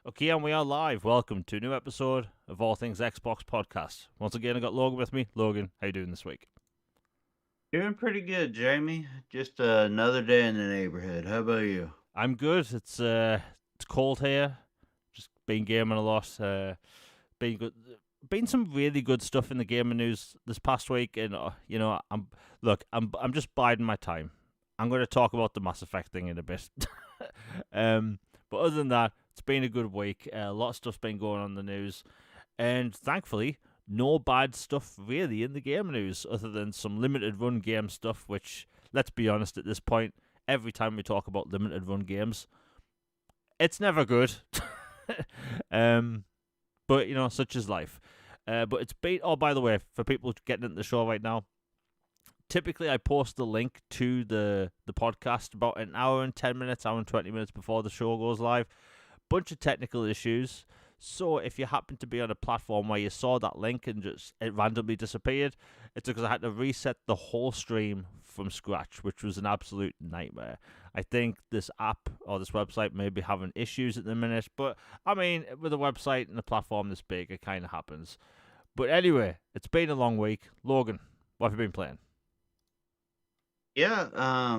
Okay, and we are live. Welcome to a new episode of All Things Xbox Podcast. Once again, I got Logan with me. Logan, how you doing this week? Doing pretty good, Jamie. Just another day in the neighborhood. How about you? I'm good. It's cold here. Just been gaming a lot. Been good. Been some really good stuff in the gaming news this past week, and I'm just biding my time. I'm going to talk about the Mass Effect thing in a bit. But other than that, it's been a good week. A lot of stuff's been going on in the news, and thankfully, no bad stuff really in the game news, other than some limited run game stuff. Which, let's be honest, at this point, every time we talk about limited run games, it's never good. um, but such is life. But it's been. Oh, by the way, for people getting into the show right now, typically I post the link to the podcast about an hour and 10 minutes, hour and 20 minutes before the show goes live. Bunch of technical issues. So if you happen to be on a platform where you saw that link and just it randomly disappeared, it's because I had to reset the whole stream from scratch, which was an absolute nightmare. I think this app or this website may be having issues at the minute, but I mean, with a website and a platform this big, it kind of happens. But anyway, it's been a long week. Logan, what have you been playing? Yeah,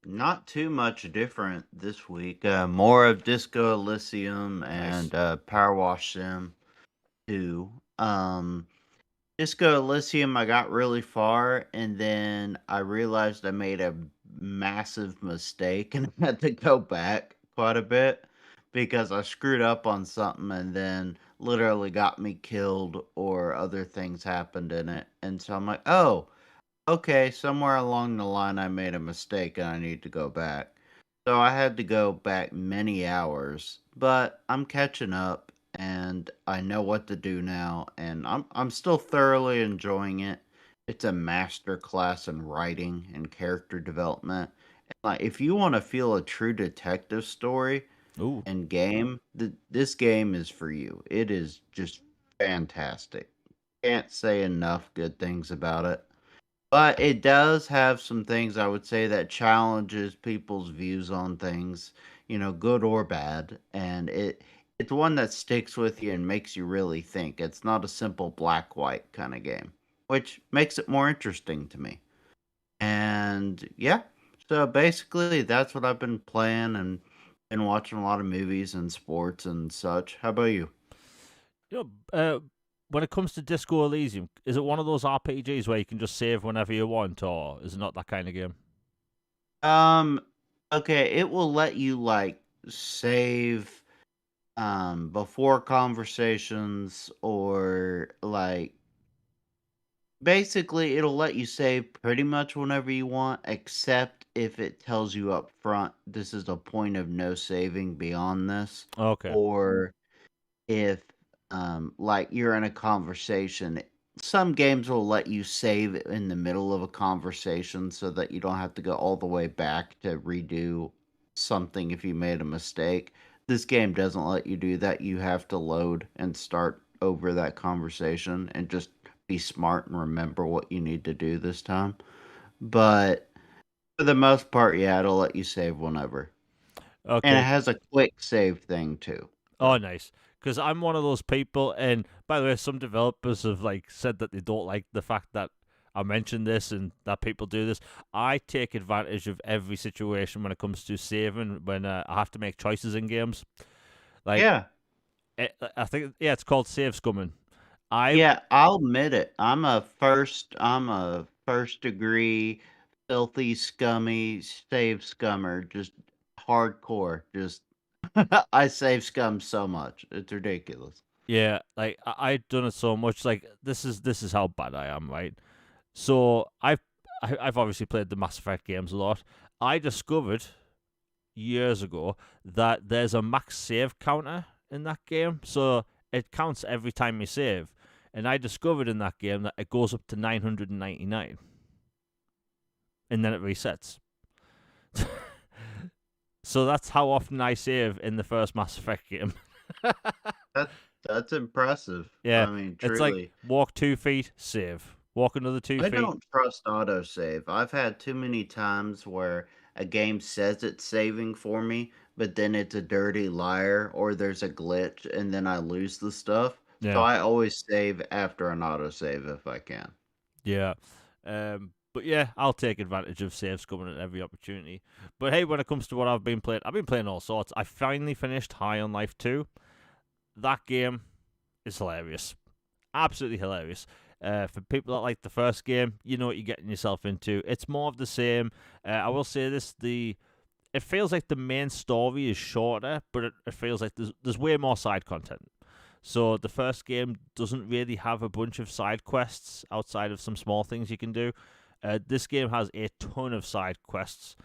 not too much different this week. More of Disco Elysium Nice. and Power Wash Sim 2. Disco Elysium, I got really far, and then I realized I made a massive mistake and had to go back quite a bit because I screwed up on something and then literally got me killed or other things happened in it. And so I'm like, oh, okay, somewhere along the line I made a mistake and I need to go back. So I had to go back many hours, but I'm catching up and I know what to do now and I'm still thoroughly enjoying it. It's a master class in writing and character development. Like if you want to feel a true detective story Ooh. and game, this game is for you. It is just fantastic. Can't say enough good things about it. But it does have some things I would say that challenges people's views on things, good or bad, and it's one that sticks with you and makes you really think. It's not a simple black white kind of game, which makes it more interesting to me. And yeah, so basically that's what I've been playing and been watching a lot of movies and sports and such. How about you? When it comes to Disco Elysium, is it one of those RPGs where you can just save whenever you want, or is it not that kind of game? Um okay, it will let you like save before conversations or like basically it'll let you save pretty much whenever you want except if it tells you up front this is a point of no saving beyond this, Okay. or if like you're in a conversation. Some games will let you save in the middle of a conversation so that you don't have to go all the way back to redo something if you made a mistake. This game doesn't let you do that. You have to load and start over that conversation and just be smart and remember what you need to do this time. But for the most part, yeah, it'll let you save whenever. And it Okay. has a quick save thing too. Oh, So nice. Because I'm one of those people, and by the way, some developers have said that they don't like the fact that I mentioned this and that people do this. I take advantage of every situation when it comes to saving when I have to make choices in games. Like, yeah. I think it's called save scumming. I Yeah, I'll admit it. I'm a first degree filthy scummy save scummer, just hardcore. Just I save scum so much. It's ridiculous. Yeah, I've done it so much. Like this is how bad I am, right? So I've obviously played the Mass Effect games a lot. I discovered years ago that there's a max save counter in that game, so it counts every time you save. And I discovered in that game that it goes up to 999, and then it resets. So that's how often I save in the first Mass Effect game. That that's impressive. Yeah, I mean, it's like truly. walk 2 feet, save. Walk another two I feet. don't trust autosave. I've had too many times where a game says it's saving for me, but then it's a dirty liar or there's a glitch and then I lose the stuff. So Yeah. I always save after an autosave if I can. Yeah. But yeah, I'll take advantage of saves coming at every opportunity. But hey, when it comes to what I've been playing all sorts. I finally finished High on Life 2. That game is hilarious. Absolutely hilarious. For people that like the first game, you know what you're getting yourself into. It's more of the same. I will say this: it feels like the main story is shorter, but it feels like there's way more side content. So the first game doesn't really have a bunch of side quests outside of some small things you can do. This game has a ton of side quests,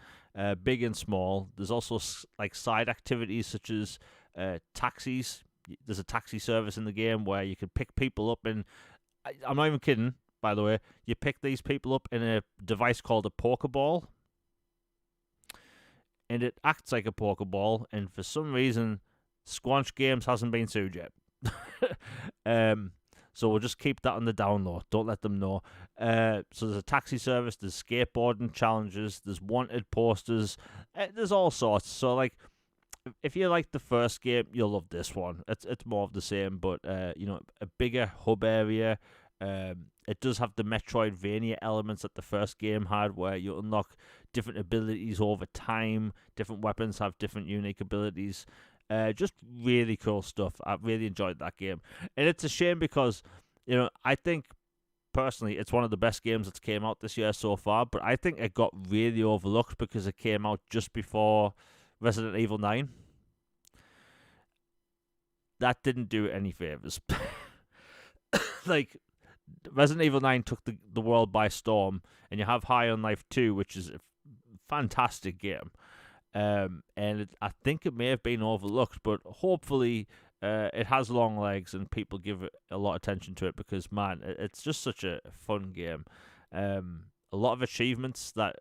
big and small. There's also like side activities such as taxis. There's a taxi service in the game where you can pick people up, and I'm not even kidding. By the way, you pick these people up in a device called a Pokeball, and it acts like a Pokeball. And for some reason, Squanch Games hasn't been sued yet. So we'll just keep that on the down low. Don't let them know. So there's a taxi service, there's skateboarding challenges, there's wanted posters, there's all sorts. So like, if you like the first game, you'll love this one. It's more of the same, but a bigger hub area. It does have the Metroidvania elements that the first game had, where you unlock different abilities over time. Different weapons have different unique abilities. Just really cool stuff. I really enjoyed that game, and it's a shame because I think personally it's one of the best games that's came out this year so far. But I think it got really overlooked because it came out just before Resident Evil 9. That didn't do it any favors. Like, Resident Evil 9 took the world by storm, and you have High on Life 2, which is a fantastic game. I think it may have been overlooked, but hopefully it has long legs and people give it a lot of attention to it because, man, it's just such a fun game. A lot of achievements that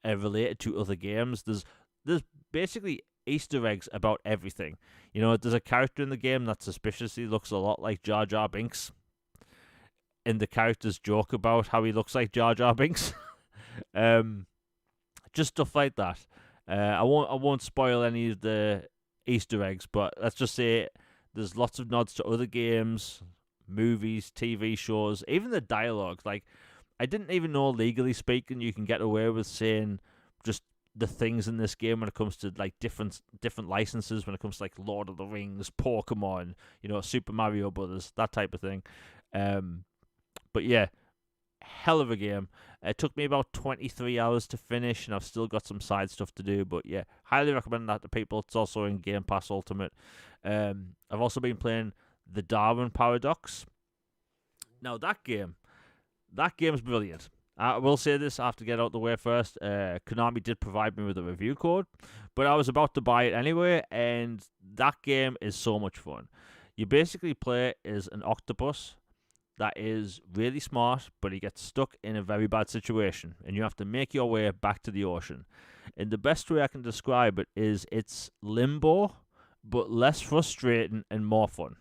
are related to other games. There's basically Easter eggs about everything. There's a character in the game that suspiciously looks a lot like Jar Jar Binks, and the characters joke about how he looks like Jar Jar Binks. Just stuff like that. I won't spoil any of the Easter eggs, but let's just say there's lots of nods to other games, movies, TV shows, even the dialogue. Like, I didn't even know, legally speaking, you can get away with saying just the things in this game when it comes to like different licenses, when it comes to like Lord of the Rings, Pokemon, Super Mario Brothers, that type of thing. But yeah, hell of a game. It took me about 23 hours to finish, and I've still got some side stuff to do. But yeah, highly recommend that to people. It's also in Game Pass Ultimate. I've also been playing The Darwin Paradox. Now, that game's brilliant. I will say this, I have to get out the way first. Konami did provide me with a review code, but I was about to buy it anyway, and that game is so much fun. You basically play as an octopus that is really smart, but he gets stuck in a very bad situation, and you have to make your way back to the ocean. And the best way I can describe it is it's Limbo, but less frustrating and more fun.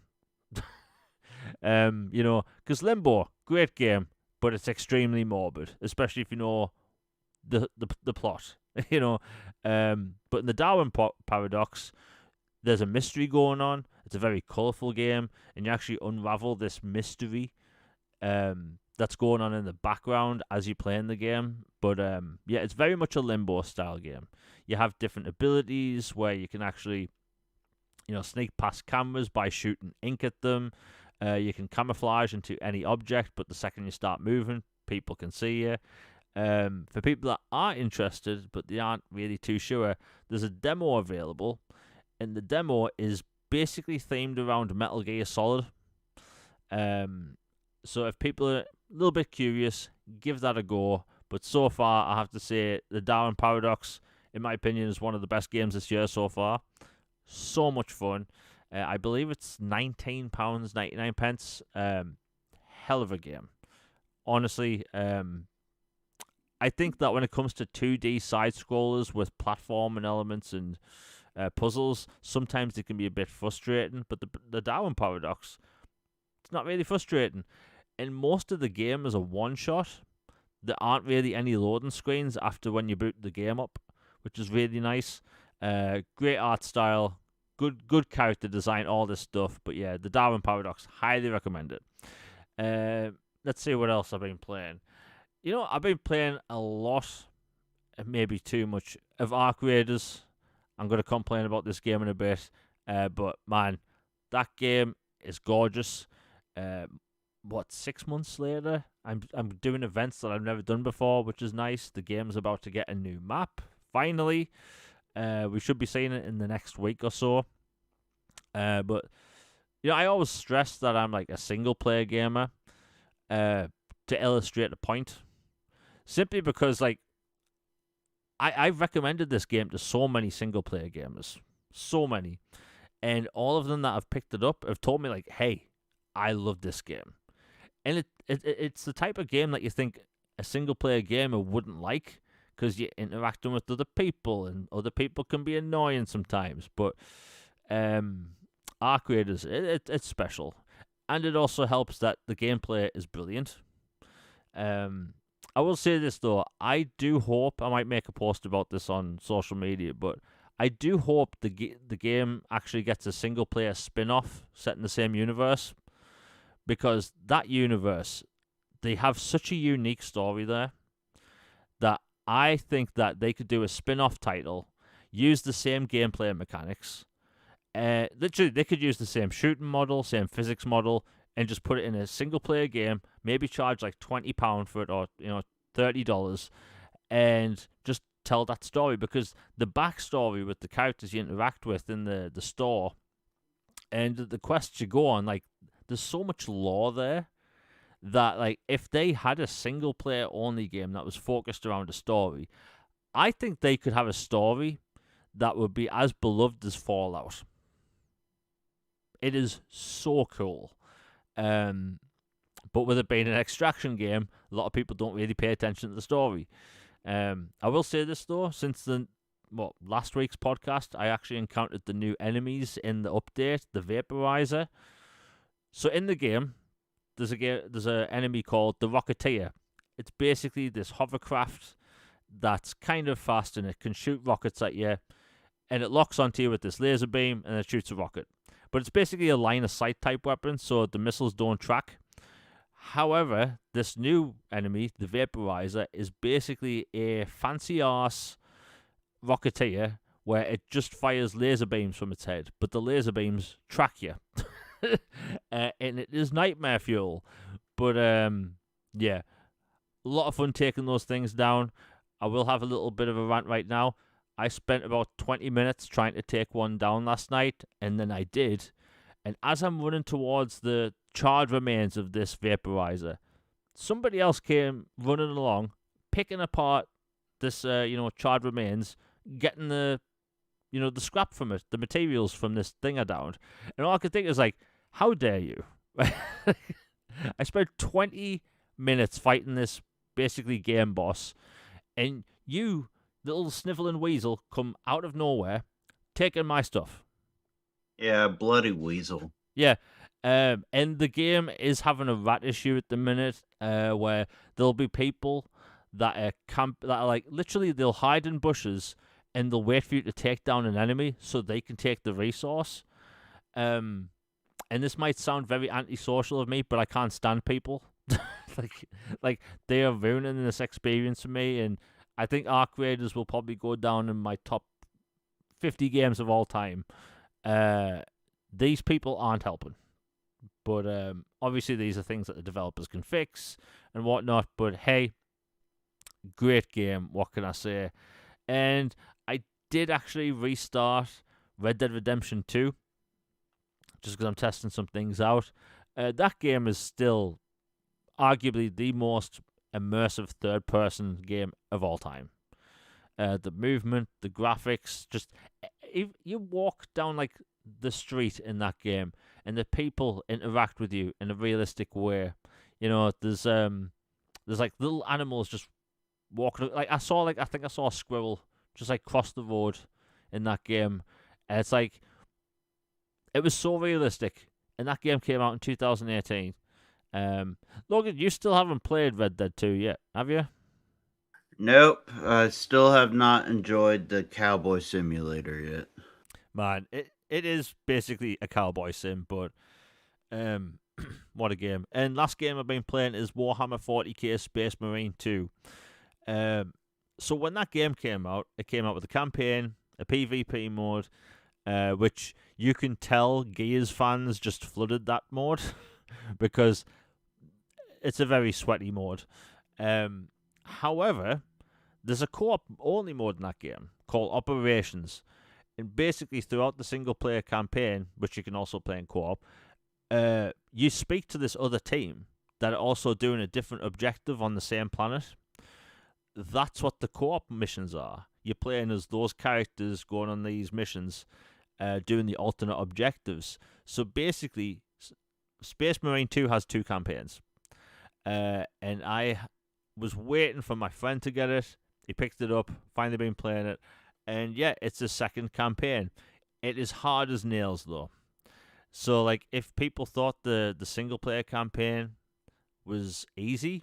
Because Limbo, great game, but it's extremely morbid, especially if you know the plot. But in the Darwin Paradox, there's a mystery going on. It's a very colourful game, and you actually unravel this mystery that's going on in the background as you play in the game. But yeah, it's very much a Limbo style game. You have different abilities where you can actually sneak past cameras by shooting ink at them. You can camouflage into any object, but the second you start moving, people can see you. For people that are interested but they aren't really too sure, there's a demo available, and the demo is basically themed around Metal Gear Solid. So if people are a little bit curious, give that a go. But so far, I have to say, the Darwin Paradox, in my opinion, is one of the best games this year so far. So much fun. I believe it's £19.99. Hell of a game. Honestly, I think that when it comes to 2D side-scrollers with platforming elements and puzzles, sometimes they can be a bit frustrating. But the Darwin Paradox, it's not really frustrating. And most of the game is a one-shot. There aren't really any loading screens after when you boot the game up, which is really nice. Great art style, good character design, all this stuff. But yeah, the Darwin Paradox, highly recommend it. Let's see what else I've been playing. I've been playing a lot, maybe too much, of Arc Raiders. I'm going to complain about this game in a bit. But man, that game is gorgeous. 6 months later, I'm doing events that I've never done before, which is nice. The game's about to get a new map, finally. We should be seeing it in the next week or so. But I always stress that I'm like a single player gamer, to illustrate the point. Simply because I've recommended this game to so many single player gamers. So many. And all of them that have picked it up have told me like, hey, I love this game. And it's the type of game that you think a single player gamer wouldn't like, because you're interacting with other people, and other people can be annoying sometimes. But Arc Raiders, it's special. And it also helps that the gameplay is brilliant. I will say this though, I do hope, I might make a post about this on social media, but I do hope the game actually gets a single player spin-off set in the same universe, because that universe, they have such a unique story there that I think that they could do a spin-off title, use the same gameplay mechanics. Literally, they could use the same shooting model, same physics model, and just put it in a single-player game. Maybe charge like £20 for it, or $30, and just tell that story. Because the backstory with the characters you interact with in the store and the quests you go on, there's so much lore there that if they had a single-player only game that was focused around a story, I think they could have a story that would be as beloved as Fallout. It is so cool. But with it being an extraction game, a lot of people don't really pay attention to the story. I will say this though, since last week's podcast, I actually encountered the new enemies in the update, the Vaporizer. So in the game, there's an enemy called the Rocketeer. It's basically this hovercraft that's kind of fast, and it can shoot rockets at you, and it locks onto you with this laser beam, and it shoots a rocket. But it's basically a line of sight type weapon, so the missiles don't track. However, this new enemy, the Vaporizer, is basically a fancy-ass Rocketeer where it just fires laser beams from its head, but the laser beams track you. And it is nightmare fuel. But, yeah, a lot of fun taking those things down. I will have a little bit of a rant right now. I spent about 20 minutes trying to take one down last night, and then I did. And as I'm running towards the charred remains of this Vaporizer, somebody else came running along, picking apart this, charred remains, getting the scrap from it, the materials from this thing I downed. And all I could think is how dare you? I spent 20 minutes fighting this basically game boss, and you, little sniveling weasel, come out of nowhere, taking my stuff. Yeah, bloody weasel. Yeah, and the game is having a rat issue at the minute, where there'll be people that are literally they'll hide in bushes and they'll wait for you to take down an enemy so they can take the resource. And this might sound very antisocial of me, but I can't stand people. They are ruining this experience for me, and I think Arc Raiders will probably go down in my top 50 games of all time. These people aren't helping. But obviously these are things that the developers can fix and whatnot. But hey, great game, what can I say? And I did actually restart Red Dead Redemption 2, just because I'm testing some things out. That game is still arguably the most immersive third-person game of all time. The movement, the graphics, just if you walk down the street in that game, and the people interact with you in a realistic way. There's little animals just walking. I think I saw a squirrel just cross the road in that game, and it's it was so realistic. And that game came out in 2018. Logan, you still haven't played Red Dead 2 yet, have you? Nope, I still have not enjoyed the Cowboy Simulator yet. Man, it is basically a cowboy sim, but what a game! And last game I've been playing is Warhammer 40k Space Marine 2. Um, so when that game came out, it came out with a campaign, a PvP mode, which you can tell Gears fans just flooded that mode because it's a very sweaty mode. However, there's a co-op only mode in that game called Operations, and basically throughout the single player campaign, which you can also play in co-op, you speak to this other team that are also doing a different objective on the same planet. That's what the co-op missions are. You're playing as those characters going on these missions, doing the alternate objectives. So basically, Space Marine 2 has two campaigns. And I was waiting for my friend to get it. He picked it up, finally been playing it. And yeah, it's a second campaign. It is hard as nails, though. So, like, if people thought the single player campaign was easy,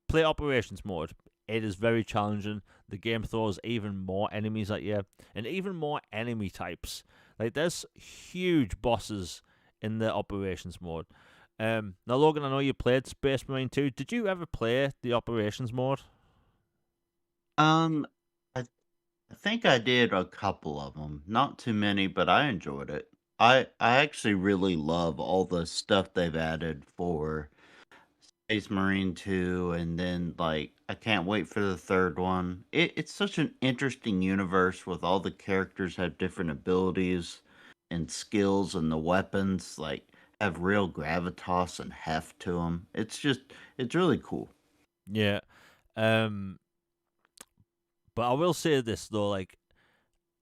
play Operations mode. It is very challenging. The game throws even more enemies at you, and even more enemy types. Like, there's huge bosses in the Operations mode. Now, Logan, I know you played Space Marine 2. Did you ever play the Operations mode? Um, I, I think I did a couple of them, not too many, but I enjoyed it. I actually really love all the stuff they've added for Space Marine 2, and then like I can't wait for the third one. It's such an interesting universe with all the characters have different abilities and skills, and the weapons like have real gravitas and heft to them. It's really cool. Yeah. Um, but I will say this though, like,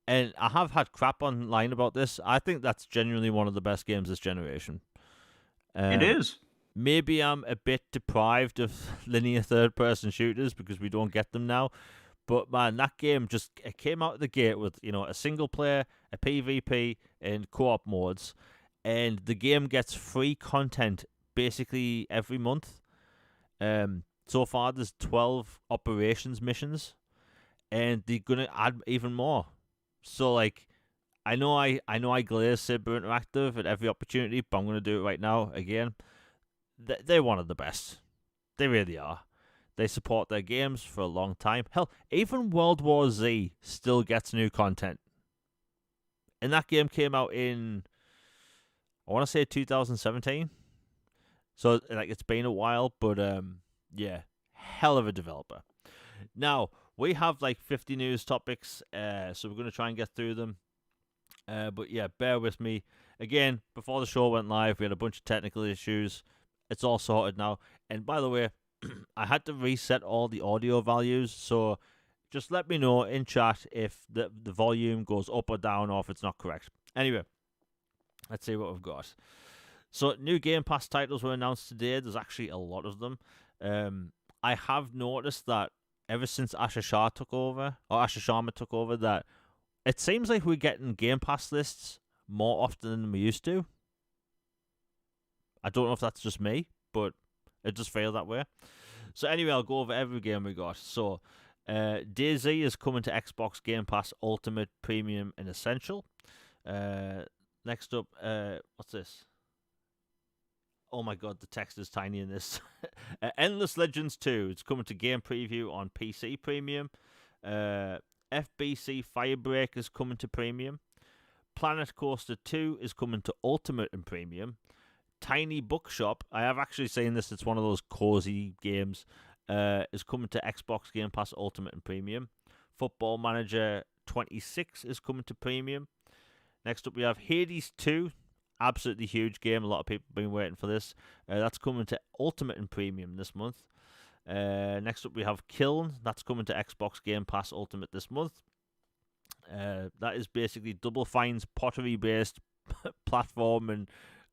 and I have had crap online about this. I think that's genuinely one of the best games this generation. It Um, is. maybe I'm a bit deprived of linear third-person shooters because we don't get them now. But man, that game just it came out of the gate with a single player, a PvP, and co-op modes, and the game gets free content basically every month. So far there's 12 operations missions, and they're gonna add even more. So like, I know I glaze Saber Interactive at every opportunity, but I'm gonna do it right now again. They're one of the best. They really are. They support their games for a long time. Hell, even World War Z still gets new content. And that game came out in, I want to say 2017. So like it's been a while, but yeah, hell of a developer. Now we have like 50 news topics, so we're gonna try and get through them. But yeah, bear with me. Again, before the show went live, we had a bunch of technical issues. It's all sorted now. And by the way, I had to reset all the audio values, so just let me know in chat if the volume goes up or down or if it's not correct. Anyway, let's see what we've got. So, new Game Pass titles were announced today. There's actually a lot of them. I have noticed that ever since Asher Sharma took over, that it seems like we're getting Game Pass lists more often than we used to. I don't know if that's just me, but it just feels that way. So anyway, I'll go over every game we got. So, DayZ is coming to Xbox Game Pass Ultimate, Premium, and Essential. Next up, what's this? Oh my god, the text is tiny in this. Endless Legends 2. It's coming to Game Preview on PC Premium. FBC Firebreak is coming to Premium. Planet Coaster 2 is coming to Ultimate and Premium. Tiny Bookshop, I have actually seen this, it's one of those cozy games, is coming to Xbox Game Pass Ultimate and Premium. Football Manager 26 is coming to Premium. Next up we have Hades 2, absolutely huge game, a lot of people have been waiting for this. That's coming to Ultimate and Premium this month. Next up we have Kiln, that's coming to Xbox Game Pass Ultimate this month. That is basically Double Fine's pottery based platform and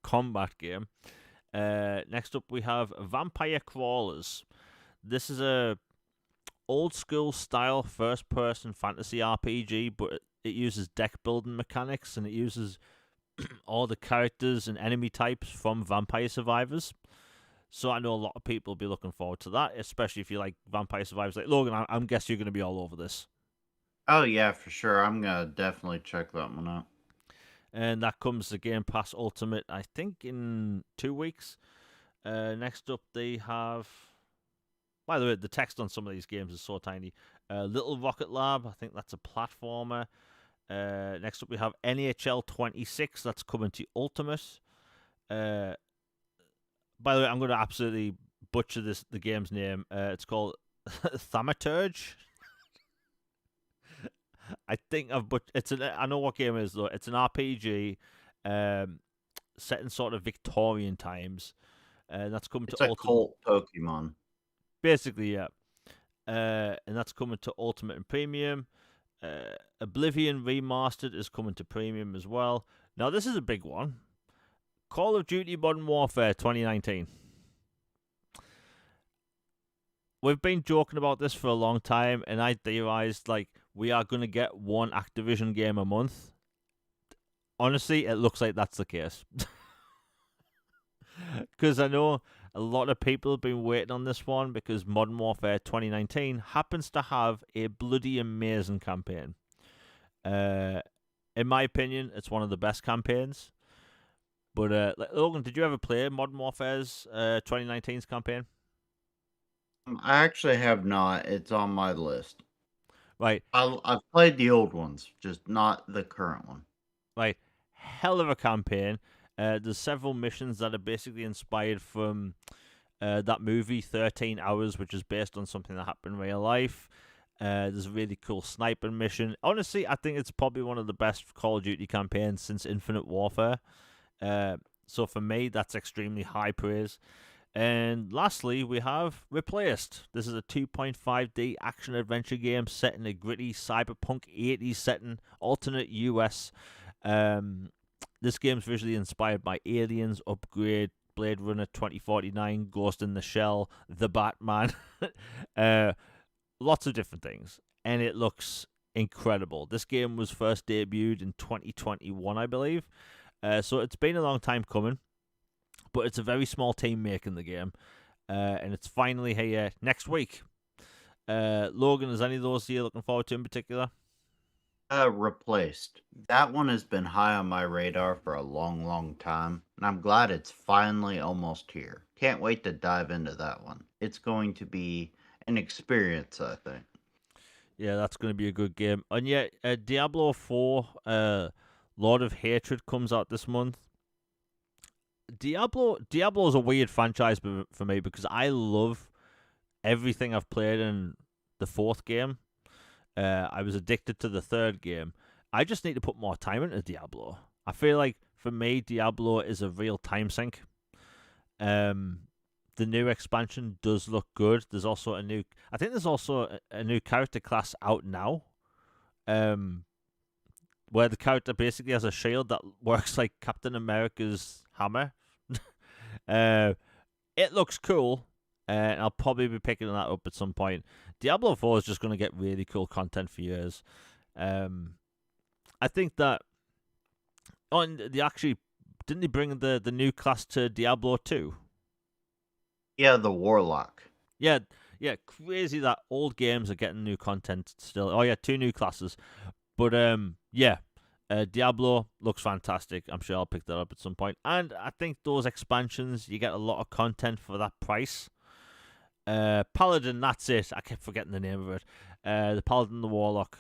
combat game. Next up we have Vampire Crawlers. This is a old school style first person fantasy RPG, but it uses deck building mechanics and it uses all the characters and enemy types from Vampire Survivors. So I know a lot of people will be looking forward to that, especially if you like Vampire Survivors. Like Logan, I'm guessing you're going to be all over this. Oh yeah, for sure. I'm gonna definitely check that one out. And that comes to Game Pass Ultimate, I think, in 2 weeks. Next up, they have. By the way, the text on some of these games is so tiny. Little Rocket Lab, I think that's a platformer. Next up, we have NHL 26, that's coming to Ultimate. Uh, by the way, I'm going to absolutely butcher the game's name. It's called Thaumaturge. I think I know what game it is though. It's an RPG, set in sort of Victorian times, and that's coming to It's a Ultimate. cult Pokemon. Basically, yeah. And that's coming to Ultimate and Premium. Oblivion Remastered is coming to Premium as well. Now, this is a big one. Call of Duty Modern Warfare 2019. We've been joking about this for a long time, and I theorized like we are going to get one Activision game a month. Honestly, it looks like that's the case. Because I know a lot of people have been waiting on this one because Modern Warfare 2019 happens to have a bloody amazing campaign. In my opinion, it's one of the best campaigns. But Logan, did you ever play Modern Warfare's 2019's campaign? I actually have not. It's on my list. Right, I've played the old ones, just not the current one. right. Hell of a campaign. There's several missions that are basically inspired from that movie 13 Hours, which is based on something that happened in real life. There's a really cool sniping mission. Honestly, I think it's probably one of the best Call of Duty campaigns since Infinite Warfare. So for me, that's extremely high praise. And lastly, we have Replaced. This is a 2.5D action adventure game set in a gritty cyberpunk 80s setting, alternate US. This game's visually inspired by Aliens, Upgrade, Blade Runner 2049, Ghost in the Shell, The Batman. Lots of different things. And it looks incredible. This game was first debuted in 2021, I believe. So it's been a long time coming. But it's a very small team making the game. And it's finally here next week. Logan, is any of those you're looking forward to in particular? Replaced. That one has been high on my radar for a long, long time, and I'm glad it's finally almost here. Can't wait to dive into that one. It's going to be an experience, I think. Yeah, that's going to be a good game. And yet, Diablo 4, Lord of Hatred comes out this month. Diablo is a weird franchise for me because I love everything I've played in the fourth game. I was addicted to the third game. I just need to put more time into Diablo. I feel like for me, Diablo is a real time sink. The new expansion does look good. There's also I think there's also a new character class out now. Where the character basically has a shield that works like Captain America's hammer. It looks cool, and I'll probably be picking that up at some point. Diablo 4 is just going to get really cool content for years. I think that. Oh, and they actually didn't they bring the new class to Diablo 2? Yeah, the Warlock. Yeah, crazy that old games are getting new content still. Oh yeah, 2 new classes. But yeah, Diablo looks fantastic. I'm sure I'll pick that up at some point. And I think those expansions, you get a lot of content for that price. Paladin, that's it. I kept forgetting the name of it. The Paladin, the Warlock.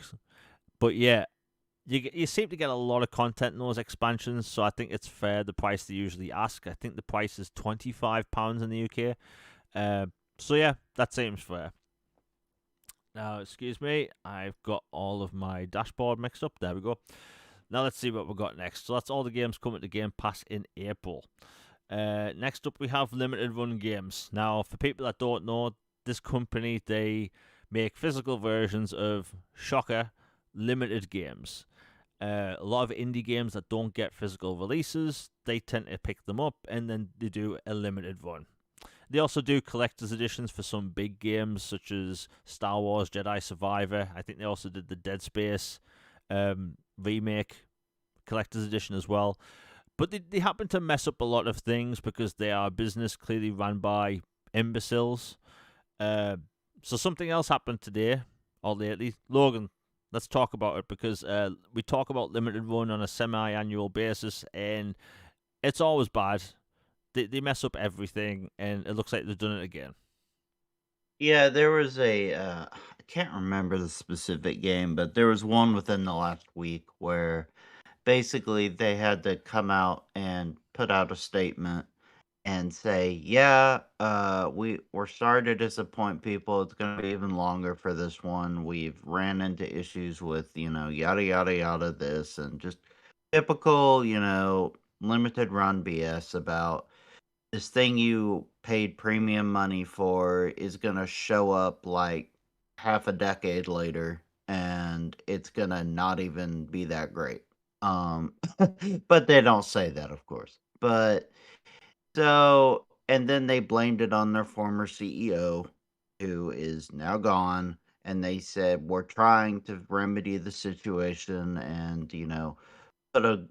But yeah, you seem to get a lot of content in those expansions, so I think it's fair the price they usually ask. I think the price is £25 in the UK. So yeah, that seems fair. Now, excuse me, I've got all of my dashboard mixed up. There we go. Now let's see what we've got next. So that's all the games coming to Game Pass in April. Next up, we have limited run games. Now, for people that don't know, this company, they make physical versions of, shocker, limited games. A lot of indie games that don't get physical releases, they tend to pick them up and then they do a limited run. They also do collector's editions for some big games such as Star Wars Jedi Survivor. I think they also did the Dead Space remake collector's edition as well. But they happen to mess up a lot of things because they are a business clearly run by imbeciles. Uh, so something else happened today or lately. Logan, let's talk about it because we talk about limited run on a semi-annual basis, and it's always bad. They mess up everything, and it looks like they've done it again. Yeah, there was I can't remember the specific game, but there was one within the last week where basically they had to come out and put out a statement and say, "Yeah, we're sorry to disappoint people. It's going to be even longer for this one. We've ran into issues with, yada yada yada this and just typical, limited run BS about this thing you paid premium money for is going to show up like half a decade later and it's going to not even be that great." Um but they don't say that, of course. But and then they blamed it on their former CEO, who is now gone, and they said, "We're trying to remedy the situation and, put a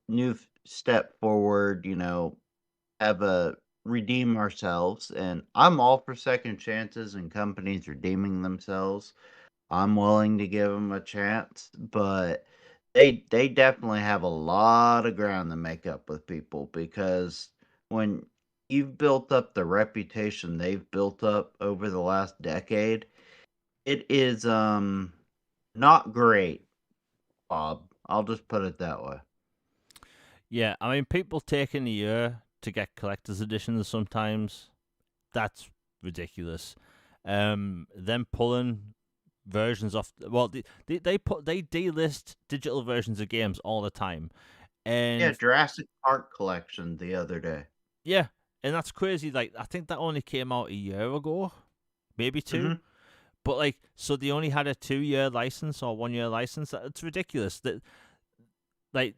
new step forward, have a redeem ourselves." And I'm all for second chances and companies redeeming themselves. I'm willing to give them a chance, but they definitely have a lot of ground to make up with people because when you've built up the reputation they've built up over the last decade, it is not great, Bob. I'll just put it that way. Yeah, I mean, people taking a year to get collector's editions sometimes, that's ridiculous. Them pulling versions off. Well, they delist digital versions of games all the time, Yeah, and Jurassic Park collection the other day. yeah, and that's crazy. Like I think that only came out a year ago, maybe two. Mhm. But like, so they only had a 2-year license or 1-year license. It's ridiculous. That like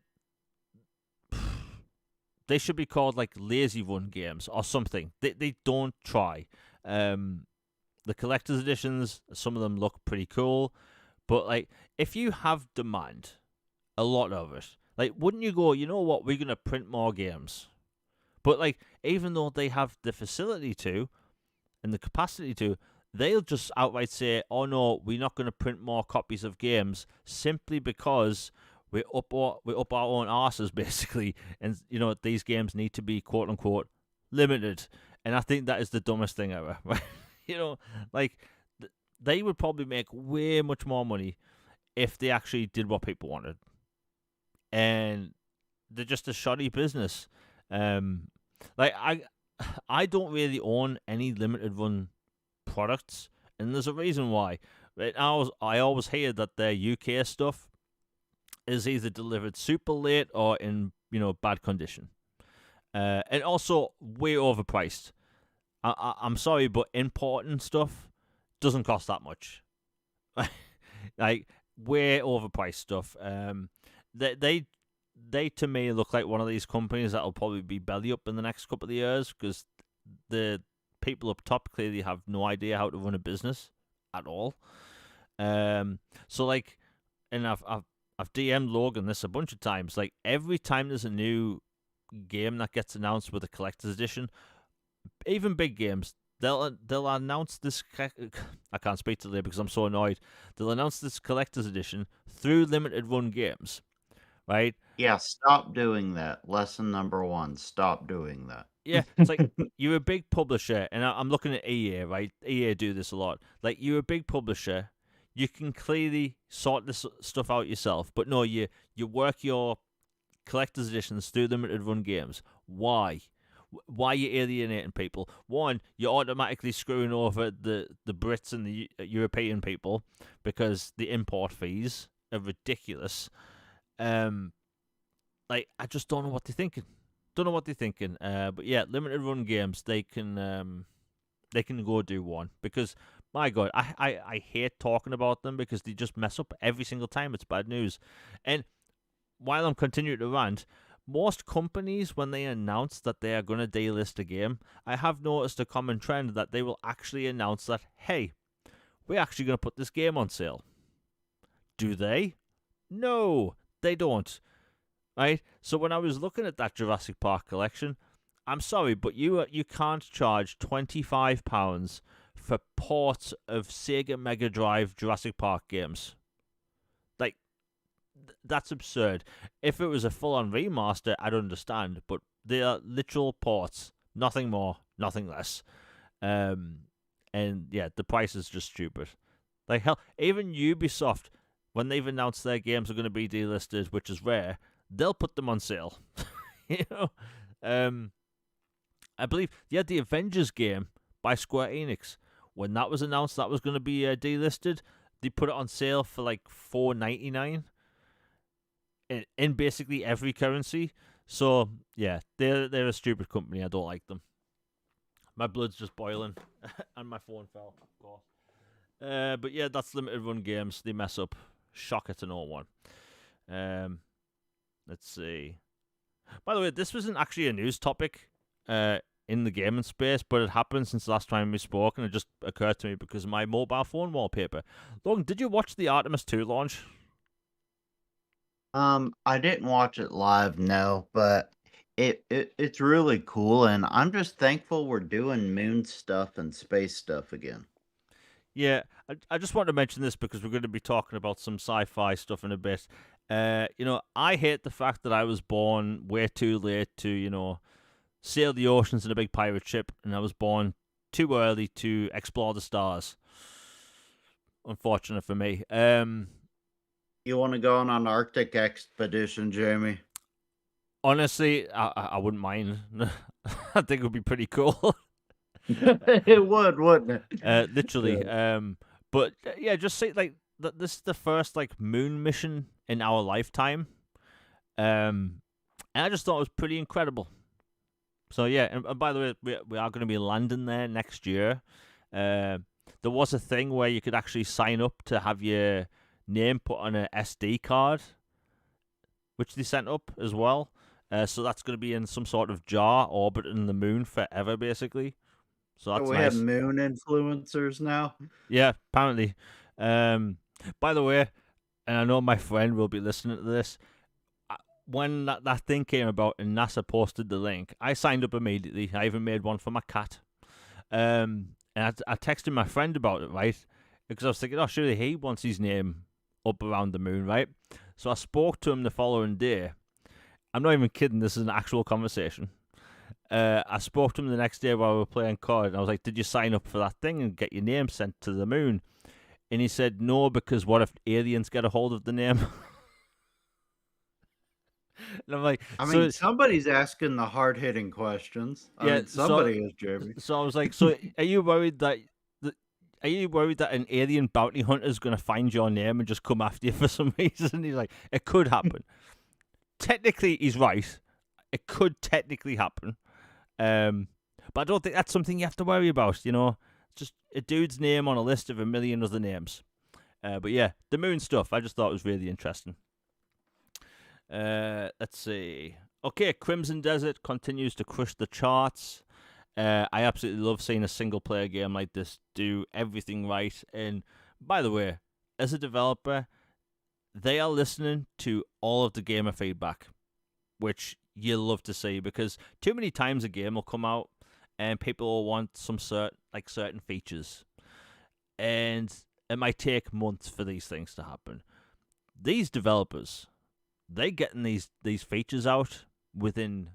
they should be called like lazy run games or something. They don't try. Um, the collector's editions, some of them look pretty cool, but like if you have demand, a lot of it, like wouldn't you go? You know what? We're gonna print more games. But like, even though they have the facility to and the capacity to, they'll just outright say, "Oh no, we're not going to print more copies of games simply because we're up our own arses, basically, and these games need to be quote unquote limited." And I think that is the dumbest thing ever. Right? you know, like they would probably make way much more money if they actually did what people wanted, and they're just a shoddy business. Um, like I don't really own any limited run products, and there's a reason why. Right, I always hear that their UK stuff is either delivered super late or in bad condition, and also way overpriced. I'm sorry, but importing stuff doesn't cost that much. Like way overpriced stuff. They they they to me look like one of these companies that'll probably be belly up in the next couple of years because the people up top clearly have no idea how to run a business at all. So like, and I've DM'd Logan this a bunch of times. Like every time there's a new game that gets announced with a collector's edition, even big games, they'll announce this. I can't speak today because I'm so annoyed. They'll announce this collector's edition through limited run games, right? Yeah, stop doing that. Lesson number 1, stop doing that. Yeah, it's like you're a big publisher, and I'm looking at EA, right? EA do this a lot. Like you're a big publisher, you can clearly sort this stuff out yourself, but no, you work your collector's editions through limited run games. Why? Why are you alienating people? One, you're automatically screwing over the Brits and the European people because the import fees are ridiculous. Um, like I just don't know what they're thinking. Don't know what they're thinking. But yeah, limited run games they can go do one because my god, I hate talking about them because they just mess up every single time. It's bad news. And while I'm continuing to rant, most companies when they announce that they are going to delist a game, I have noticed a common trend that they will actually announce that hey, we're actually going to put this game on sale. Do they? No, they don't. right? So when I was looking at that Jurassic Park collection, I'm sorry, but you can't charge £25 for ports of Sega Mega Drive Jurassic Park games. Like that's absurd. If it was a full-on remaster, I'd understand, but they are literal ports, nothing more, nothing less. Um, and yeah, the price is just stupid. Like hell, even Ubisoft, when they've announced their games are going to be delisted, which is rare, they'll put them on sale. you know, um, I believe the Avengers game by Square Enix. When that was announced, that was going to be delisted. They put it on sale for like $4.99 in basically every currency. So yeah, they're a stupid company. I don't like them. My blood's just boiling, and my phone fell. Of course. But yeah, that's limited run games. They mess up. Shocker to no one. Let's see. By the way, this wasn't actually a news topic in the gaming space, but it happened since the last time we spoke, and it just occurred to me because of my mobile phone wallpaper. Logan, did you watch the Artemis 2 launch? I didn't watch it live, no, but it's really cool, and I'm just thankful we're doing moon stuff and space stuff again. Yeah, I just want to mention this because we're going to be talking about some sci-fi stuff in a bit. I hate the fact that I was born way too late to, sail the oceans in a big pirate ship, and I was born too early to explore the stars. Unfortunate for me. You want to go on an Arctic expedition, Jamie? Honestly, I wouldn't mind. I think it would be pretty cool. It would, wouldn't it? Literally. Yeah. But yeah, just say like this is the first like moon mission in our lifetime. And I just thought it was pretty incredible. So yeah, and by the way, we are going to be landing there next year. There was a thing where you could actually sign up to have your name put on a SD card, which they sent up as well. So that's going to be in some sort of jar orbiting the moon forever, basically. So So that's we have nice. moon influencers now. Yeah, apparently. By the way, and I know my friend will be listening to this. When that thing came about and NASA posted the link, I signed up immediately. I even made one for my cat. And I texted my friend about it, right? Because I was thinking, oh, surely he wants his name up around the moon, right? So I spoke to him the following day. I'm not even kidding. This is an actual conversation. I spoke to him the next day while we were playing COD, and I was like, did you sign up for that thing and get your name sent to the moon? And he said, no, because what if aliens get a hold of the name? And I'm like, I so mean, somebody's asking the hard-hitting questions. I yeah, mean, somebody is, Jamie. so I was like, so are you worried that an alien bounty hunter is going to find your name and just come after you for some reason? He's like, it could happen. Technically, he's right. It could technically happen. But I don't think that's something you have to worry about, It's just a dude's name on a list of a million other names. But yeah, the moon stuff, I just thought was really interesting. Let's see. Okay, Crimson Desert continues to crush the charts. I absolutely love seeing a single-player game like this do everything right. And by the way, as a developer, they are listening to all of the gamer feedback, which you love to see, because too many times a game will come out and people will want some certain features, and it might take months for these things to happen. These developers, they getting these features out within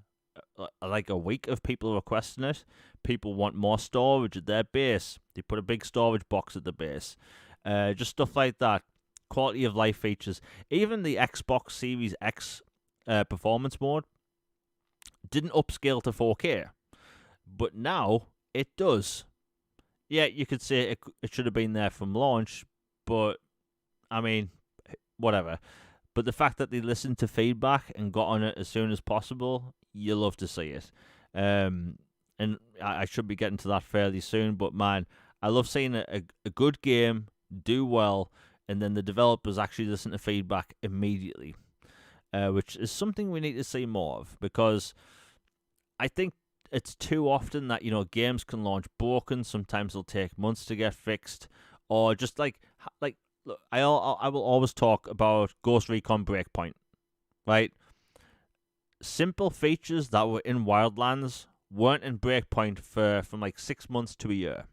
like a week of people requesting it. People want more storage at their base. They put a big storage box at the base. Just stuff like that. Quality of life features. Even the Xbox Series X performance mode didn't upscale to 4K, but now it does. Yeah, you could say it should have been there from launch, but I mean, whatever. But the fact that they listened to feedback and got on it as soon as possible, you love to see it. And I should be getting to that fairly soon, but man, I love seeing a good game do well, and then the developers actually listen to feedback immediately, which is something we need to see more of, because I think it's too often that games can launch broken. Sometimes they'll take months to get fixed, or just like look, I will always talk about Ghost Recon Breakpoint, right? simple features that were in Wildlands weren't in Breakpoint from like 6 months to a year.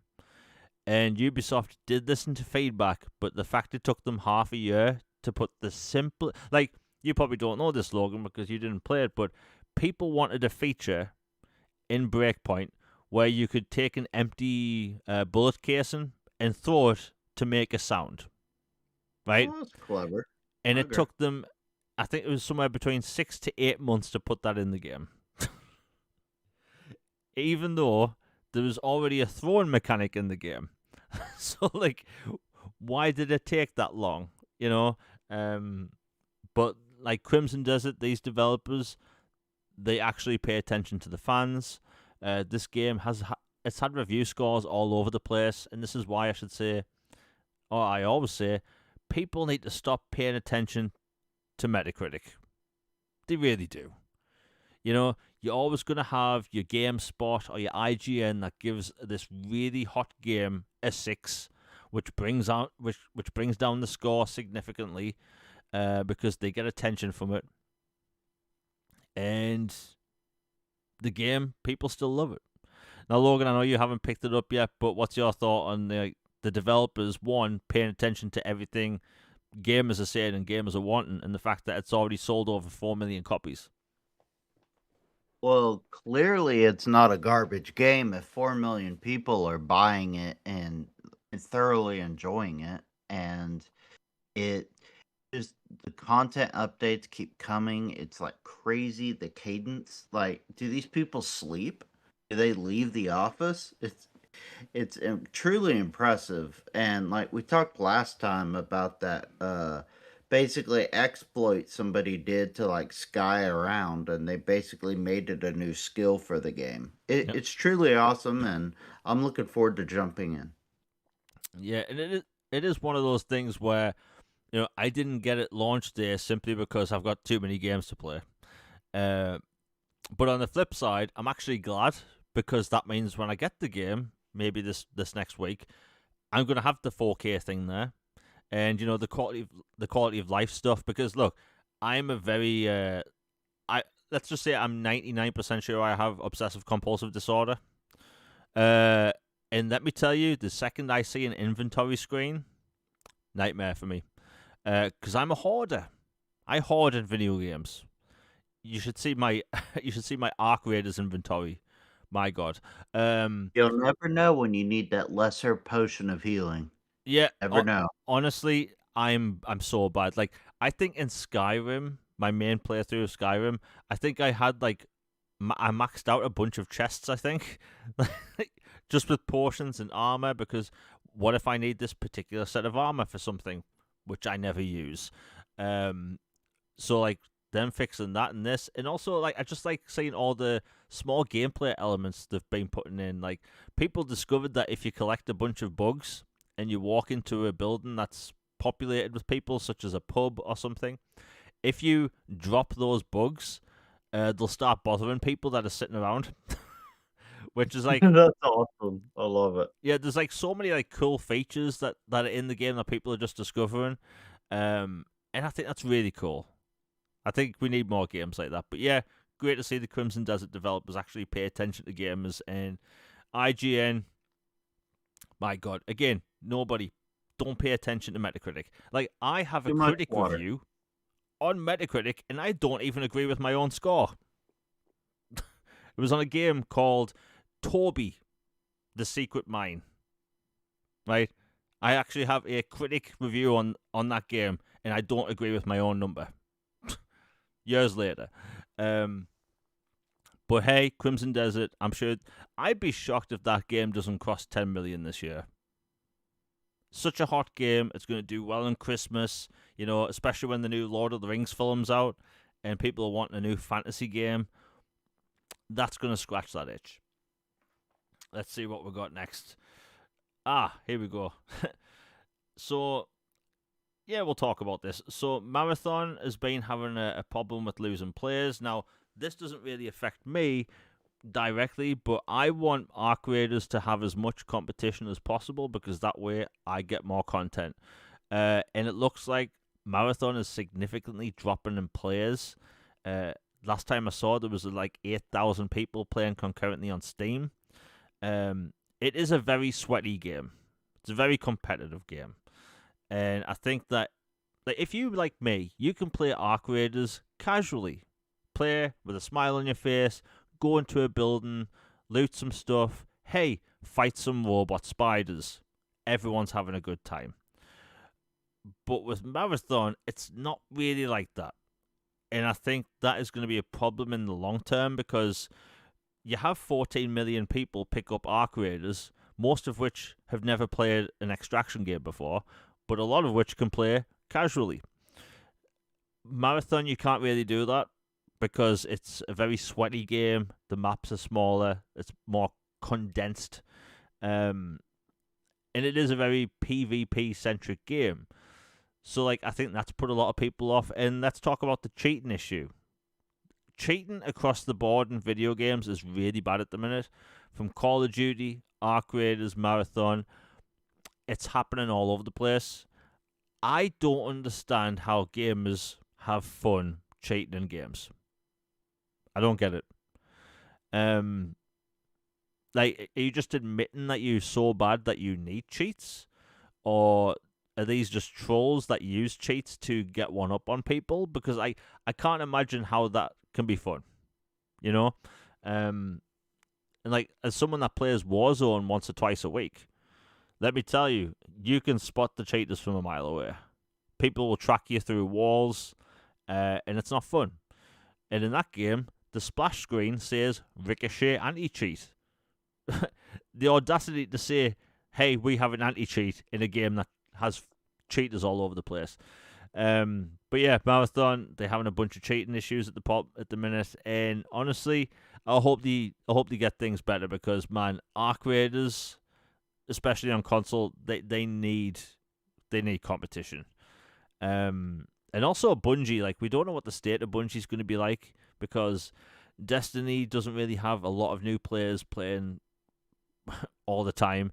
And Ubisoft did listen to feedback, but the fact it took them half a year to put the simple, like, you probably don't know this, Logan, because you didn't play it, but people wanted a feature in Breakpoint where you could take an empty bullet casing and throw it to make a sound, right? Oh, that's clever. And it Okay. took them, I think it was somewhere between 6 to 8 months to put that in the game. Even though there was already a throwing mechanic in the game. So, like, why did it take that long? You know? But, like, Crimson Desert, these developers, they actually pay attention to the fans. This game it's had review scores all over the place, and this is why I should say, or I always say, people need to stop paying attention to Metacritic. They really do. You know, you're always going to have your GameSpot or your IGN that gives this really hot game a 6, which brings down the score significantly because they get attention from it. And the game, people still love it. Now, Logan, I know you haven't picked it up yet, but what's your thought on the developers, one, paying attention to everything gamers are saying and gamers are wanting, and the fact that it's already sold over 4 million copies? Well, clearly it's not a garbage game if 4 million people are buying it and thoroughly enjoying it. And it just, the content updates keep coming. It's like crazy. The cadence, like, do these people sleep? Do they leave the office? It's truly impressive. And like we talked last time about that basically exploit somebody did to like sky around, and they basically made it a new skill for the game. Yep. It's truly awesome, and I'm looking forward to jumping in. Yeah, and it is one of those things where, you know, I didn't get it launch day simply because I've got too many games to play. But on the flip side, I'm actually glad, because that means when I get the game, maybe this next week, I'm going to have the 4K thing there, and you know, the quality of life stuff. Because look, I'm a very I let's just say I'm 99% sure I have obsessive compulsive disorder. And let me tell you, the second I see an inventory screen, nightmare for me. Because I'm a hoarder. I hoard in video games. You should see my Arc Raiders inventory. My God. You'll never know when you need that lesser potion of healing. Yeah. Never know. Honestly, I'm so bad. Like, I think in Skyrim, my main playthrough of Skyrim, I think I had like I maxed out a bunch of chests. I think, like, just with potions and armor. Because what if I need this particular set of armor for something, which I never use? So like them fixing that and this, and also like I just like seeing all the small gameplay elements they've been putting in. Like, people discovered that if you collect a bunch of bugs and you walk into a building that's populated with people, such as a pub or something, if you drop those bugs, they'll start bothering people that are sitting around. Which is like, That's awesome. I love it. yeah, there's like so many like cool features that are in the game that people are just discovering, and I think that's really cool. I think we need more games like that. But yeah, great to see the Crimson Desert developers actually pay attention to gamers. And IGN, my God, again, nobody, don't pay attention to Metacritic. Like, I have a Too much critic water. review on Metacritic, and I don't even agree with my own score. It was on a game called Toby, The Secret Mine. Right? I actually have a critic review on that game, and I don't agree with my own number. Years later. But hey, Crimson Desert, I'm sure I'd be shocked if that game doesn't cross 10 million this year. Such a hot game. It's going to do well in Christmas, you know, especially when the new Lord of the Rings film's out and people are wanting a new fantasy game. That's going to scratch that itch. Let's see what we got next. Here we go. So, yeah, we'll talk about this. So, Marathon has been having a problem with losing players. Now, this doesn't really affect me directly, but I want Arc Raiders to have as much competition as possible, because that way I get more content. And it looks like Marathon is significantly dropping in players. last time I saw, there was like 8,000 people playing concurrently on Steam. It is a very sweaty game. It's a very competitive game, and I think that like if you like me, you can play Arc Raiders casually, play with a smile on your face, go into a building, loot some stuff. Hey, fight some robot spiders. Everyone's having a good time. But with Marathon, it's not really like that. And I think that is going to be a problem in the long term because you have 14 million people pick up Arc Raiders, most of which have never played an extraction game before, but a lot of which can play casually. Marathon, you can't really do that because it's a very sweaty game. The maps are smaller, it's more condensed, and it is a very PvP centric game. So, like, I think that's put a lot of people off. And let's talk about the cheating issue. Cheating across the board in video games is really bad at the minute. From Call of Duty, Arc Raiders, Marathon, it's happening all over the place. I don't understand how gamers have fun cheating in games. I don't get it. Um, like, are you just admitting that you're so bad that you need cheats, or are these just trolls that use cheats to get one up on people? Because I can't imagine how that can be fun. You know, and like as someone that plays Warzone once or twice a week, let me tell you, you can spot the cheaters from a mile away. People will track you through walls, and it's not fun. And in that game, the splash screen says Ricochet anti-cheat. The audacity to say, hey, we have an anti-cheat in a game that has cheaters all over the place. But yeah, Marathon, they're having a bunch of cheating issues at the pop at the minute, and honestly, I hope they get things better because man, Arc Raiders, especially on console, they need competition. And also Bungie, like we don't know what the state of Bungie's going to be like because Destiny doesn't really have a lot of new players playing all the time.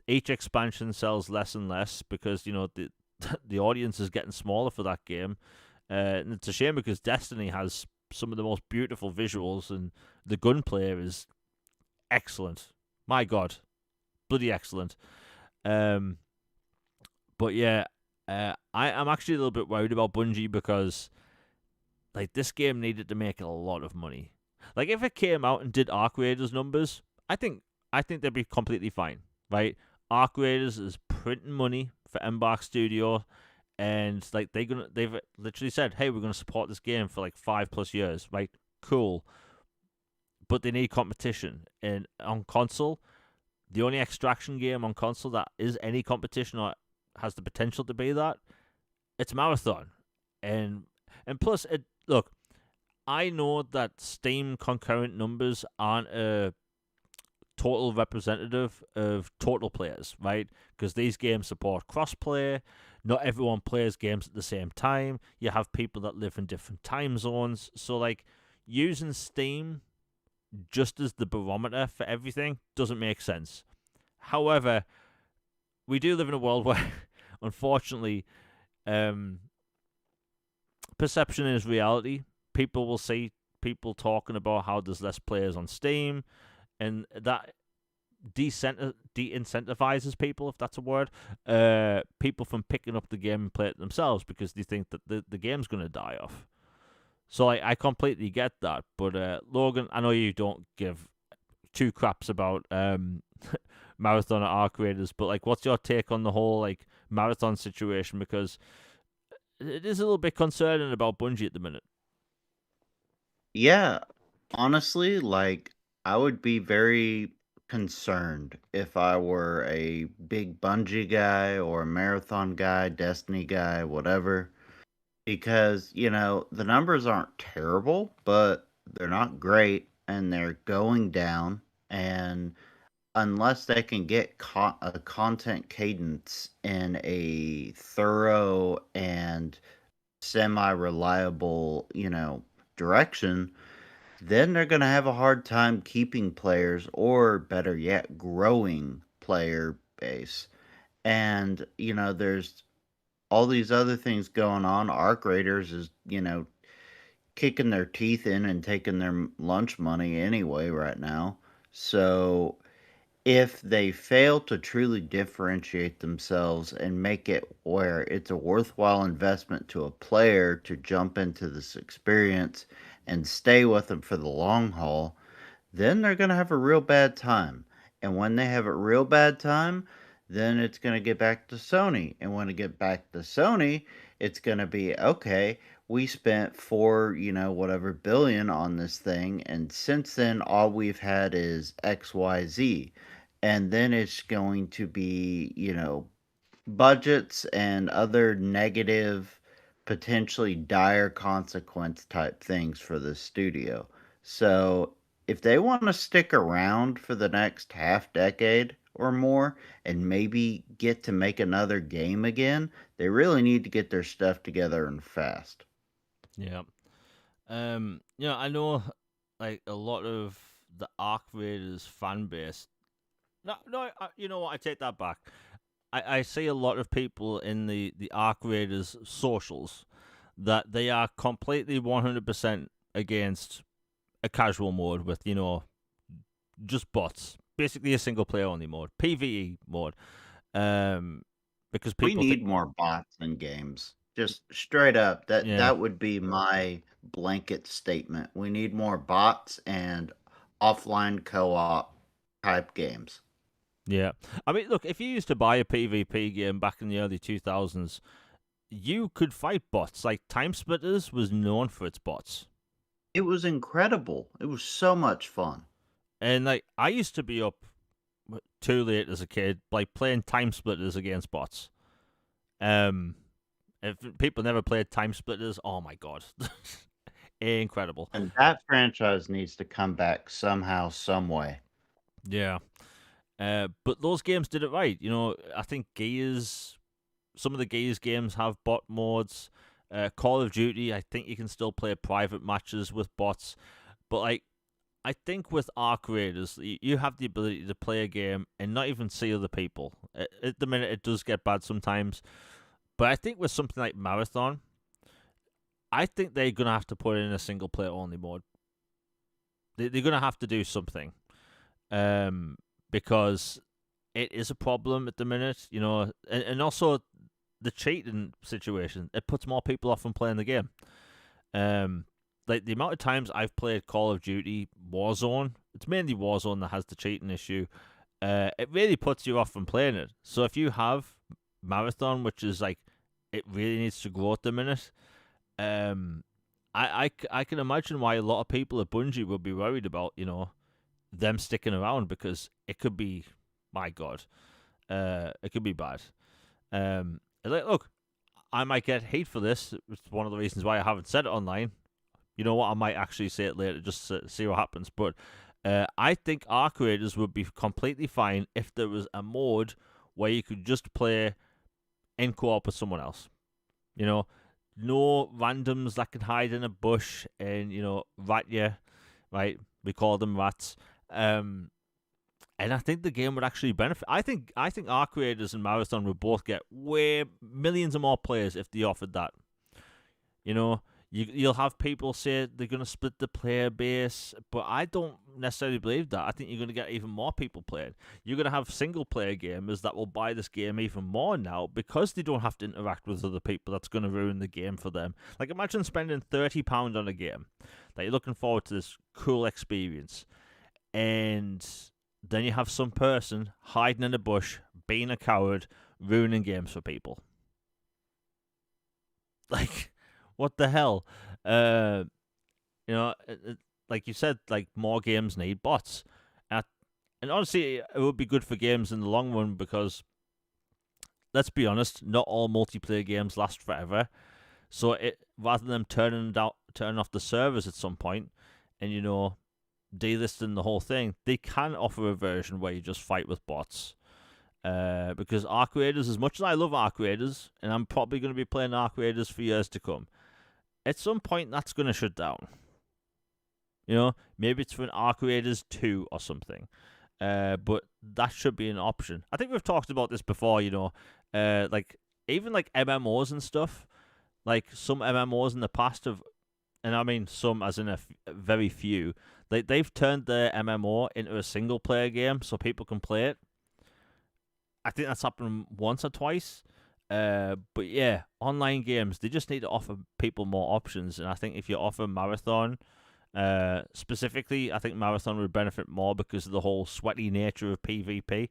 Each expansion sells less and less because the audience is getting smaller for that game, and it's a shame because Destiny has some of the most beautiful visuals and the gunplay is excellent. My God, bloody excellent. Um, but yeah, I'm actually a little bit worried about Bungie because like this game needed to make a lot of money. Like if it came out and did Arc Raiders numbers, I think they'd be completely fine, right? Arc Raiders is printing money for Embark Studio, and like they've literally said, hey, we're gonna support this game for like 5+ years, right? Cool, but they need competition, and on console, the only extraction game on console that is any competition or has the potential to be that, it's Marathon, and plus it look. I know that Steam concurrent numbers aren't a total representative of total players, right? Because these games support crossplay. Not everyone plays games at the same time. You have people that live in different time zones. So, like, using Steam just as the barometer for everything doesn't make sense. However, we do live in a world where, unfortunately, um, perception is reality. People will see people talking about how there's less players on Steam, and that de-incentivizes people, if that's a word, people from picking up the game and play it themselves because they think that the game's going to die off. So I completely get that. But Logan, I know you don't give two craps about Marathon or Arc Raiders, but like, what's your take on the whole like Marathon situation? Because it is a little bit concerning about Bungie at the minute. Yeah, honestly, like I would be very concerned if I were a big Bungie guy or a Marathon guy, Destiny guy, whatever, because, the numbers aren't terrible, but they're not great and they're going down. And unless they can get a content cadence in a thorough and semi reliable, direction, then they're going to have a hard time keeping players or better yet growing player base. And there's all these other things going on. Arc Raiders is kicking their teeth in and taking their lunch money anyway right now. So if they fail to truly differentiate themselves and make it where it's a worthwhile investment to a player to jump into this experience and stay with them for the long haul, then they're going to have a real bad time. And when they have a real bad time, then it's going to get back to Sony. And when it get back to Sony, it's going to be okay, we spent four, whatever billion on this thing. And since then, all we've had is XYZ. And then it's going to be, budgets and other negative, potentially dire consequence type things for the studio. So, if they want to stick around for the next half decade or more and maybe get to make another game again, they really need to get their stuff together and fast. Yeah. I know like a lot of the Arc Raiders fan base. No, no, you know what? I take that back. I see a lot of people in the Arc Raiders socials that they are completely 100% against a casual mode with, just bots. Basically a single player only mode, PvE mode. Um, because We people think, need more bots in games. Just straight up, that yeah, that would be my blanket statement. We need more bots and offline co-op type games. yeah. I mean, look, if you used to buy a PvP game back in the early 2000s, you could fight bots. Like Time Splitters was known for its bots. It was incredible. It was so much fun. And like I used to be up too late as a kid, like playing Time Splitters against bots. Um, if people never played Time Splitters, oh my god, incredible. And that franchise needs to come back somehow, some way. Yeah. But those games did it right. I think some of the Gears games have bot modes. Call of Duty, I think you can still play private matches with bots. But like, I think with Arc Raiders, you have the ability to play a game and not even see other people. At the minute, it does get bad sometimes. But I think with something like Marathon, I think they're gonna have to put in a single player only mode. They're gonna have to do something, because it is a problem at the minute. And also the cheating situation. It puts more people off from playing the game. Like the amount of times I've played Call of Duty Warzone, it's mainly Warzone that has the cheating issue. It really puts you off from playing it. So if you have Marathon, which is like it really needs to grow at the minute, I can imagine why a lot of people at Bungie would be worried about them sticking around because it could be, my God, it could be bad. Like, look, I might get hate for this. It's one of the reasons why I haven't said it online. You know what? I might actually say it later just to see what happens. But I think Arc Raiders would be completely fine if there was a mode where you could just play in co-op with someone else. No randoms that can hide in a bush and rat you. Right? We call them rats. And I think the game would actually benefit. I think Arc Raiders and Marathon would both get way millions of more players if they offered that. You know, you'll have people say they're going to split the player base, but I don't necessarily believe that. I think you're going to get even more people playing. You're going to have single player gamers that will buy this game even more now because they don't have to interact with other people. That's going to ruin the game for them. Like, imagine spending £30 on a game that you're looking forward to this cool experience, and then you have some person hiding in a bush, being a coward, ruining games for people. Like, what the hell? Uh, like you said, like more games need bots, and honestly, it would be good for games in the long run because, let's be honest, not all multiplayer games last forever. So rather than turning off the servers at some point, and delisting the whole thing, they can offer a version where you just fight with bots. Because Arc Raiders, as much as I love Arc Raiders, and I'm probably going to be playing Arc Raiders for years to come, at some point that's going to shut down. Maybe it's for an Arc Raiders 2 or something. But that should be an option. I think we've talked about this before, like even like MMOs and stuff. Like some MMOs in the past have and I mean some as in very few, they've turned their MMO into a single player game so people can play it. I think that's happened once or twice. But yeah, online games, they just need to offer people more options. And I think if you offer Marathon, specifically, I think Marathon would benefit more because of the whole sweaty nature of PvP.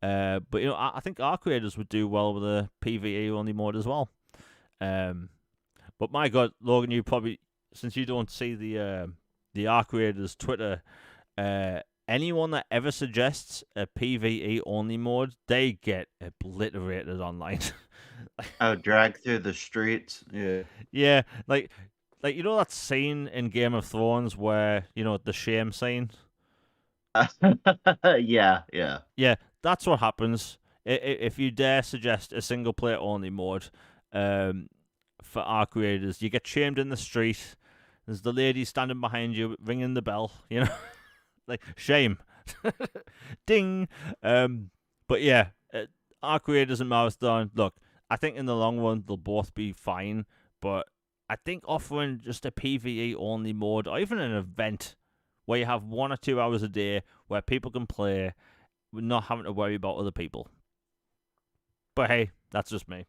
But I think our creators would do well with a PvE only mode as well. But my God, Logan, you probably, since you don't see the R creators Twitter, anyone that ever suggests a PvE only mode, they get obliterated online. Oh, drag through the streets. Yeah. Yeah, like that scene in Game of Thrones where the shame scene. Yeah, yeah. Yeah, that's what happens if you dare suggest a single player only mode. For our creators, you get shamed in the street. There's the lady standing behind you ringing the bell. Like shame, ding. But yeah, our creators and Marathon. Look, I think in the long run they'll both be fine. But I think offering just a PVE only mode or even an event where you have 1 or 2 hours a day where people can play, not having to worry about other people. But hey, that's just me.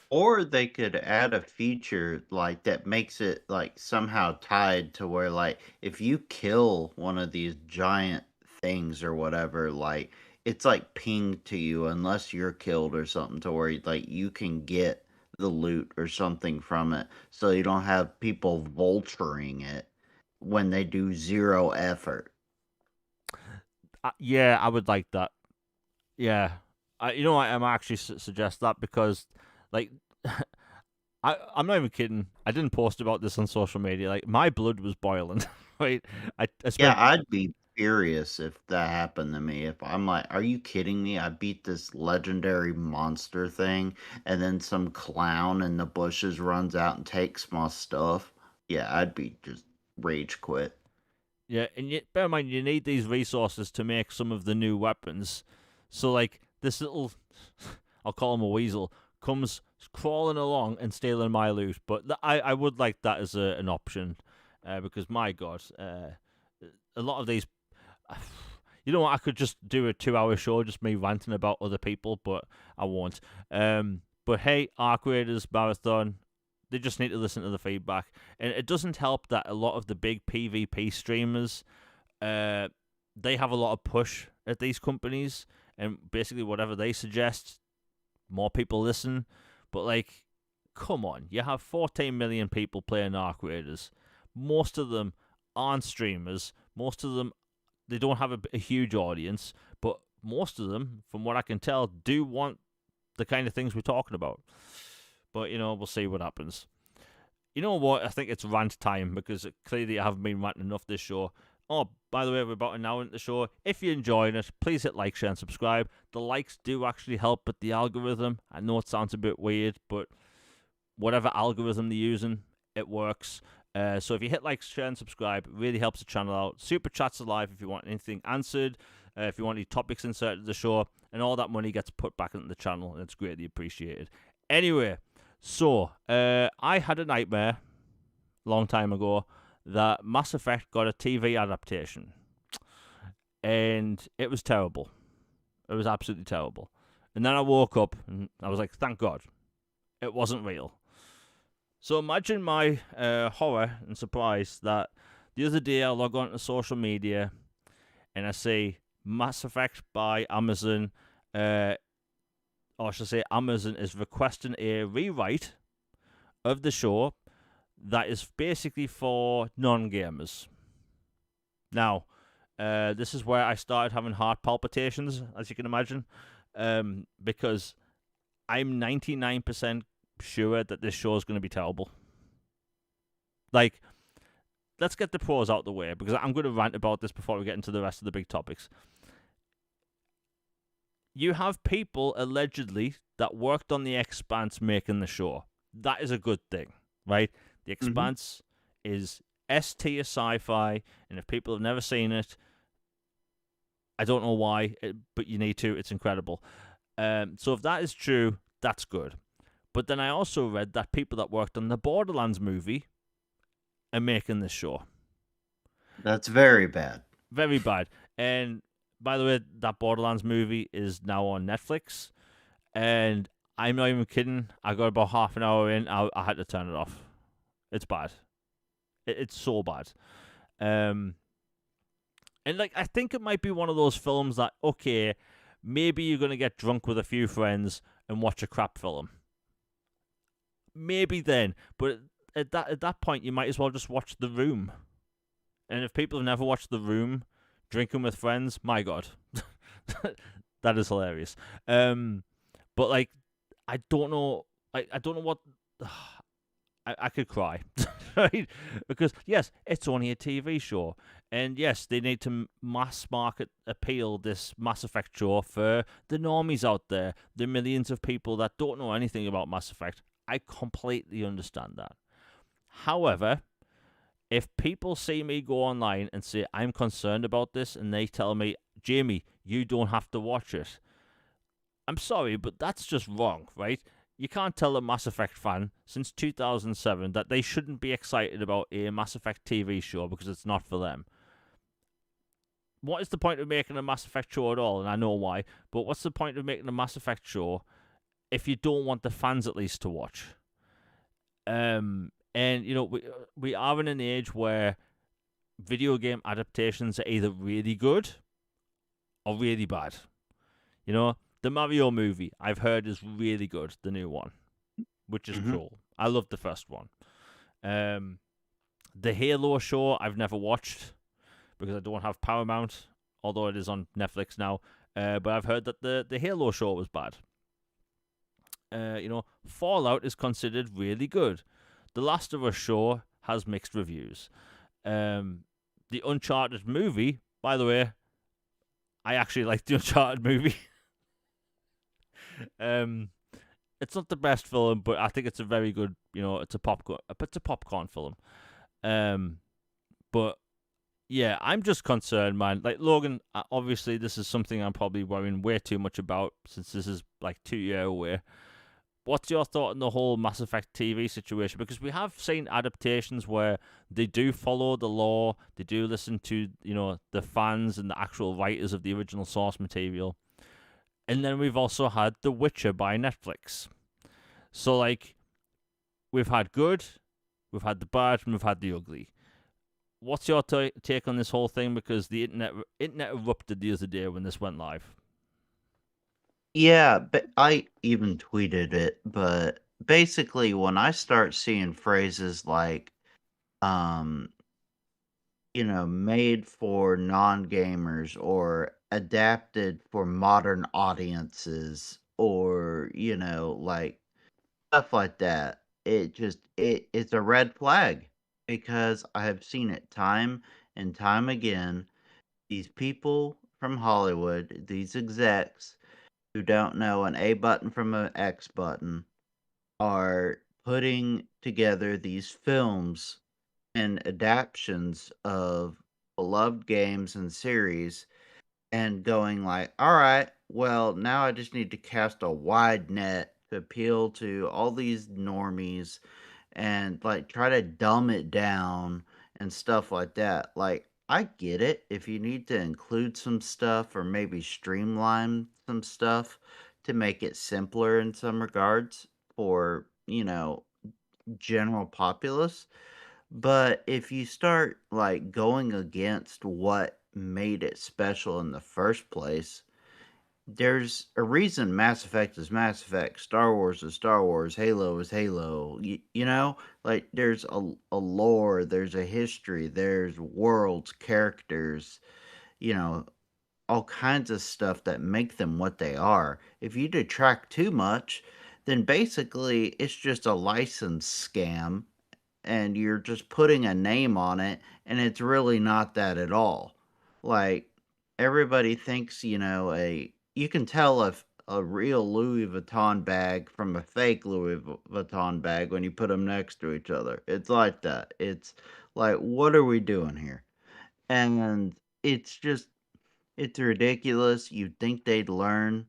Or they could add a feature like that makes it like somehow tied to where like if you kill one of these giant things or whatever, like it's like pinged to you unless you're killed or something to where like you can get the loot or something from it so you don't have people vulturing it when they do zero effort. Yeah, I would like that. Yeah, I'm actually suggest that because, like, I'm not even kidding. I didn't post about this on social media. Like, my blood was boiling. Right, I Yeah, spent. I'd be furious if that happened to me. If I'm like, are you kidding me? I beat this legendary monster thing, and then some clown in the bushes runs out and takes my stuff. Yeah, I'd be just rage quit. Yeah, and bear in mind you need these resources to make some of the new weapons. So like this little, I'll call him a weasel, comes crawling along and stealing my loot. But I would like that as an option, because my God, a lot of these. You know what? I could just do a 2 hour show, just me ranting about other people, but I won't. But hey, our creators marathon, they just need to listen to the feedback, and it doesn't help that a lot of the big PvP streamers, they have a lot of push at these companies, and basically whatever they suggest, more people listen. But like, come on, you have 14 million people playing our creators. Most of them aren't streamers. Most of them they don't have a huge audience, but most of them, from what I can tell, do want the kind of things we're talking about. But, we'll see what happens. You know what? I think it's rant time because clearly I haven't been ranting enough this show. Oh, by the way, we're about an hour into the show. If you're enjoying it, please hit like, share, and subscribe. The likes do actually help with the algorithm. I know it sounds a bit weird, but whatever algorithm they're using, it works. So if you hit like, share, and subscribe, it really helps the channel out. Super chats are live if you want anything answered, if you want any topics inserted to the show, and all that money gets put back into the channel, and it's greatly appreciated. Anyway, so I had a nightmare a long time ago that Mass Effect got a TV adaptation, and it was terrible. It was absolutely terrible. And then I woke up, and I was like, thank God, it wasn't real. So imagine my horror and surprise that the other day I log on to social media and I see Mass Effect by Amazon, or I should say Amazon is requesting a rewrite of the show that is basically for non-gamers. Now, this is where I started having heart palpitations, as you can imagine, because I'm 99% sure that this show is going to be terrible. Like, let's get the pros out the way because I'm going to rant about this before we get into the rest of the big topics. You have people allegedly that worked on The Expanse making the show. That is a good thing, right? The Expanse is S-tier sci-fi, and if people have never seen it, I don't know why, but you need to. It's incredible. So if that is true, that's good. But then I also read that people that worked on the Borderlands movie and making this show. That's very bad. Very bad. And by the way, that Borderlands movie is now on Netflix, and I'm not even kidding. I got about half an hour in, I had to turn it off. It's bad. It's so bad. Um, and like I think it might be one of those films that okay, maybe you're gonna get drunk with a few friends and watch a crap film. Maybe then, but at that point, you might as well just watch The Room. And if people have never watched The Room, drinking with friends, my god, that is hilarious. But like, I don't know, I don't know what. I could cry, right? Because yes, it's only a TV show, and yes, they need to mass market appeal this Mass Effect show for the normies out there, the millions of people that don't know anything about Mass Effect. I completely understand that. However, if people see me go online and say I'm concerned about this, and they tell me, Jamie, you don't have to watch it, I'm sorry, but that's just wrong, right? You can't tell a Mass Effect fan since 2007 that they shouldn't be excited about a Mass Effect TV show because it's not for them. What is the point of making a Mass Effect show at all? And I know why, but what's the point of making a Mass Effect show if you don't want the fans at least to watch? And you know we are in an age where video game adaptations are either really good or really bad. You know, the Mario movie I've heard is really good, the new one, which is Hmm. cool. I loved the first one. Um, the Halo show I've never watched because I don't have Paramount, although it is on Netflix now. But I've heard that the Halo show was bad. You know, Fallout is considered really good. The Last of Us show has mixed reviews. Um, the Uncharted movie, by the way, I actually like the Uncharted movie. um, it's not the best film, but I think it's a very good. You know, it's a popcorn film. Um, but yeah, I'm just concerned, man. Like Logan, obviously this is something I'm probably worrying way too much about since this is like 2 year away. What's your thought on the whole Mass Effect TV situation? Because we have seen adaptations where they do follow the law, they do listen to the fans and the actual writers of the original source material, and then we've also had The Witcher by Netflix. So like we've had good, we've had the bad, and we've had the ugly. What's your take on this whole thing? Because the internet erupted the other day when this went live. Yeah, but I even tweeted it. But basically, when I start seeing phrases like, um, made for non gamers or adapted for modern audiences or, like stuff like that, it's a red flag because I have seen it time and time again. These people from Hollywood, these execs who don't know an A button from an X button, are putting together these films and adaptions of beloved games and series and going like, all right, well, now I just need to cast a wide net to appeal to all these normies and like try to dumb it down and stuff like that. Like, I get it if you need to include some stuff or maybe streamline some stuff to make it simpler in some regards for, general populace. But if you start like going against what made it special in the first place, there's a reason Mass Effect is Mass Effect, Star Wars is Star Wars, Halo is Halo. Like there's a lore, there's a history, there's worlds, characters, you know, all kinds of stuff that make them what they are. If you detract too much, then basically it's just a license scam and you're just putting a name on it and it's really not that at all. Like everybody thinks, you can tell if a real Louis Vuitton bag from a fake Louis Vuitton bag when you put them next to each other. It's like that. It's like what are we doing here? And it's just it's ridiculous. You'd think they'd learn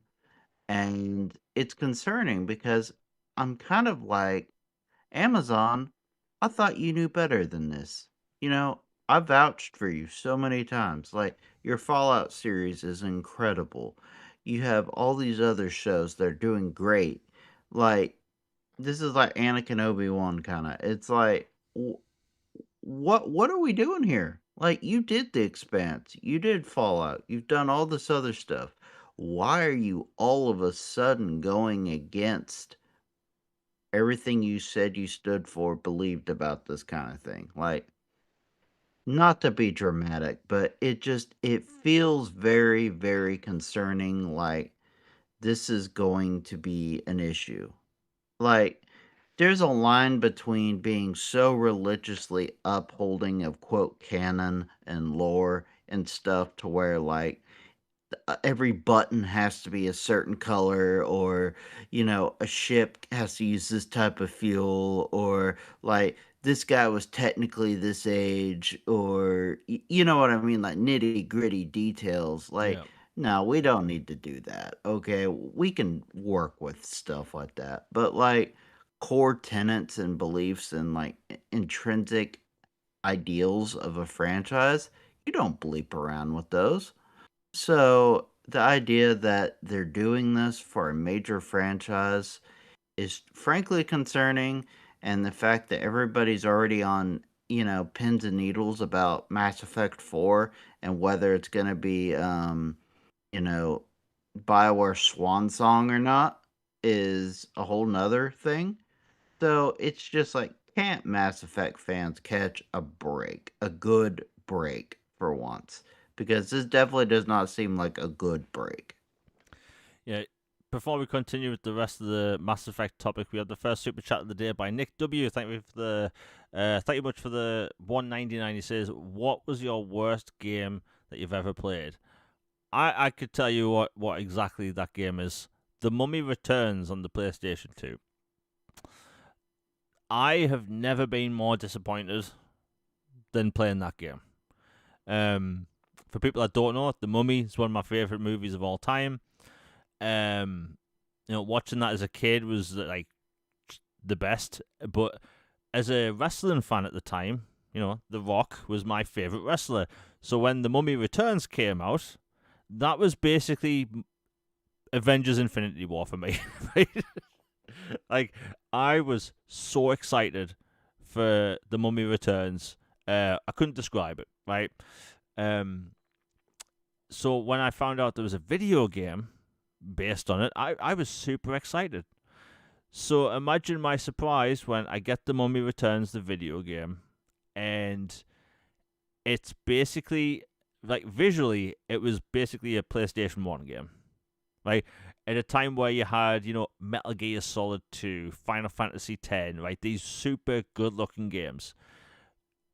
and it's concerning because I'm kind of like Amazon. I thought you knew better than this. You know, I vouched for you so many times. Like, your Fallout series is incredible. You have all these other shows that are doing great. Like, this is like Anakin Obi-Wan kind of. It's like, what are we doing here? Like, you did The Expanse, you did Fallout, you've done all this other stuff. Why are you all of a sudden going against everything you said you stood for, believed about this kind of thing? Like, not to be dramatic, but it feels very, very concerning. Like, this is going to be an issue. Like, there's a line between being so religiously upholding of quote canon and lore and stuff to where like every button has to be a certain color, or a ship has to use this type of fuel, or like this guy was technically this age, or you know what I mean, like nitty gritty details. Like, Yeah. no, we don't need to do that. Okay, we can work with stuff like that, but like core tenets and beliefs and like intrinsic ideals of a franchise, you don't bleep around with those. So the idea that they're doing this for a major franchise is frankly concerning, and the fact that everybody's already on, pins and needles about Mass Effect 4 and whether it's going to be, you know, BioWare Swan Song or not is a whole nother thing. So it's just like, can't Mass Effect fans catch a break, a good break for once? Because this definitely does not seem like a good break. Yeah. Before we continue with the rest of the Mass Effect topic, we have the first super chat of the day by Nick W. Thank you much for the 199. He says, "What was your worst game that you've ever played?" I could tell you what exactly that game is. The Mummy Returns on the PlayStation 2. I have never been more disappointed than playing that game. For people that don't know, The Mummy is one of my favorite movies of all time. Um, watching that as a kid was like the best. But as a wrestling fan at the time, The Rock was my favorite wrestler. So when The Mummy Returns came out, that was basically Avengers Infinity War for me. Right? Like, I was so excited for The Mummy Returns. I couldn't describe it, right? Um, so when I found out there was a video game based on it, I was super excited. So imagine my surprise when I get The Mummy Returns, the video game, and it's basically, like, visually, it was basically a PlayStation 1 game. Right? At a time where you had, Metal Gear Solid 2, Final Fantasy 10, right? These super good looking games.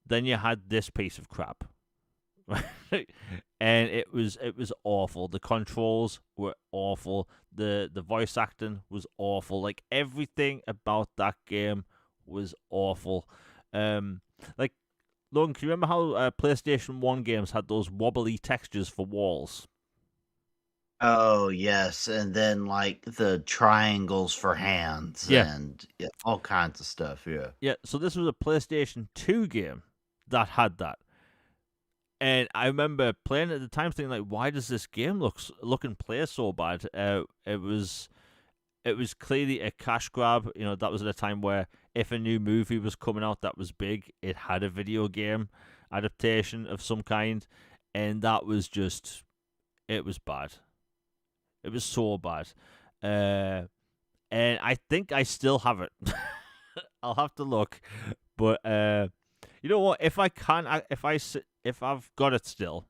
Then you had this piece of crap. Right? And it was awful. The controls were awful. The voice acting was awful. Like, everything about that game was awful. Um like, Logan, can you remember how PlayStation 1 games had those wobbly textures for walls? Oh, yes, and then, like, the triangles for hands Yeah. and yeah, all kinds of stuff, yeah. Yeah, so this was a PlayStation 2 game that had that. And I remember playing it at the time thinking, like, why does this game look and play so bad? It was clearly a cash grab. That was at a time where if a new movie was coming out that was big, it had a video game adaptation of some kind, and that was just, it was bad. It was so bad. Uh, and I think I still have it. I'll have to look, but you know what? If I can, if I've got it still,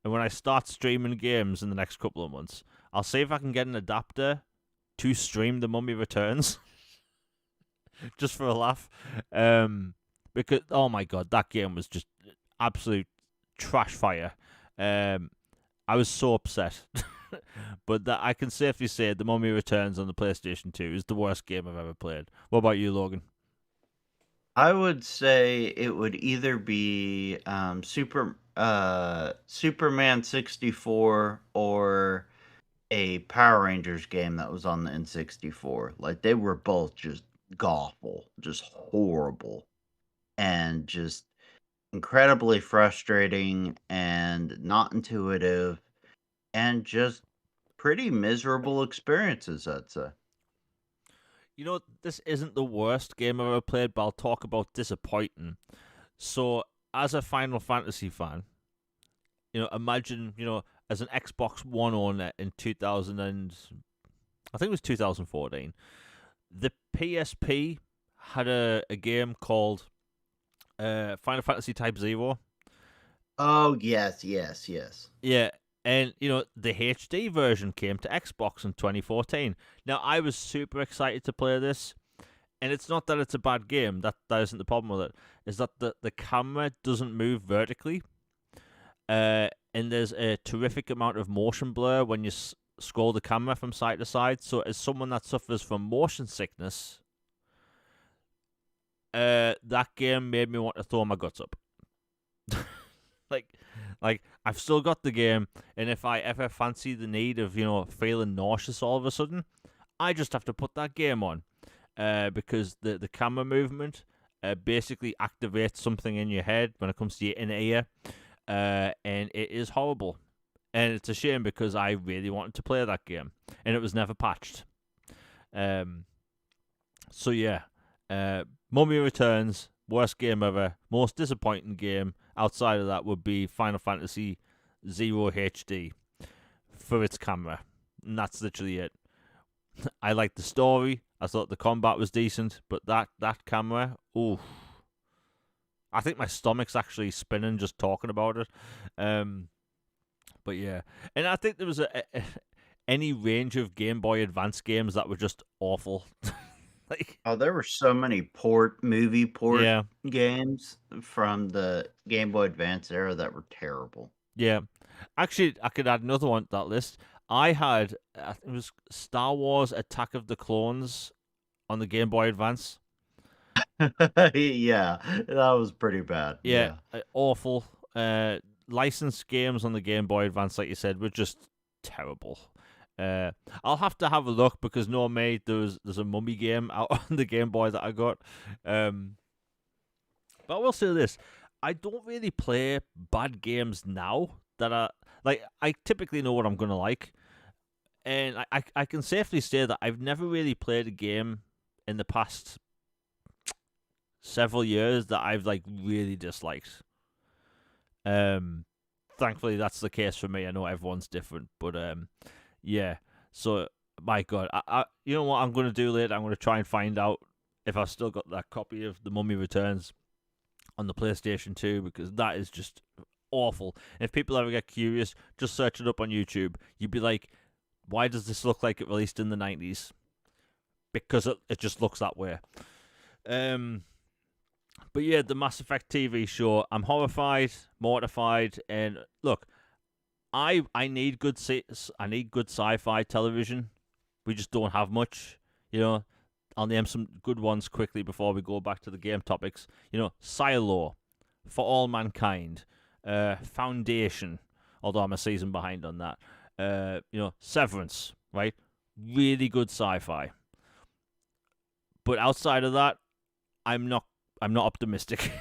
and when I start streaming games in the next couple of months, I'll see if I can get an adapter to stream The Mummy Returns, just for a laugh. Because, oh my god, that game was just absolute trash fire. I was so upset. But that I can safely say, The Mummy Returns on the PlayStation 2 is the worst game I've ever played. What about you, Logan? I would say it would either be, Superman 64 or a Power Rangers game that was on the N64. Like, they were both just awful, just horrible. and just incredibly frustrating and not intuitive and just pretty miserable experiences, I'd say. You know, this isn't the worst game I've ever played, but I'll talk about disappointing. So, as a Final Fantasy fan, imagine, as an Xbox One owner in 2000 and I think it was 2014, the PSP had a game called Final Fantasy Type Zero. Oh, yes, yes, yes. Yeah, and the HD version came to Xbox in 2014. Now I was super excited to play this, and it's not that it's a bad game. That isn't the problem with it. Is that the camera doesn't move vertically, and there's a terrific amount of motion blur when you scroll the camera from side to side. So as someone that suffers from motion sickness, that game made me want to throw my guts up. like, like I've still got the game, and if I ever fancy the need of feeling nauseous all of a sudden, I just have to put that game on, because the camera movement basically activates something in your head when it comes to your inner ear, and it is horrible, and it's a shame because I really wanted to play that game, and it was never patched. So yeah, Mummy Returns, worst game ever, most disappointing game outside of that would be Final Fantasy Zero HD for its camera, and that's literally it. I liked the story. I thought the combat was decent, but that camera, ooh, I think my stomach's actually spinning just talking about it. But yeah, and I think there was any range of Game Boy Advance games that were just awful. Like, Oh, there were so many movie port yeah, games from the Game Boy Advance era that were terrible. yeah. Actually, I could add another one to that list. I had, I think it was Star Wars Attack of the Clones on the Game Boy Advance. Yeah, that was pretty bad. Yeah, Yeah. awful. Licensed games on the Game Boy Advance, like you said, were just terrible. I'll have to have a look because no, mate, there's a Mummy game out on the Game Boy that I got. But I will say this: I don't really play bad games now. That are like I typically know what I'm gonna like, and I can safely say that I've never really played a game in the past several years that I've like really disliked. Thankfully that's the case for me. I know everyone's different, but yeah. So my God, you know what I'm gonna do later? I'm gonna try and find out if I've still got that copy of The Mummy Returns on the PlayStation 2 because that is just awful. And if people ever get curious, just search it up on YouTube. You'd be like, why does this look like it released in the 90s? Because it just looks that way. But yeah, the Mass Effect TV show, I'm horrified, mortified, and look, I need good sci-fi television. We just don't have much, I'll name some good ones quickly before we go back to the game topics. Silo, For All Mankind, Foundation, although I'm a season behind on that. Severance, right? Really good sci-fi. But outside of that, I'm not optimistic.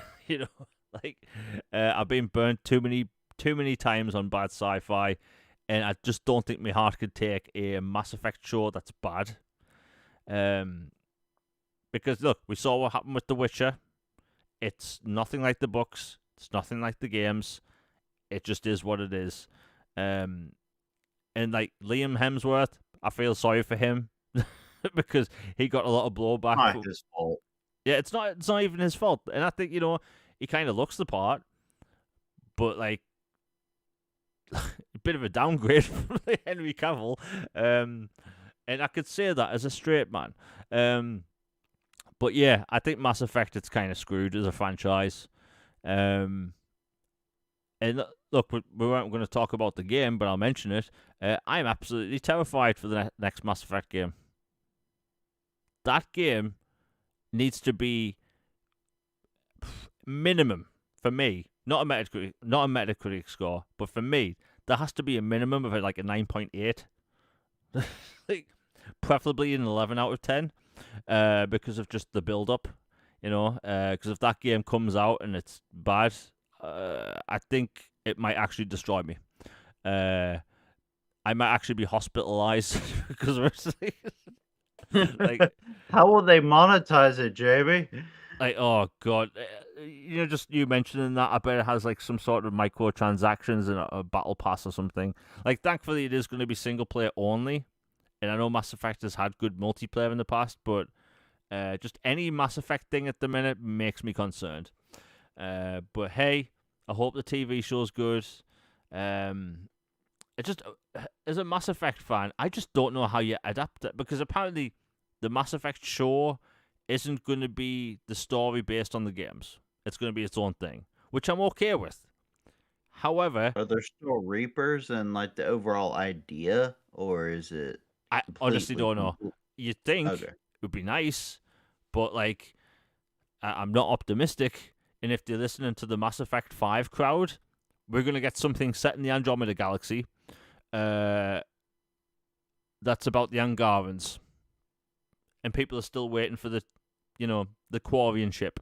Like I've been burnt too many times on bad sci-fi, and I just don't think my heart could take a Mass Effect show that's bad. Because look, we saw what happened with The Witcher. It's nothing like the books. It's nothing like the games. It just is what it is. And like Liam Hemsworth, I feel sorry for him because he got a lot of blowback. Not his fault. Yeah, it's not even his fault. And I think, he kind of looks the part, but like a bit of a downgrade from Henry Cavill. And I could say that as a straight man. But yeah, I think Mass Effect it's kind of screwed as a franchise. And look, we weren't going to talk about the game, but I'll mention it. I'm absolutely terrified for the next Mass Effect game. That game needs to be minimum for me, not a Metacritic score, but for me, there has to be a minimum of like a 9.8, like preferably an 11 out of 10, because of just the build up. Because if that game comes out and it's bad, I think it might actually destroy me. I might actually be hospitalized because we're like, How will they monetize it, Jamie? oh god, just you mentioning that, I bet it has like some sort of microtransactions and a battle pass or something. Like, thankfully, it is going to be single player only, and I know Mass Effect has had good multiplayer in the past, but just any Mass Effect thing at the minute makes me concerned. But hey, I hope the TV show's good. It just, as a Mass Effect fan, I just don't know how you adapt it, because apparently the Mass Effect show isn't going to be the story based on the games. It's going to be its own thing, which I'm okay with. However, Are there still Reapers and like the overall idea, or is it I honestly completely don't know. You'd think okay? it would be nice, but like, I'm not optimistic. And if they're listening to the Mass Effect 5 crowd, we're going to get something set in the Andromeda Galaxy that's about the Angarans. And people are still waiting for the Quarian ship.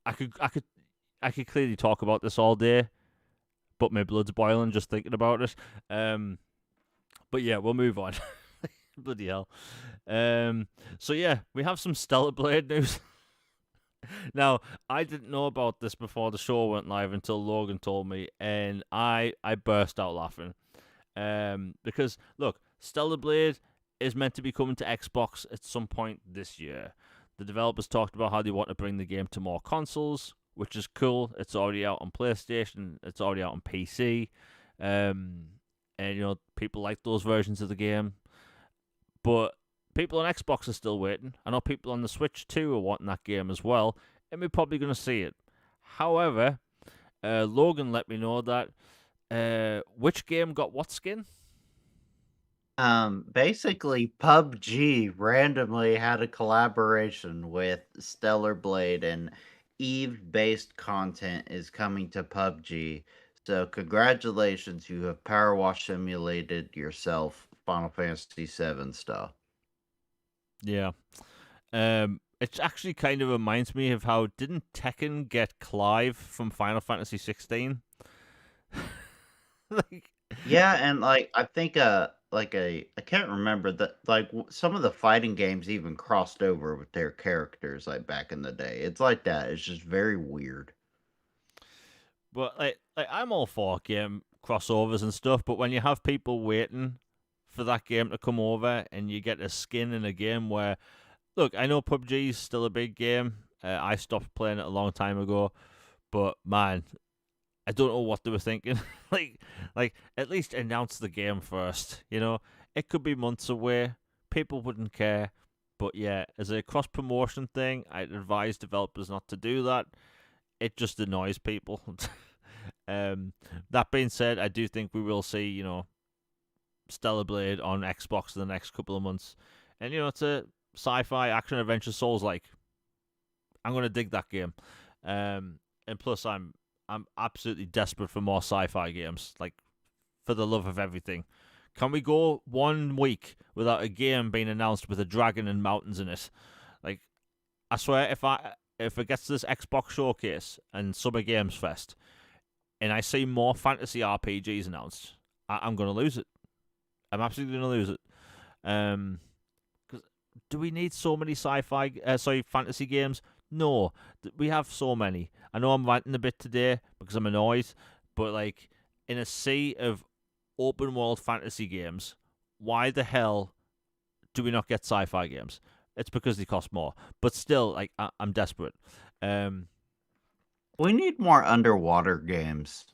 I could clearly talk about this all day, but my blood's boiling just thinking about it. But yeah, we'll move on. Bloody hell. So yeah, we have some Stellar Blade news. Now, I didn't know about this before the show went live until Logan told me, and I burst out laughing. Because look, Stellar Blade is meant to be coming to Xbox at some point this year. The developers talked about how they want to bring the game to more consoles, which is cool. It's already out on PlayStation. It's already out on PC. And people like those versions of the game. But people on Xbox are still waiting. I know people on the Switch too are wanting that game as well, and we're probably going to see it. However, Logan let me know that which game got what skin? Basically, PUBG randomly had a collaboration with Stellar Blade, and Eve-based content is coming to PUBG. So, congratulations, you have power wash simulated yourself Final Fantasy VII stuff. Yeah. It actually kind of reminds me of how didn't Tekken get Clive from Final Fantasy 16? Like, Yeah, and like I think I can't remember that some of the fighting games even crossed over with their characters like back in the day. It's like that. It's just very weird. but like I'm all for game crossovers and stuff, but when you have people waiting for that game to come over and you get a skin in a game where, look, I know PUBG is still a big game. I stopped playing it a long time ago, but man, I don't know what they were thinking. like at least announce the game first. It could be months away. People wouldn't care. But yeah, as a cross promotion thing, I'd advise developers not to do that. It just annoys people. That being said, I do think we will see, Stellar Blade on Xbox in the next couple of months. And it's a sci-fi action adventure Souls like. I'm gonna dig that game. And plus I'm absolutely desperate for more sci-fi games. Like, for the love of everything. Can we go 1 week without a game being announced with a dragon and mountains in it? Like, I swear, if it gets to this Xbox showcase and Summer Games Fest, and I see more fantasy RPGs announced, I'm gonna lose it. I'm absolutely gonna lose it. Because do we need so many fantasy games? No, we have so many. I know I'm ranting a bit today because I'm annoyed, but like, in a sea of open world fantasy games, why the hell do we not get sci-fi games? It's because they cost more. But still, like, I'm desperate. We need more underwater games.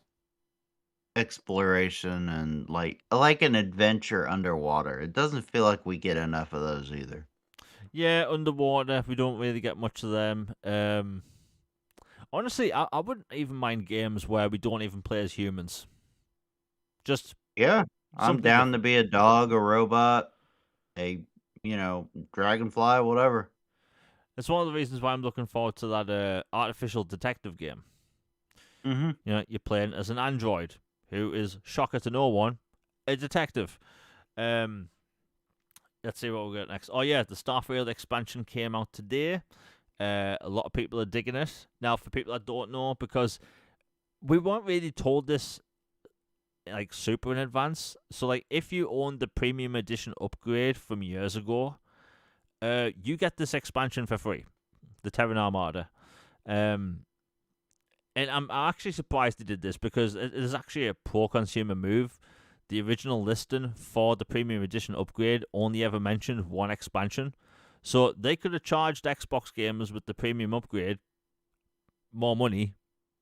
Exploration and like an adventure underwater. It doesn't feel like we get enough of those either. Yeah, underwater, we don't really get much of them. Honestly, I wouldn't even mind games where we don't even play as humans. Just Yeah, I'm something down to different. be a dog, a robot, a dragonfly, whatever. It's one of the reasons why I'm looking forward to that artificial detective game. Mm-hmm. You're playing as an android who is, shocker to no one, a detective. Um, let's see what we'll get next. Oh yeah, the Starfield expansion came out today. A lot of people are digging it. Now, for people that don't know, because we weren't really told this like super in advance. So like if you own the premium edition upgrade from years ago, you get this expansion for free, the Terran Armada. Um, and I'm actually surprised they did this because it is actually a pro-consumer move. The original listing for the premium edition upgrade only ever mentioned one expansion, so they could have charged Xbox gamers with the premium upgrade more money,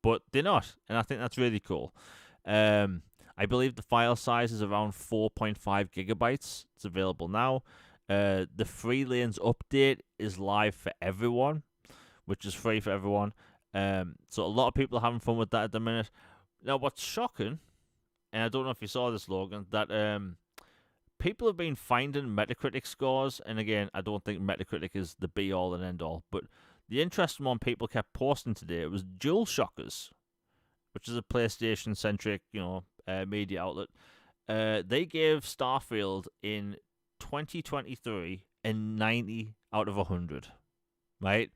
but they're not, and I think that's really cool. Um, I believe the file size is around 4.5 gigabytes. It's available now. The Free Lanes update is live for everyone, which is free for everyone. So a lot of people are having fun with that at the minute. Now, what's shocking, and I don't know if you saw this, Logan, that people have been finding Metacritic scores, and again, I don't think Metacritic is the be all and end all, but the interesting one people kept posting today was Dual Shockers, which is a PlayStation centric, media outlet. They gave Starfield in 2023 a 90 out of 100, right?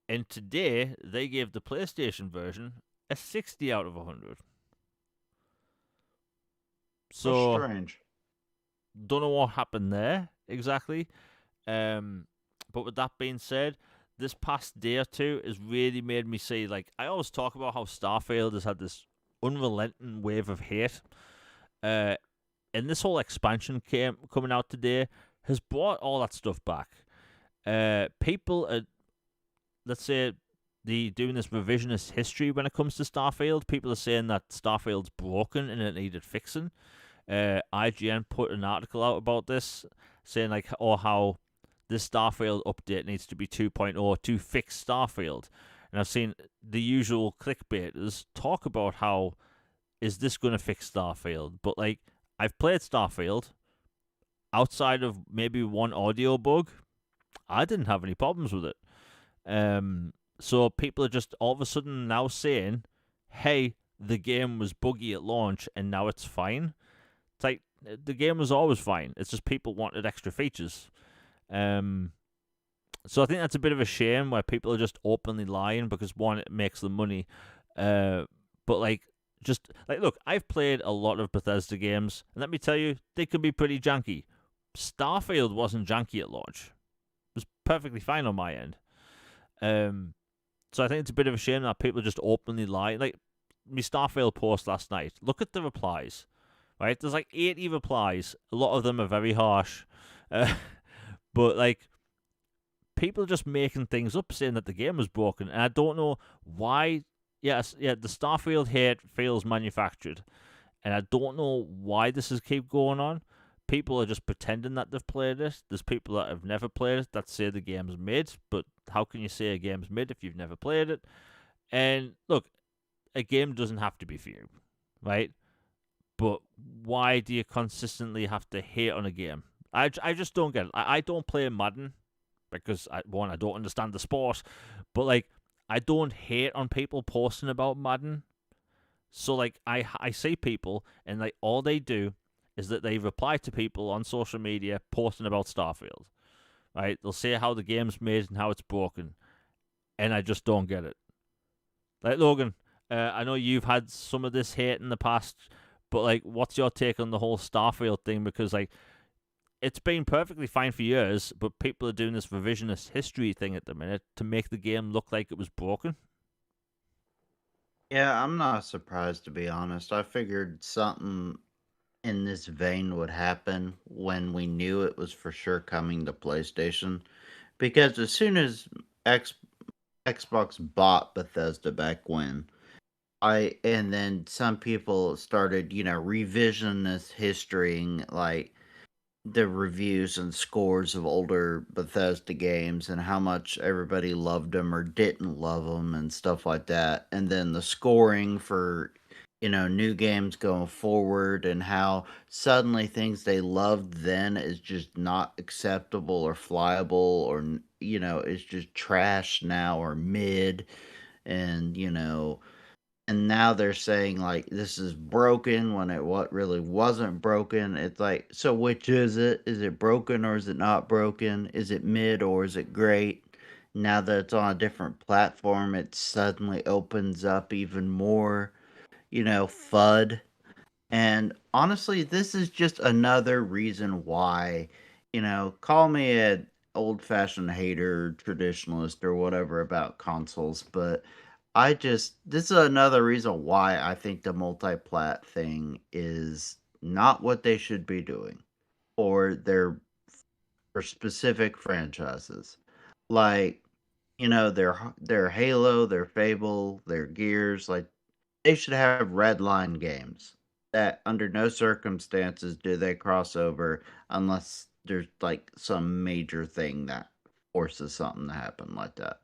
And today they gave the PlayStation version a 60 out of 100. That's So strange. don't know what happened there exactly. But with that being said, this past day or two has really made me see, like, I always talk about how Starfield has had this unrelenting wave of hate. And this whole expansion coming out today has brought all that stuff back. People are, let's say, doing this revisionist history when it comes to Starfield. People are saying that Starfield's broken and it needed fixing. IGN put an article out about this, saying like, how this Starfield update needs to be 2.0 to fix Starfield. And I've seen the usual clickbaiters talk about how is this going to fix Starfield, but like I've played Starfield. Outside of maybe one audio bug, I didn't have any problems with it. So people are just all of a sudden now saying, "Hey, the game was buggy at launch and now it's fine." It's like the game was always fine. It's just people wanted extra features. So I think that's a bit of a shame where people are just openly lying because one, it makes them money. But like, just like, look, I've played a lot of Bethesda games, and let me tell you, they can be pretty janky. Starfield wasn't janky at launch. It was perfectly fine on my end. So I think it's a bit of a shame that people just openly lie. Like my Starfield post last night. Look at the replies. Right, there's like 80 replies. A lot of them are very harsh, but like people are just making things up, saying that the game was broken, and I don't know why. Yes, yeah, the Starfield hate feels manufactured, and I don't know why this is keep going on. People are just pretending that they've played it. There's people that have never played it that say the game's mid, but how can you say a game's mid if you've never played it? And look, a game doesn't have to be for you, right? But why do you consistently have to hate on a game? I just don't get it. I don't play Madden because, I don't understand the sport, but like, I don't hate on people posting about Madden. So like, I see people and like all they do is that they reply to people on social media posting about Starfield. Right? They'll say how the game's made and how it's broken, and I just don't get it. Like Logan, I know you've had some of this hate in the past, but like, what's your take on the whole Starfield thing? Because like, it's been perfectly fine for years, but people are doing this revisionist history thing at the minute to make the game look like it was broken. Yeah, I'm not surprised to be honest. I figured something in this vein would happen when we knew it was for sure coming to PlayStation. Because as soon as X, Xbox bought Bethesda back when, and then some people started, revision this history, like the reviews and scores of older Bethesda games and how much everybody loved them or didn't love them and stuff like that. And then the scoring for, new games going forward and how suddenly things they loved then is just not acceptable or flyable or, it's just trash now or mid. And, and now they're saying like this is broken when it what really wasn't broken. It's like, so which is it? Is it broken or is it not broken? Is it mid or is it great? now that it's on a different platform, it suddenly opens up even more, FUD. And honestly, this is just another reason why, call me a old-fashioned hater, traditionalist, or whatever about consoles, but this is another reason why I think the multi-plat thing is not what they should be doing for for specific franchises. Like, their Halo, their Fable, their Gears, like they should have red line games that under no circumstances do they cross over unless there's like some major thing that forces something to happen like that.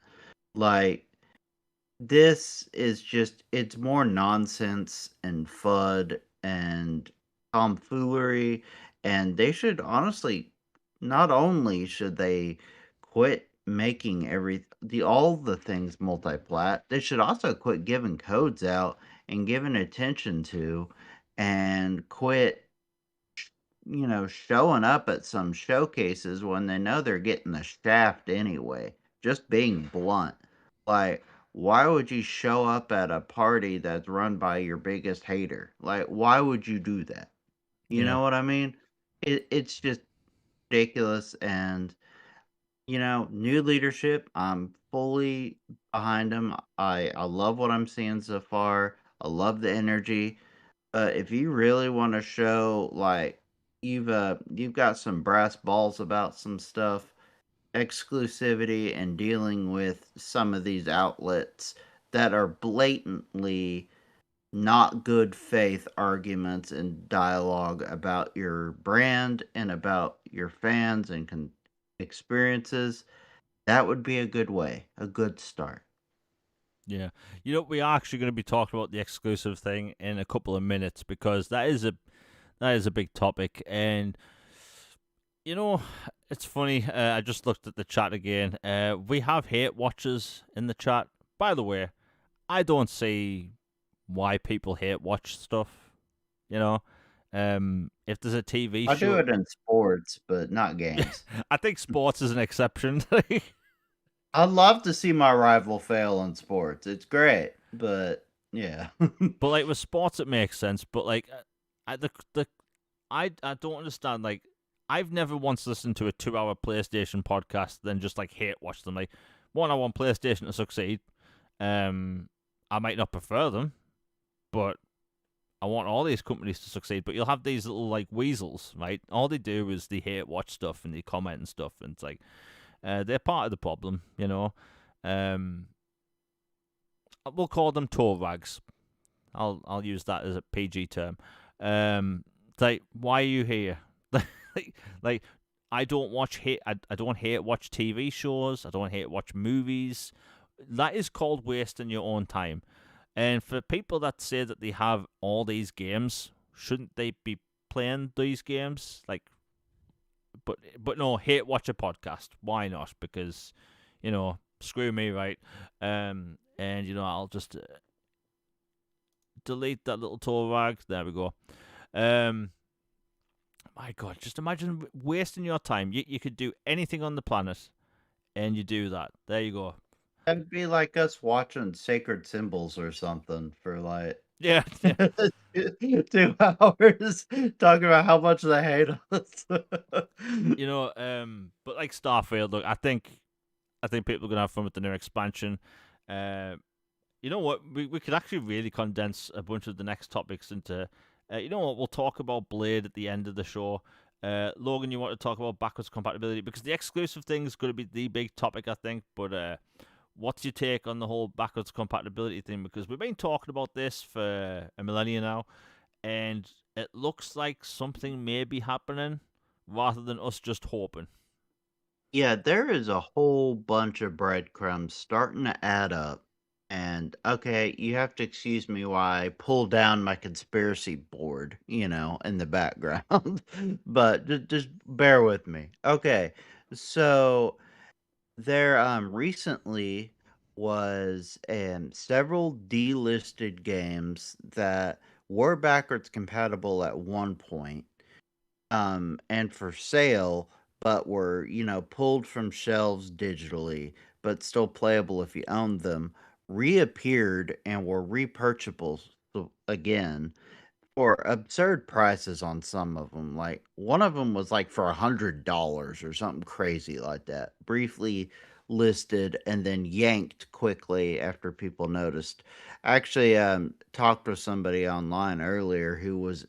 Like this is just it's more nonsense and FUD and tomfoolery, and they should honestly not only should they quit making all the things multi-plat, they should also quit giving codes out and giving attention to and quit showing up at some showcases when they know they're getting the shaft anyway. Just being blunt. Like, why would you show up at a party that's run by your biggest hater? Like, why would you do that? You Yeah. know what I mean? It's just ridiculous. And, new leadership, I'm fully behind them. I love what I'm seeing so far. I love the energy. If you really want to show like you've got some brass balls about some stuff, exclusivity and dealing with some of these outlets that are blatantly not good faith arguments and dialogue about your brand and about your fans and experiences, that would be a good way, a good start. Yeah. We are actually going to be talking about the exclusive thing in a couple of minutes because that is a big topic. And you know, it's funny. I just looked at the chat again. We have hate watchers in the chat. By the way, I don't see why people hate watch stuff. You know, if there's a TV I do show, it in sports, but not games. I think sports is an exception. I'd love to see my rival fail in sports. It's great, but yeah. But like with sports, it makes sense. But like, the I don't understand. Like, I've never once listened to a 2 hour PlayStation podcast, then just like hate watch them. Like, one, I want PlayStation to succeed. I might not prefer them, but I want all these companies to succeed. But you'll have these little like weasels, right? All they do is they hate watch stuff and they comment and stuff, and it's like they're part of the problem, you know. Um, we'll call them tour rags. I'll use that as a PG term. It's like, why are you here? like, I don't I don't hate watch TV shows. I don't hate watch movies. That is called wasting your own time. And for people that say that they have all these games, shouldn't they be playing these games? Like, but no, hate watch a podcast. Why not? Because screw me, right? And I'll just delete that little tool rag. There we go. My God, just imagine wasting your time. You could do anything on the planet, and you do that. There you go. That'd be like us watching Sacred Symbols or something for like Yeah, yeah. 2 hours talking about how much they hate us. But like Starfield, look, I think people are gonna have fun with the new expansion. Uh, you know what? We could actually really condense a bunch of the next topics into. You know what? We'll talk about Blade at the end of the show. Logan, you want to talk about backwards compatibility because the exclusive thing is going to be the big topic, I think. But what's your take on the whole backwards compatibility thing? Because we've been talking about this for a millennia now, and it looks like something may be happening rather than us just hoping. Yeah, there is a whole bunch of breadcrumbs starting to add up. And okay, you have to excuse me while I pull down my conspiracy board, in the background. But just bear with me. Okay. So there recently was several delisted games that were backwards compatible at one point, and for sale, but were pulled from shelves digitally. but still playable if you owned them, reappeared and were repurchasable again for absurd prices on some of them. Like one of them was like for $100 or something crazy like that. Briefly listed and then yanked quickly after people noticed. I actually talked with somebody online earlier who was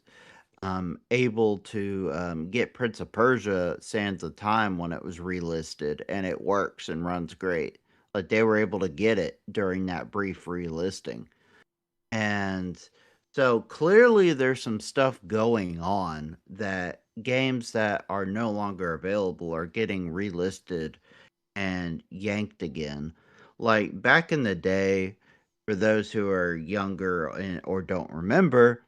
able to get Prince of Persia Sands of Time when it was relisted, and it works and runs great. Like they were able to get it during that brief relisting. And so clearly there's some stuff going on that games that are no longer available are getting relisted and yanked again. Like back in the day, for those who are younger or don't remember,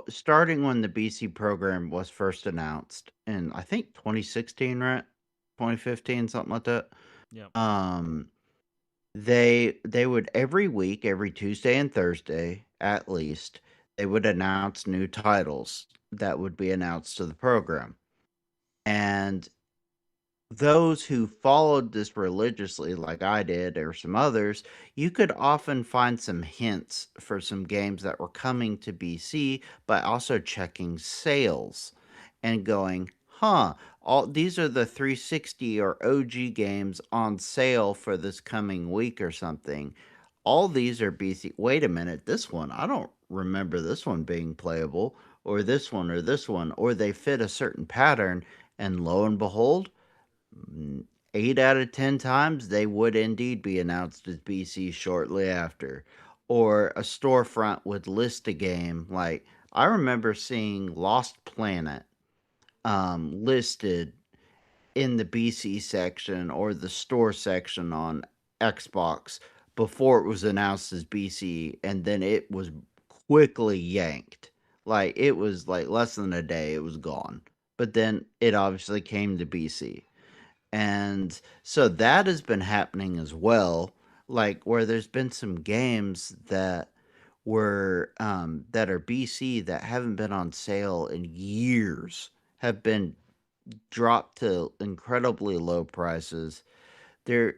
starting when the BC program was first announced in I think 2016, right? 2015, something like that. Yep. Um they would every week, every Tuesday and Thursday at least, they would announce new titles that would be announced to the program. And those who followed this religiously, like I did, or some others, you could often find some hints for some games that were coming to BC, but also checking sales and going, huh, all these are the 360 or OG games on sale for this coming week or something. All these are BC. Wait a minute, this one, I don't remember this one being playable, or this one, or this one, or they fit a certain pattern, and lo and behold, 8 out of 10 times they would indeed be announced as BC shortly after. Or a storefront would list a game. Like I remember seeing Lost Planet listed in the BC section or the store section on Xbox before it was announced as BC, and then it was quickly yanked. Like it was like less than a day, it was gone. But then it obviously came to BC. And so that has been happening as well, like where there's been some games that are BC that haven't been on sale in years, have been dropped to incredibly low prices. There's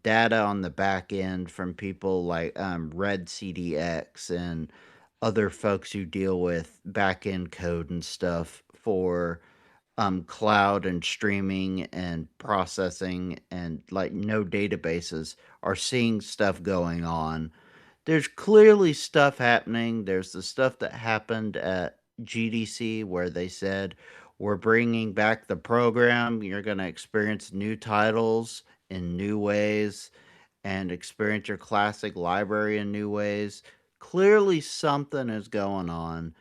data on the back end from people like Red CDX and other folks who deal with back end code and stuff for cloud and streaming and processing, and like no databases are seeing stuff going on. There's clearly stuff happening. There's the stuff that happened at GDC where they said, we're bringing back the program. You're going to experience new titles in new ways and experience your classic library in new ways. Clearly, something is going on,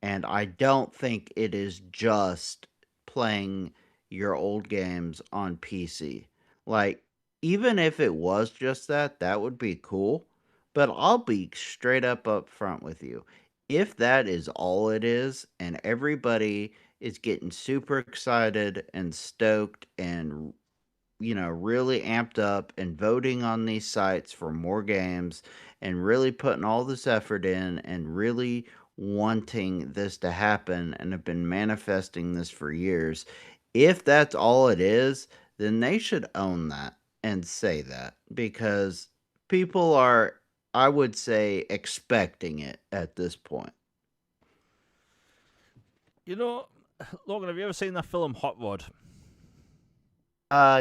and I don't think it is just playing your old games on PC. Like, even if it was just that, that would be cool. But I'll be straight up front with you. If that is all it is, and everybody is getting super excited and stoked and really amped up and voting on these sites for more games and really putting all this effort in and really wanting this to happen and have been manifesting this for years. If that's all it is, then they should own that and say that, because people are, I would say, expecting it at this point. You know, Logan, have you ever seen that film Hot Rod?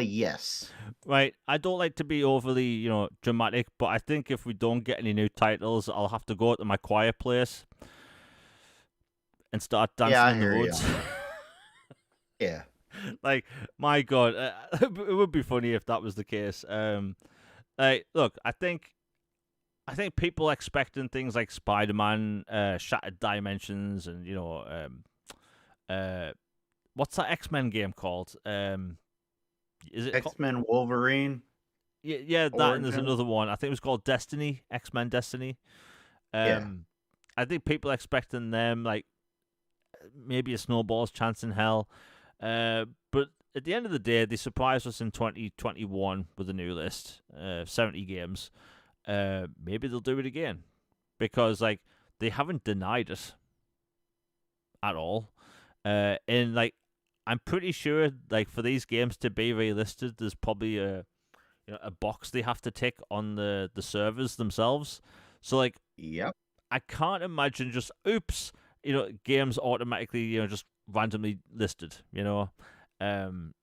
Yes. Right, I don't like to be overly, dramatic, but I think if we don't get any new titles, I'll have to go to my quiet place and start Yeah, dancing I in the hear you. woods. Yeah. Like, my God, it would be funny if that was the case. Look, I think people expecting things like Spider-Man, Shattered Dimensions, and what's that X-Men game called? Is it called? X-Men Wolverine Yeah, that, and there's Origin. another one. I think it was called Destiny, X-Men Destiny. Yeah. Um, I think people expecting them like maybe a snowball's chance in hell. But at the end of the day, they surprised us in 2021 with a new list, 70 games. Maybe they'll do it again because like they haven't denied it at all. And like I'm pretty sure, like for these games to be relisted, there's probably a box they have to tick on the servers themselves. So like Yep. I can't imagine just oops, games automatically just randomly listed. Um,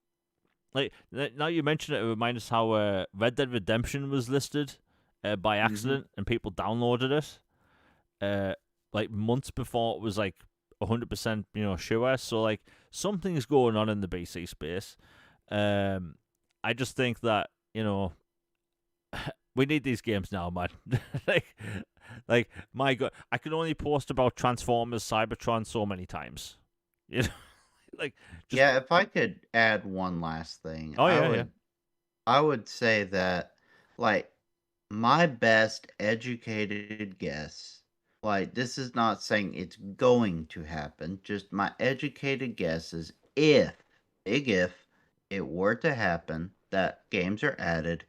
like now you mention it, it reminds us how Red Dead Redemption was listed by Hmm. accident and people downloaded it like months before it was like 100% sure. So like something's going on in the BC space. Um, I just think that we need these games now, man. like, like my God, I can only post about Transformers, Cybertron so many times. You know, like just Yeah, if I could add one last thing, oh I yeah, yeah, would I would say that like my best educated guess, like this is not saying it's going to happen, just my educated guess is if, big if, it were to happen that games are added,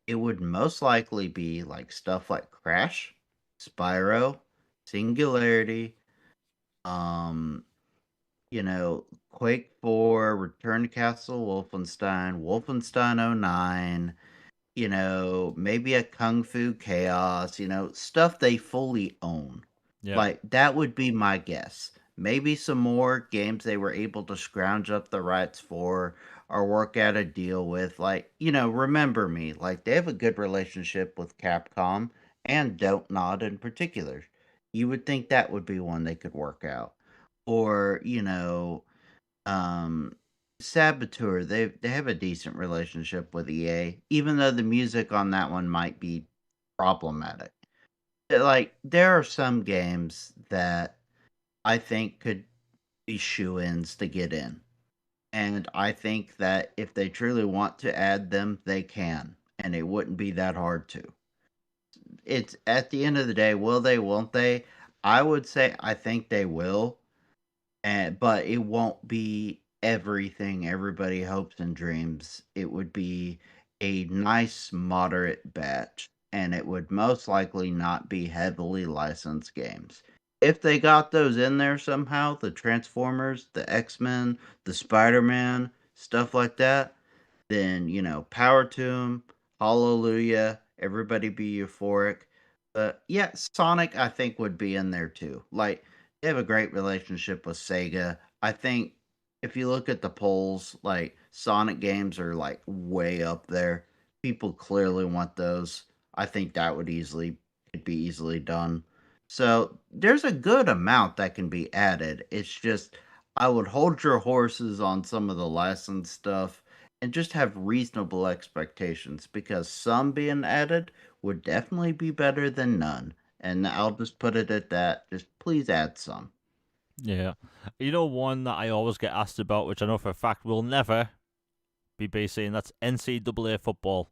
it would most likely be like stuff like Crash, Spyro, Singularity, um, Quake 4, Return to Castle Wolfenstein, Wolfenstein '09, maybe a Kung Fu Chaos, stuff they fully own. yeah, Like, that would be my guess. Maybe some more games they were able to scrounge up the rights for or work out a deal with. Like, Remember Me. Like, they have a good relationship with Capcom and Don't Nod in particular. You would think that would be one they could work out. Or, um, Saboteur, they have a decent relationship with EA, even though the music on that one might be problematic. Like, there are some games that I think could be shoe-ins to get in, and I think that if they truly want to add them, they can, and it wouldn't be that hard to. It's at the end of the day, will they, won't they? I would say I think they will, but it won't be everything everybody hopes and dreams. It would be a nice moderate batch, and it would most likely not be heavily licensed games. If they got those in there somehow, the Transformers, the X-Men, the Spider-Man, stuff like that, then power to them, hallelujah, everybody be euphoric. But yeah, Sonic I think would be in there too. Like they have a great relationship with Sega. I think if you look at the polls, like Sonic games are like way up there. People clearly want those. I think that would easily could be easily done. So there's a good amount that can be added. It's just I would hold your horses on some of the licensed stuff and just have reasonable expectations because some being added would definitely be better than none. And I'll just put it at that. Just please add some. yeah. One that I always get asked about, which I know for a fact will never be BC, and that's NCAA football.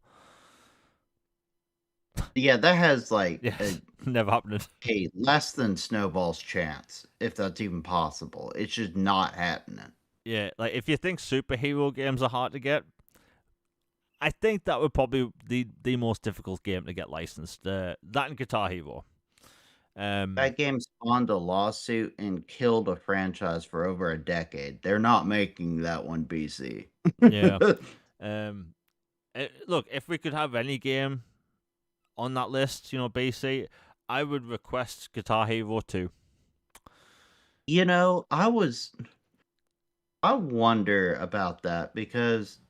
Yeah, that has like Yes, never happening. a less than snowball's chance, if that's even possible. It's just not happening. Yeah, like if you think superhero games are hard to get, I think that would probably the most difficult game to get licensed. That and Guitar Hero. Um, That game spawned a lawsuit and killed a franchise for over a decade. They're not making that one BC. yeah. Um, look, if we could have any game on that list, BC, I would request Guitar Hero 2. I wonder about that because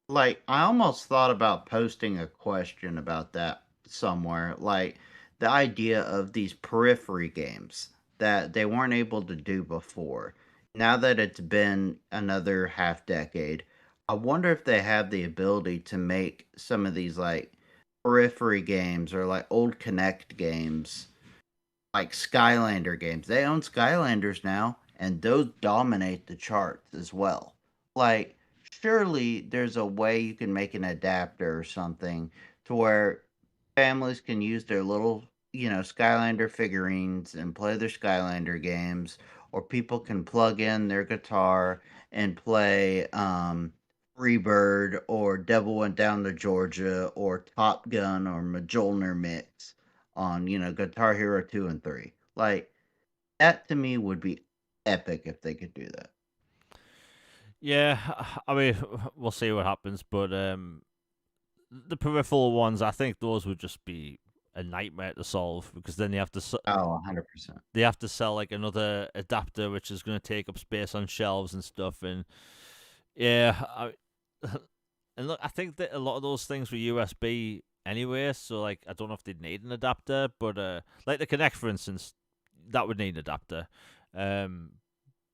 like, I almost thought about posting a question about that somewhere. Like, the idea of these periphery games that they weren't able to do before. Now that it's been another half decade, I wonder if they have the ability to make some of these, like, periphery games or, like, old Connect games like Skylander games. They own Skylanders now, and those dominate the charts as well. Like, surely there's a way you can make an adapter or something to where families can use their little, Skylander figurines and play their Skylander games, or people can plug in their guitar and play Freebird or Devil Went Down to Georgia or Top Gun or Mjolnir Mix on, Guitar Hero 2 and 3. Like, that to me would be epic if they could do that. Yeah, I mean, we'll see what happens, but the peripheral ones, I think those would just be a nightmare to solve because then Oh, 100%. they have to sell like another adapter, which is going to take up space on shelves and stuff. And yeah, and look, I think that a lot of those things were USB anyway, so like I don't know if they'd need an adapter, but like the Kinect, for instance, that would need an adapter. Um,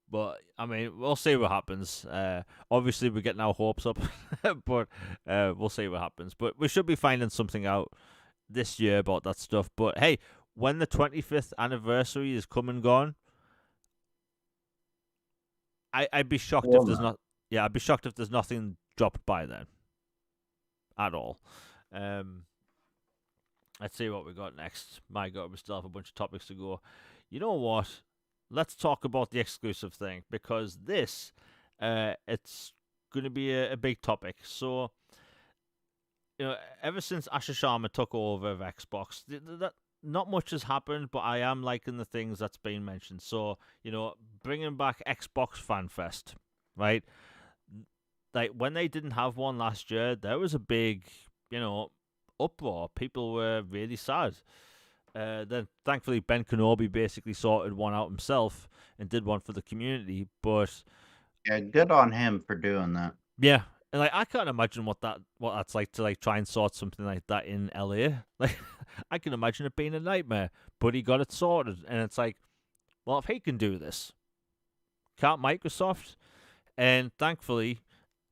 but I mean, we'll see what happens. Obviously, we're getting our hopes up, but we'll see what happens. But we should be finding something out this year about that stuff. But hey, when the 25th anniversary is come and gone, I'd be shocked if Well, there's no. not. Yeah, I'd be shocked if there's nothing dropped by then at all. Um, let's see what we got next. My God, we still have a bunch of topics to go. You know what? Let's talk about the exclusive thing because this, it's going to be a big topic. So, ever since Asher Sharma took over of Xbox, that not much has happened, but I am liking the things that's been mentioned. So, bringing back Xbox Fan Fest, right? Like when they didn't have one last year, there was a big, uproar. People were really sad. Then thankfully Ben Kenobi basically sorted one out himself and did one for the community. But Yeah, good on him for doing that. yeah, and like I can't imagine what that's like to like try and sort something like that in LA. Like I can imagine it being a nightmare. But he got it sorted, and it's like, well, if he can do this, can't Microsoft? And thankfully,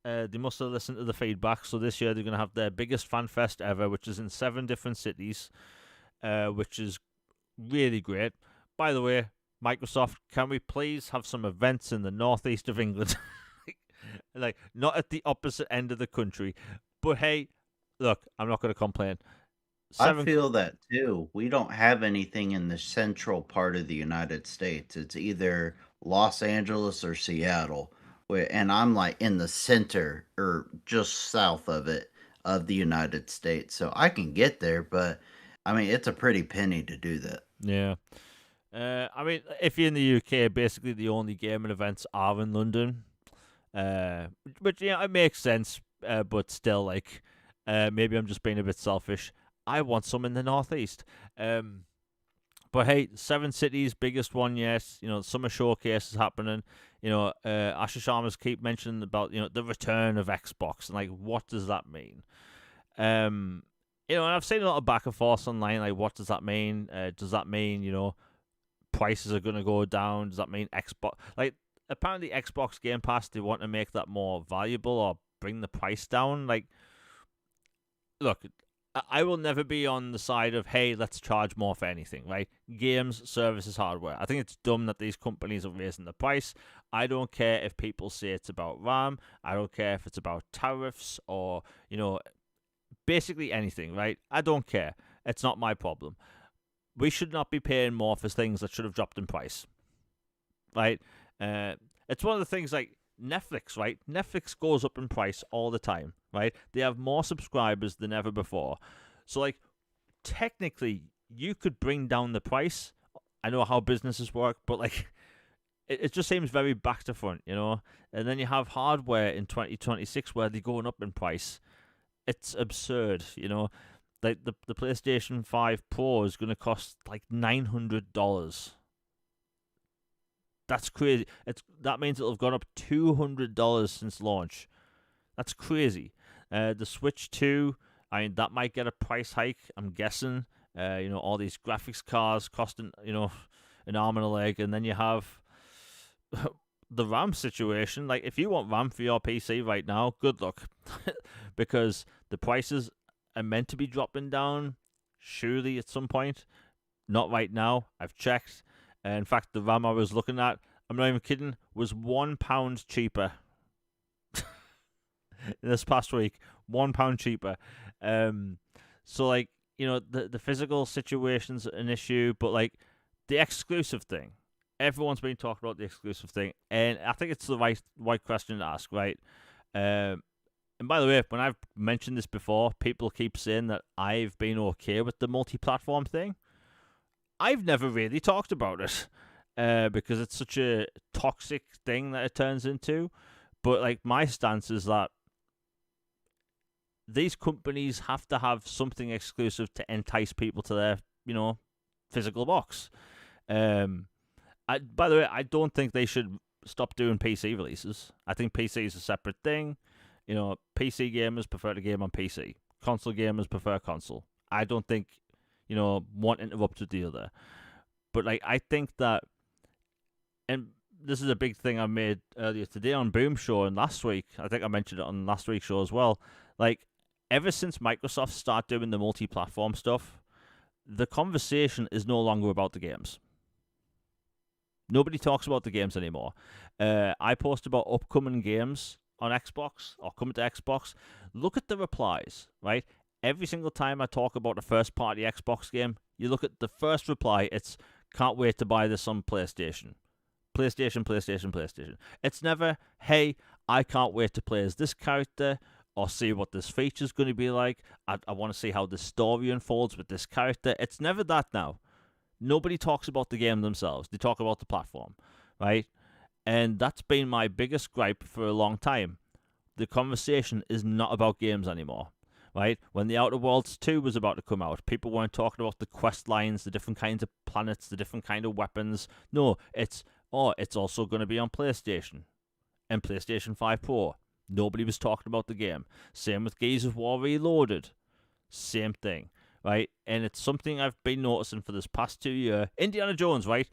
they must have listened to the feedback. So this year they're going to have their biggest fan fest ever, which is in 7 different cities, which is really great. By the way, Microsoft, can we please have some events in the northeast of England? Like, not at the opposite end of the country. But hey, look, I'm not going to complain. I 7. feel that too. We don't have anything in the central part of the United States. It's either Los Angeles or Seattle. And I'm like in the center or just south of it of the United States. So I can get there, but I mean, it's a pretty penny to do that. Yeah. I mean, if you're in the UK, basically the only gaming events are in London. But yeah, it makes sense. But still, like, maybe I'm just being a bit selfish. I want some in the northeast. But hey, 7 cities, biggest one yet. Summer showcase is happening. Asher Sharma's keep mentioning about the return of Xbox and like what does that mean? And I've seen a lot of back and forth online. Like, what does that mean? Does that mean prices are going to go down? Does that mean Xbox? Like, apparently, Xbox Game Pass, they want to make that more valuable or bring the price down. Like, look, I will never be on the side of, hey, let's charge more for anything, right? Games, services, hardware. I think it's dumb that these companies are raising the price. I don't care if people say it's about RAM. I don't care if it's about tariffs or, basically anything, right? I don't care. It's not my problem. We should not be paying more for things that should have dropped in price, right? It's one of the things like Netflix, right? Netflix goes up in price all the time, right? They have more subscribers than ever before. So, like, technically, you could bring down the price. I know how businesses work, but, like, it just seems very back to front, And then you have hardware in 2026 where they're going up in price. It's absurd, Like, the PlayStation 5 Pro is going to cost, like, $900. That's crazy. That means it'll have gone up $200 since launch. That's crazy. The Switch 2, I mean, that might get a price hike, I'm guessing. All these graphics cards costing, an arm and a leg. And then you have the RAM situation. Like, if you want RAM for your PC right now, good luck. Because the prices are meant to be dropping down, surely, at some point. Not right now. I've checked. In fact, the RAM I was looking at, I'm not even kidding, was £1 cheaper this past week. £1 cheaper. So, like, the physical situation's an issue, but, like, the exclusive thing. Everyone's been talking about the exclusive thing, and I think it's the right question to ask, right? And by the way, when I've mentioned this before, people keep saying that I've been okay with the multi-platform thing. I've never really talked about it because it's such a toxic thing that it turns into. But like my stance is that these companies have to have something exclusive to entice people to their, physical box. By the way, I don't think they should stop doing PC releases. I think PC is a separate thing. PC gamers prefer to game on PC. Console gamers prefer console. I don't think, one interrupts with the other. But like, I think that, and this is a big thing I made earlier today on Boom Show and last week. I think I mentioned it on last week's show as well. Like, ever since Microsoft started doing the multi-platform stuff, the conversation is no longer about the games. Nobody talks about the games anymore. I post about upcoming games on Xbox or coming to Xbox. Look at the replies, right? Every single time I talk about a first-party Xbox game, you look at the first reply, it's, can't wait to buy this on PlayStation. PlayStation. It's never, hey, I can't wait to play as this character or see what this feature's going to be like. I want to see how the story unfolds with this character. It's never that now. Nobody talks about the game themselves. They talk about the platform, right? And that's been my biggest gripe for a long time. The conversation is not about games anymore, right? When The Outer Worlds 2 was about to come out, people weren't talking about the quest lines, the different kinds of planets, the different kind of weapons. No, it's also going to be on PlayStation and PlayStation 5 Pro. Nobody was talking about the game. Same with Gears of War Reloaded. Same thing, right? And it's something I've been noticing for this past 2 years. Indiana Jones, right?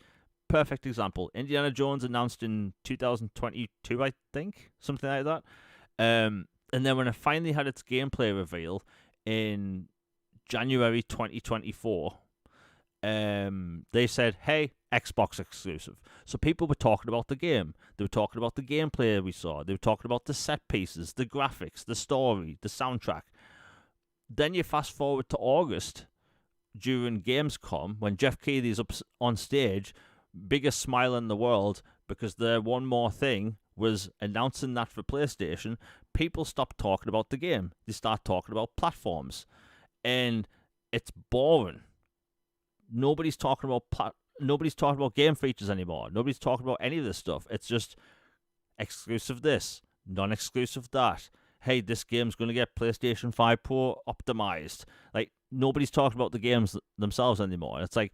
Perfect example. Indiana Jones announced in 2022, I think, something like that. And then when it finally had its gameplay reveal in January 2024, they said, hey, Xbox exclusive. So people were talking about the game. They were talking about the gameplay we saw. They were talking about the set pieces, the graphics, the story, the soundtrack. Then you fast forward to August during Gamescom when Jeff Keighley's up on stage, biggest smile in the world because their one more thing was announcing that for PlayStation. People stopped talking about the game. They start talking about platforms. And it's boring. Nobody's talking about game features anymore. Nobody's talking about any of this stuff. It's just exclusive this, non-exclusive that. Hey, this game's going to get PlayStation 5 Pro optimized. Like, nobody's talking about the games themselves anymore. It's like,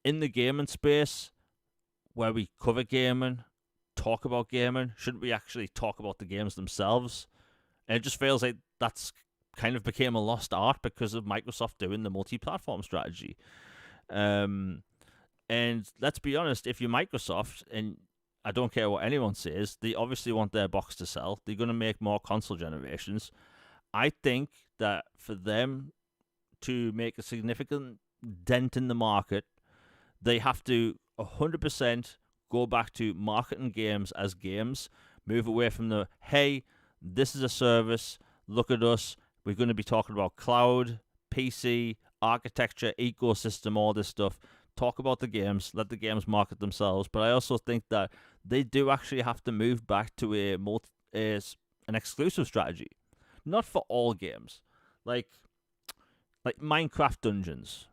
in the gaming space, where we cover gaming, talk about gaming, shouldn't we actually talk about the games themselves? And it just feels like that's kind of became a lost art because of Microsoft doing the multi-platform strategy. And let's be honest, if you're Microsoft, and I don't care what anyone says, they obviously want their box to sell. They're going to make more console generations. I think that for them to make a significant dent in the market, they have to 100% go back to marketing games as games, move away from the, hey, this is a service, look at us, we're going to be talking about cloud, PC, architecture, ecosystem, all this stuff. Talk about the games, let the games market themselves. But I also think that they do actually have to move back to an exclusive strategy. Not for all games. Like Minecraft Dungeons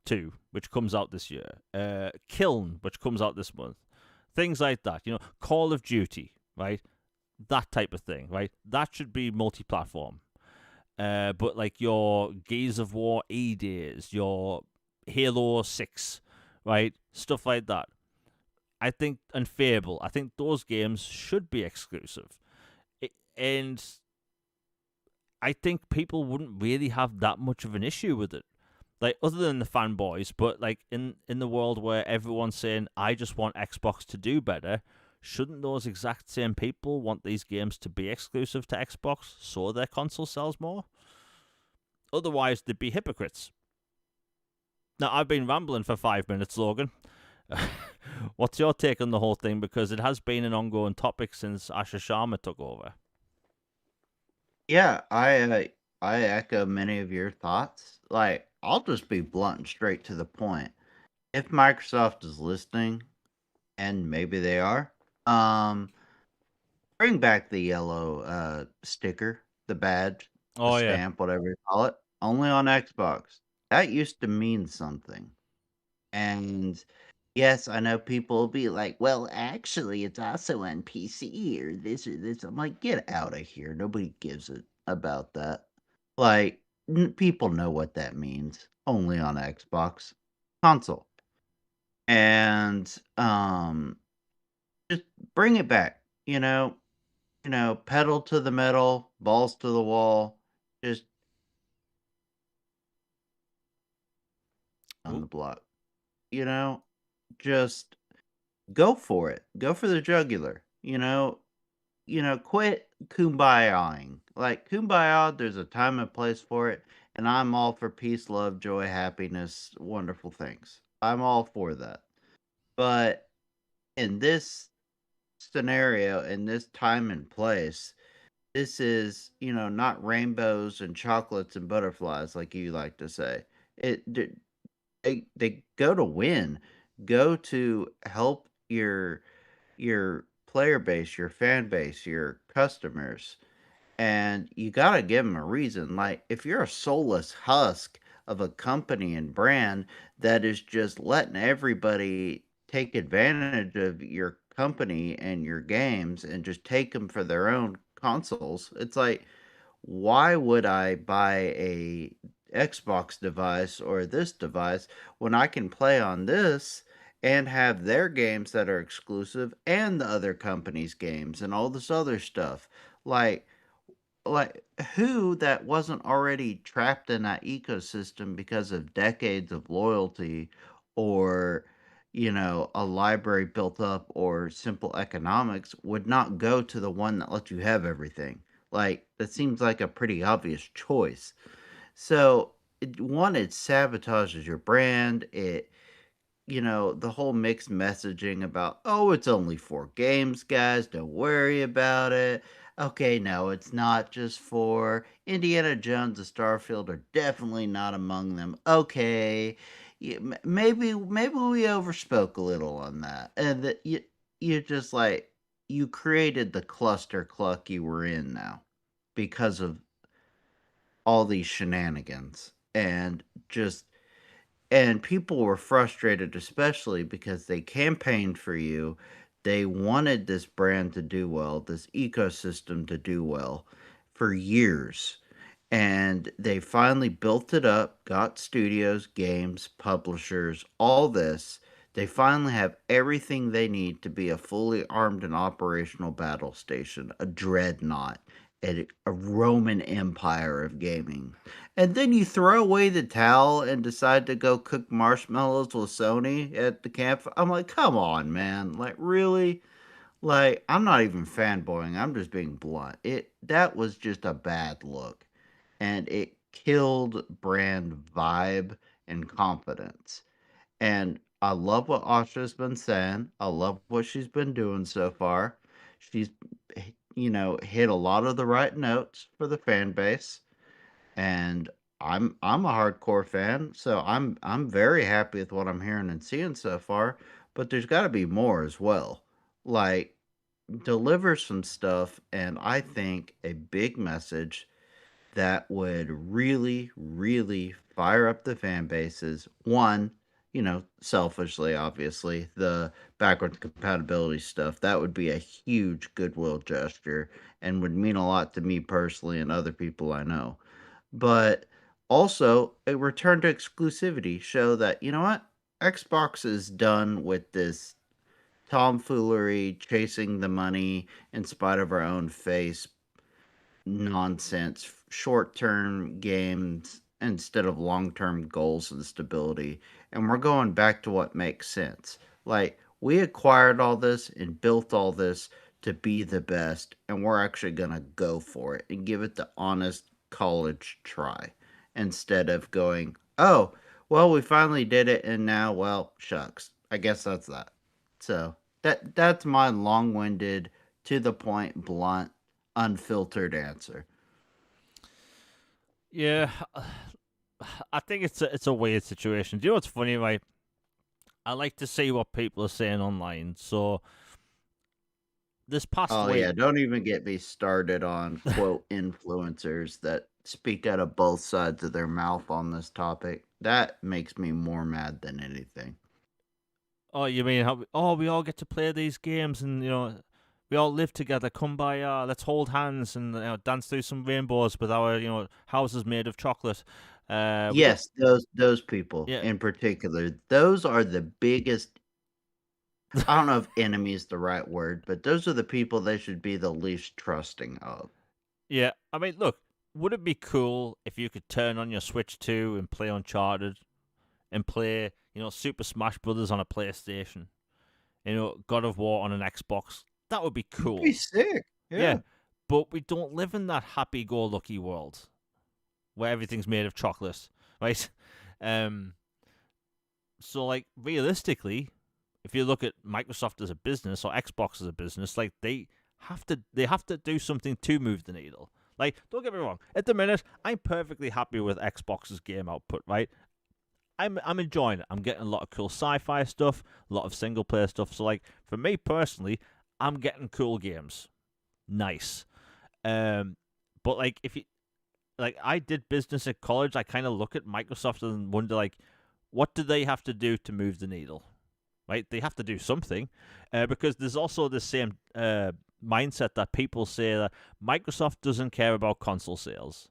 2, which comes out this year. Kiln, which comes out this month. Things like that. Call of Duty, right? That type of thing, right? That should be multi-platform. But like your Gears of War E-Days, your Halo 6, right? Stuff like that. I think, and Fable, I think those games should be exclusive. And I think people wouldn't really have that much of an issue with it. Like, other than the fanboys, but like in the world where everyone's saying, I just want Xbox to do better, shouldn't those exact same people want these games to be exclusive to Xbox so their console sells more? Otherwise, they'd be hypocrites. Now, I've been rambling for 5 minutes, Logan. What's your take on the whole thing? Because it has been an ongoing topic since Asher Sharma took over. Yeah, I echo many of your thoughts. Like, I'll just be blunt and straight to the point. If Microsoft is listening, and maybe they are, bring back the yellow sticker, the badge, the Oh, yeah. stamp, whatever you call it, only on Xbox. That used to mean something. And Yes, I know people will be like, "Well, actually, it's also on PC or this or this." I'm like, "Get out of here. Nobody gives a about that." Like, people know what that means. Only on Xbox console. And just bring it back, pedal to the metal, balls to the wall, just on Oh, the block. You know, just go for it. Go for the jugular. Quit kumbayaing. Like kumbaya, there's a time and place for it, and I'm all for peace, love, joy, happiness, wonderful things. I'm all for that. But in this scenario, in this time and place, this is, not rainbows and chocolates and butterflies like you like to say. They go to win, go to help your player base, your fan base, your customers, and you gotta give them a reason. Like, if you're a soulless husk of a company and brand that is just letting everybody take advantage of your company and your games and just take them for their own consoles, it's like, why would I buy a Xbox device or this device when I can play on this and have their games that are exclusive and the other company's games and all this other stuff? Like, like who that wasn't already trapped in that ecosystem because of decades of loyalty or a library built up or simple economics would not go to the one that lets you have everything. Like, that seems like a pretty obvious choice. So it sabotages your brand. The whole mixed messaging about, oh, it's only 4 games, guys, don't worry about it. Okay, no, it's not just 4. Indiana Jones and Starfield are definitely not among them. Okay, maybe we overspoke a little on that, and that you just like you created the cluster cluck you were in now because of all these shenanigans just and people were frustrated, especially because they campaigned for you. They wanted this brand to do well, this ecosystem to do well for years. And they finally built it up, got studios, games, publishers, all this. They finally have everything they need to be a fully armed and operational battle station, a dreadnought, a Roman empire of gaming. And then you throw away the towel and decide to go cook marshmallows with Sony at the camp. I'm like, come on, man. Like, really? Like, I'm not even fanboying. I'm just being blunt. That was just a bad look, and it killed brand vibe and confidence. And I love what Asha's been saying. I love what she's been doing so far. She's, hit a lot of the right notes for the fan base, and I'm a hardcore fan, so I'm very happy with what I'm hearing and seeing so far. But there's got to be more as well. Like, deliver some stuff, and I think a big message that would really, really fire up the fan bases. One, selfishly, obviously, the backwards compatibility stuff, that would be a huge goodwill gesture and would mean a lot to me personally and other people I know. But also, a return to exclusivity show that, you know what? Xbox is done with this tomfoolery, chasing the money in spite of our own face nonsense, short term games instead of long term goals and stability. And we're going back to what makes sense. Like, we acquired all this and built all this to be the best, and we're actually going to go for it and give it the honest college try instead of going, oh, well, we finally did it, and now, well, shucks. I guess that's that. So that's my long-winded, to the point, blunt, unfiltered answer. yeah. I think it's a weird situation. Do you know what's funny? Right, I like to see what people are saying online. So this past Oh week, yeah, don't even get me started on quote influencers that speak out of both sides of their mouth on this topic. That makes me more mad than anything. Oh, you mean how? Oh, we all get to play these games, and we all live together. Come by, let's hold hands and dance through some rainbows with our houses made of chocolate. We don't. Yes, those people Yeah, in particular, those are the biggest. I don't know if enemy is the right word, but those are the people they should be the least trusting of. yeah. I mean, look, would it be cool if you could turn on your Switch 2 and play Uncharted and play, Super Smash Brothers on a PlayStation? God of War on an Xbox. That would be It'd be cool. sick. Yeah, Yeah. but we don't live in that happy-go-lucky world where everything's made of chocolate, right? Um, so like realistically, if you look at Microsoft as a business or Xbox as a business, like they have to do something to move the needle. Like, don't get me wrong. At the minute, I'm perfectly happy with Xbox's game output, right? I'm enjoying it. I'm getting a lot of cool sci-fi stuff, a lot of single player stuff. So like for me personally, I'm getting cool games. Nice. Um, but like if you like, I did business at college. I kind of look at Microsoft and wonder like, what do they have to do to move the needle? Right? They have to do something, because there's also the same mindset that people say that Microsoft doesn't care about console sales.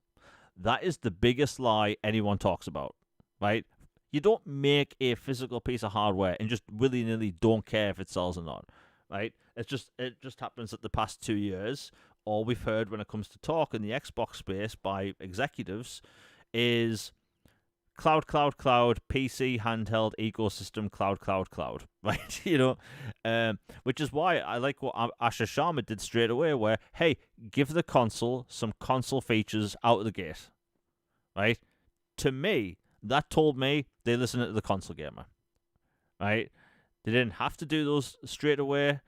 That is the biggest lie anyone talks about, right? You don't make a physical piece of hardware and just willy nilly don't care if it sells or not, right? It just happens that the past 2 years, all we've heard when it comes to talk in the Xbox space by executives is cloud, cloud, cloud, PC, handheld, ecosystem, cloud, cloud, cloud, right? Which is why I like what Asher Sharma did straight away, where, hey, give the console some console features out of the gate, right? To me, that told me they listen to the console gamer, right? They didn't have to do those straight away,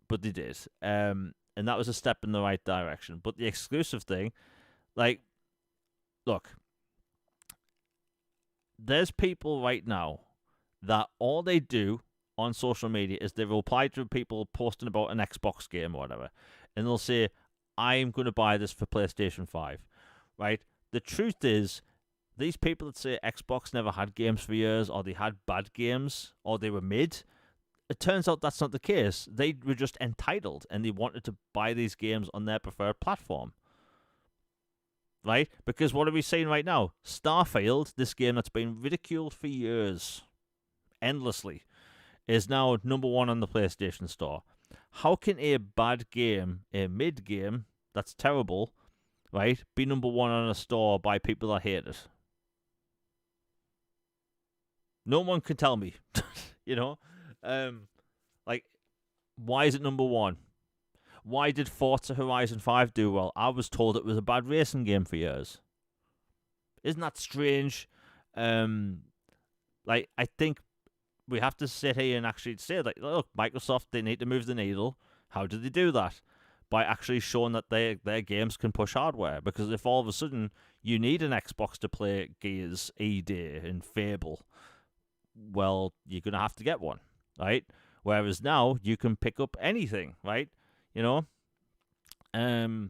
but they did. And that was a step in the right direction. But the exclusive thing, like, look, there's people right now that all they do on social media is they reply to people posting about an Xbox game or whatever, and they'll say, I'm going to buy this for PlayStation 5, right? The truth is, these people that say Xbox never had games for years, or they had bad games, or they were mid, it turns out that's not the case. They were just entitled, and they wanted to buy these games on their preferred platform, right? Because what are we seeing right now? Starfield, this game that's been ridiculed for years, endlessly, is now number one on the PlayStation Store. How can a bad game, a mid game that's terrible, right, be number one on a store by people that hate it? No one can tell me, you know? Like, why is it number one? Why did Forza Horizon 5 do well? I was told it was a bad racing game for years. Isn't that strange? Like, I think we have to sit here and actually say, like, look, Microsoft, they need to move the needle. How do they do that? By actually showing that their games can push hardware. Because if all of a sudden you need an Xbox to play Gears, ED, and Fable, well, you're going to have to get one, right? Whereas now you can pick up anything, right? You know? And,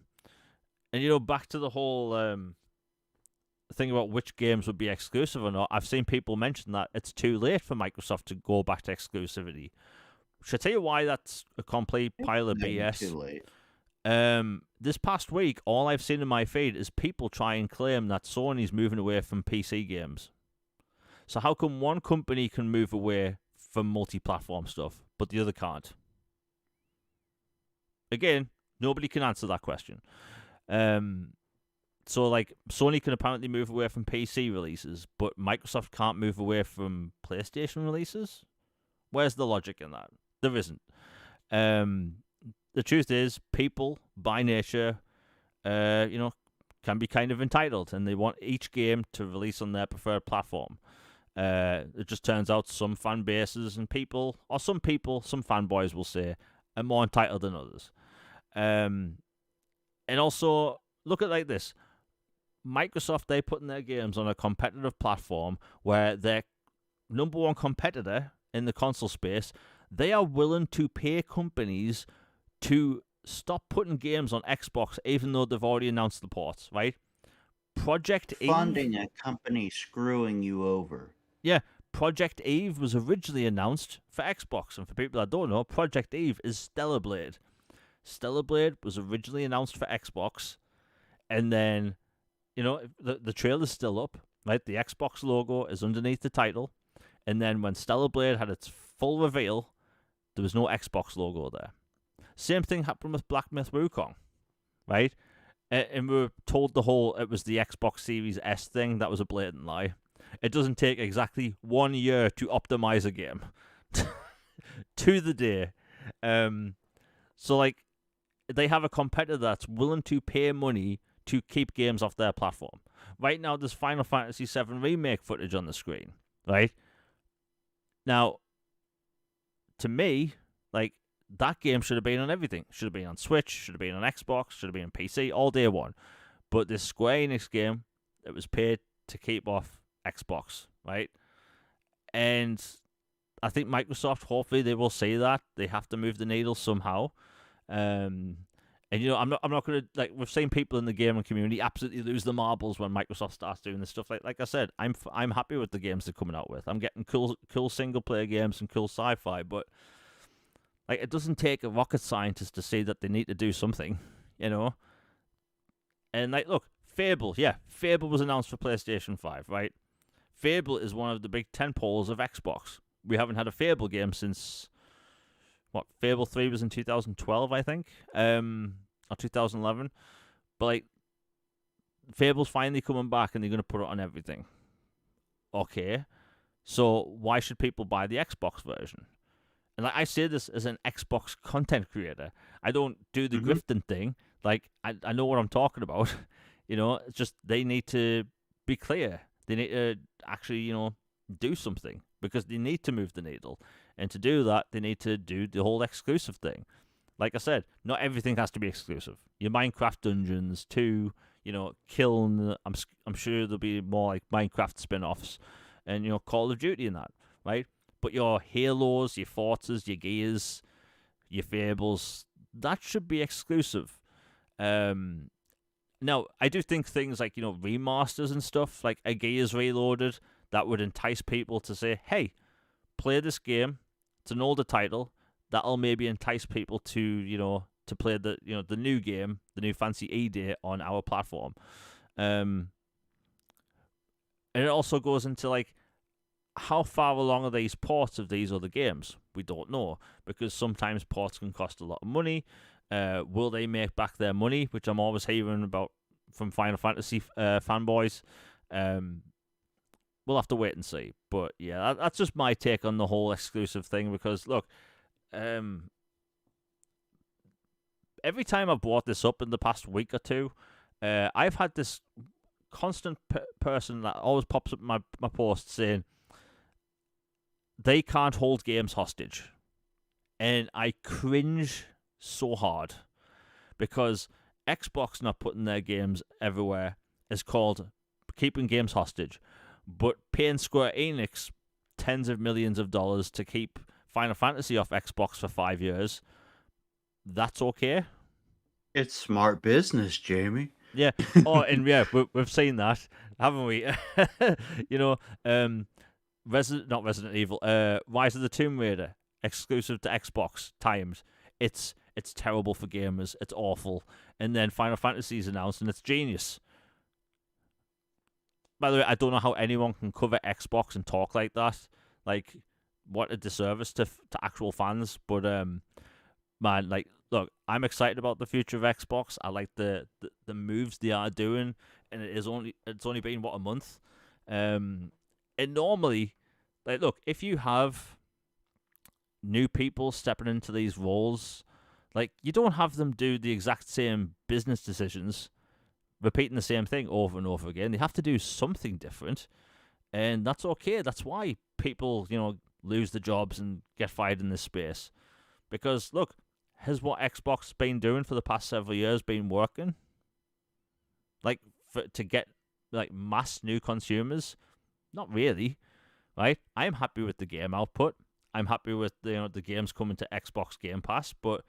back to the whole thing about which games would be exclusive or not, I've seen people mention that it's too late for Microsoft to go back to exclusivity. Should I tell you why that's a complete pile of BS? Too late. This past week, all I've seen in my feed is people try and claim that Sony's moving away from PC games. So how come one company can move away from multi-platform stuff, but the other can't? Again, nobody can answer that question. So, like, Sony can apparently move away from PC releases, but Microsoft can't move away from PlayStation releases? Where's the logic in that? There isn't. The truth is, people, by nature, can be kind of entitled, and they want each game to release on their preferred platform. It just turns out some fan bases and people, or some fanboys will say, are more entitled than others. And also, look at it like this. Microsoft, they're putting their games on a competitive platform where their number one competitor in the console space, they are willing to pay companies to stop putting games on Xbox even though they've already announced the ports, right? Project Eve. Funding a company screwing you over. Yeah, Project Eve was originally announced for Xbox, and for people that don't know, Project Eve is Stellar Blade. Stellar Blade was originally announced for Xbox, and then, the trailer's still up, right? The Xbox logo is underneath the title, and then when Stellar Blade had its full reveal, there was no Xbox logo there. Same thing happened with Black Myth Wukong, right? And we were told it was the Xbox Series S thing. That was a blatant lie. It doesn't take exactly 1 year to optimize a game to the day. So, like, they have a competitor that's willing to pay money to keep games off their platform. Right now, there's Final Fantasy VII Remake footage on the screen, right? Now, to me, like, that game should have been on everything. Should have been on Switch, should have been on Xbox, should have been on PC, all day one. But this Square Enix game, it was paid to keep off Xbox, right? And I think Microsoft, hopefully they will see that. They have to move the needle somehow. And I'm not gonna, like, we've seen people in the gaming community absolutely lose the marbles when Microsoft starts doing this stuff. Like I said, I'm happy with the games they're coming out with. I'm getting cool single player games and cool sci-fi, but like, it doesn't take a rocket scientist to see that they need to do something, And like, look, Fable was announced for PlayStation 5, right? Fable is one of the big tentpoles of Xbox. We haven't had a Fable game since Fable 3 was in 2012, I think, or 2011. But like, Fable's finally coming back, and they're going to put it on everything. Okay, so why should people buy the Xbox version? And like, I say this as an Xbox content creator. I don't do the grifting thing. Like, I know what I'm talking about. It's just they need to be clear. They need to actually, do something, because they need to move the needle. And to do that, they need to do the whole exclusive thing. Like I said, not everything has to be exclusive. Your Minecraft dungeons, too, Kiln. I'm sure there'll be more like Minecraft spin-offs, and Call of Duty and that, right? But your Halos, your Forzas, your Gears, your Fables, that should be exclusive. Now, I do think things like, remasters and stuff, like a Gears Reloaded, that would entice people to say, hey, play this game. It's an older title. That'll maybe entice people to, to play the new game, the new Fancy E Day on our platform. And it also goes into, like, how far along are these ports of these other games? We don't know, because sometimes ports can cost a lot of money. Will they make back their money, which I'm always hearing about from Final Fantasy fanboys? We'll have to wait and see. But yeah, that's just my take on the whole exclusive thing, because look, every time I've brought this up in the past week or two, I've had this constant person that always pops up in my posts saying they can't hold games hostage. And I cringe so hard, because Xbox not putting their games everywhere is called keeping games hostage. But paying Square Enix tens of millions of dollars to keep Final Fantasy off Xbox for 5 years, that's okay? It's smart business, Jamie. Yeah. Oh, and yeah, we've seen that, haven't we? Not Resident Evil, Rise of the Tomb Raider, exclusive to Xbox times. It's terrible for gamers. It's awful. And then Final Fantasy's announced, and it's genius. By the way, I don't know how anyone can cover Xbox and talk like that. Like, what a disservice to actual fans. But man, like, look, I'm excited about the future of Xbox. I like the moves they are doing, and it's only been a month. And normally, like, look, if you have new people stepping into these roles, like, you don't have them do the exact same business decisions, repeating the same thing over and over again. They have to do something different, and that's okay. That's why people, lose their jobs and get fired in this space. Because, look, has what Xbox has been doing for the past several years been working? Like, to get, like, mass new consumers? Not really, right? I'm happy with the game output. I'm happy with the games coming to Xbox Game Pass, but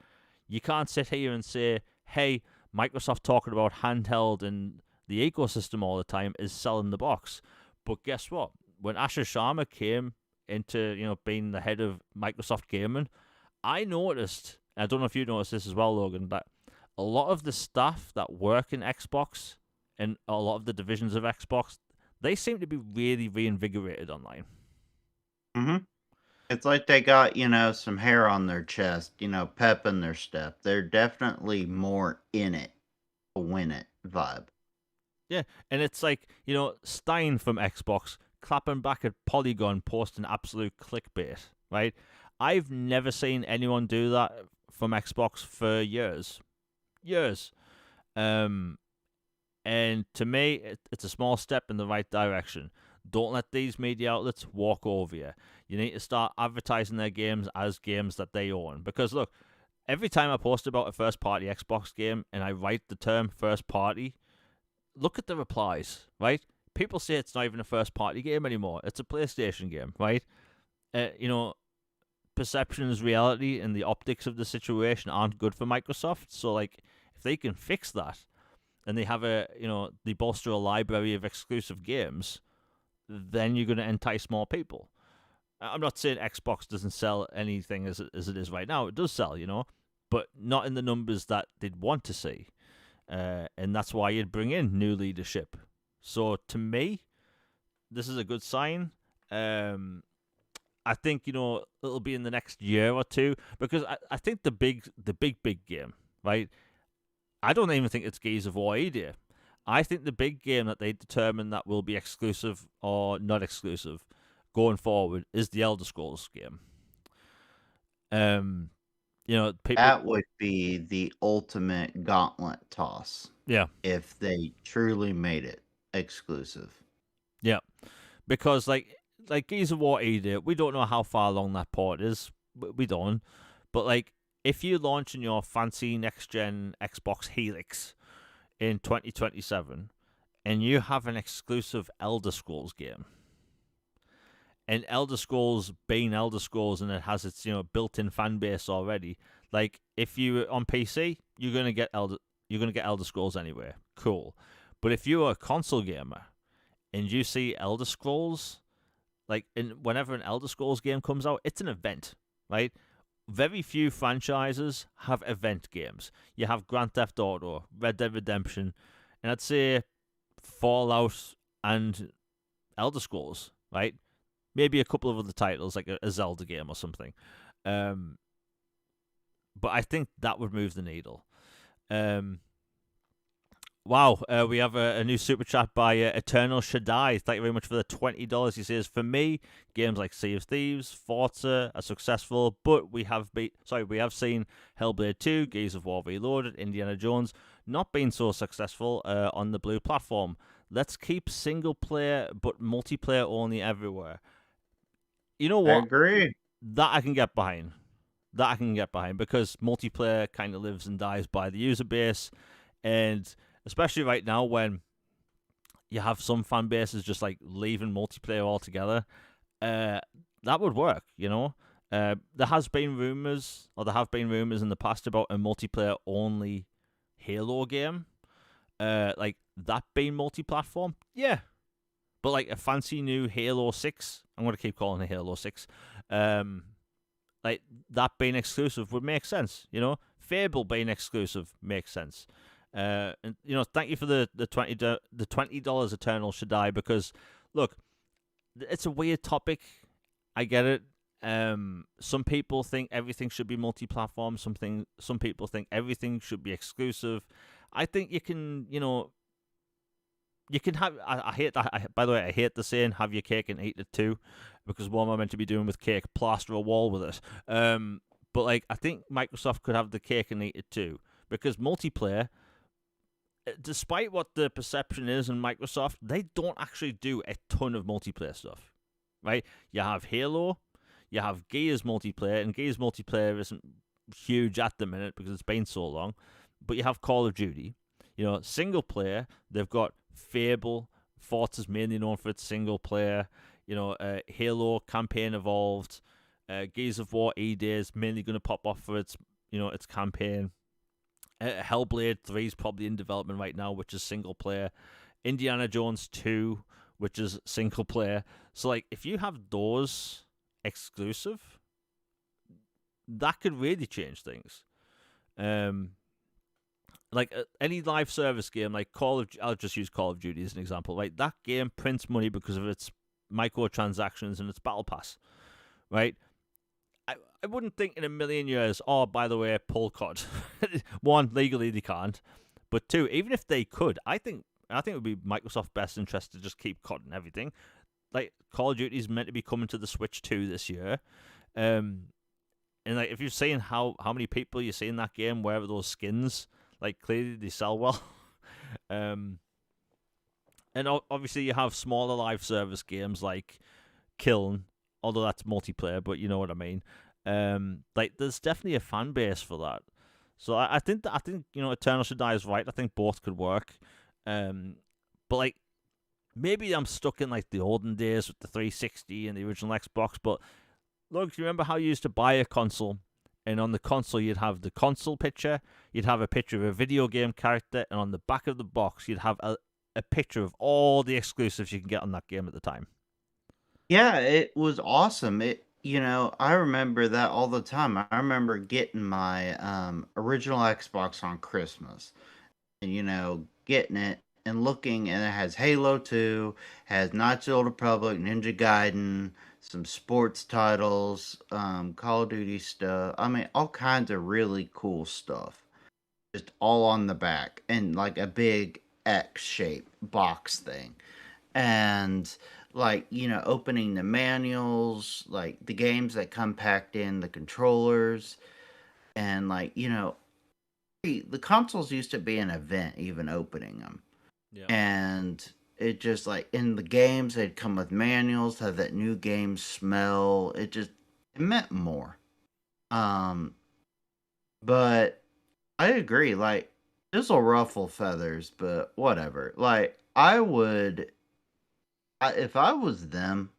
you can't sit here and say, hey, Microsoft talking about handheld and the ecosystem all the time is selling the box. But guess what? when Asher Sharma came into being the head of Microsoft Gaming, I noticed. I don't know if you noticed this as well, Logan, but a lot of the staff that work in Xbox and a lot of the divisions of Xbox, they seem to be really reinvigorated online. Hmm. It's like they got, some hair on their chest, pep in their step. They're definitely more in it to win it vibe. Yeah, and it's like, Stein from Xbox clapping back at Polygon posting absolute clickbait, right? I've never seen anyone do that from Xbox for years. Years. Um, and to me, it's a small step in the right direction. Don't let these media outlets walk over you. You need to start advertising their games as games that they own. Because look, every time I post about a first party Xbox game and I write the term first party, look at the replies, right? People say it's not even a first party game anymore. It's a PlayStation game, right? Perception is reality, and the optics of the situation aren't good for Microsoft. So, like, if they can fix that, and they have they bolster a library of exclusive games, then you're going to entice more people. I'm not saying Xbox doesn't sell anything as it is right now. It does sell, but not in the numbers that they'd want to see. And that's why you'd bring in new leadership. So to me, this is a good sign. I think it'll be in the next year or two, because I think the big game, right? I don't even think it's Gears of War either. I think the big game that they determine that will be exclusive or not exclusive going forward is the Elder Scrolls game. People. That would be the ultimate gauntlet toss. Yeah. If they truly made it exclusive. Yeah. Because like Gears of War either, we don't know how far along that port is. We don't. But like, if you launch in your fancy next gen Xbox Helix in 2027 and you have an exclusive Elder Scrolls game, and Elder Scrolls being Elder Scrolls and it has its built-in fan base already, like if you on PC, you're gonna get Elder Scrolls anyway. Cool. But if you're a console gamer and you see Elder Scrolls, like whenever an Elder Scrolls game comes out, it's an event, right? Very few franchises have event games. You have Grand Theft Auto, Red Dead Redemption, and I'd say Fallout and Elder Scrolls, right? Maybe a couple of other titles, like a Zelda game or something. But I think that would move the needle. Wow, we have a new super chat by Eternal Shaddai. Thank you very much for the $20. He says, for me, games like Sea of Thieves, Forza are successful, but we have seen Hellblade 2, Gears of War Reloaded, Indiana Jones not being so successful on the blue platform. Let's keep single player but multiplayer only everywhere. You know what? I agree. That I can get behind. Because multiplayer kind of lives and dies by the user base, and especially right now when you have some fan bases just like leaving multiplayer altogether, that would work, There have been rumors in the past about a multiplayer only Halo game, like that being multi-platform, yeah. But like a fancy new Halo 6, I'm going to keep calling it Halo 6, like that being exclusive would make sense, Fable being exclusive makes sense. And thank you for the $20 Eternal Shaddai, because look, it's a weird topic. I get it. Some people think everything should be multi-platform. Some people think everything should be exclusive. I think you can, you can have. I hate that. By the way, I hate the saying "have your cake and eat it too," because what am I meant to be doing with cake? Plaster a wall with it. But like, I think Microsoft could have the cake and eat it too, because multiplayer, despite what the perception is in Microsoft, they don't actually do a ton of multiplayer stuff, right? You have Halo, you have Gears multiplayer, and Gears multiplayer isn't huge at the minute because it's been so long, but you have Call of Duty. Single player, they've got Fable. Forza's mainly known for its single player. Halo campaign evolved. Gears of War E-Day is mainly going to pop off for its campaign. Hellblade 3 is probably in development right now, which is single player. Indiana Jones 2 which is single player. So like if you have those exclusive, that could really change things. Like any live service game, like I'll just use Call of Duty as an example. Right, that game prints money because of its microtransactions and its battle pass. Right, I wouldn't think in a million years. Oh, by the way, pull COD. One, legally they can't, but two, even if they could, I think it would be Microsoft's best interest to just keep COD and everything. Like Call of Duty is meant to be coming to the Switch 2 this year. And like if you're seeing how many people you see in that game wear those skins, like clearly they sell well. And obviously you have smaller live service games like Kiln, although that's multiplayer, but you know what I mean. Like there's definitely a fan base for that. So I think Eternal Should Die is right. I think both could work. But like maybe I'm stuck in like the olden days with the 360 and the original Xbox. But look, you remember how you used to buy a console, and on the console you'd have the console picture, you'd have a picture of a video game character, and on the back of the box you'd have a picture of all the exclusives you can get on that game at the time. Yeah, it was awesome. I remember that all the time. I remember getting my original Xbox on Christmas, and getting it and looking, and it has Halo 2, has Knights of the Old Republic, Ninja Gaiden, some sports titles, Call of Duty stuff. I mean, all kinds of really cool stuff. Just all on the back, and like a big X shape box thing. And like, opening the manuals, like the games that come packed in, the controllers, and like, the consoles used to be an event, even opening them. Yeah. And it just like in the games, they'd come with manuals, have that new game smell. It meant more. Um, but I agree. Like, this will ruffle feathers, but whatever. Like, if I was them,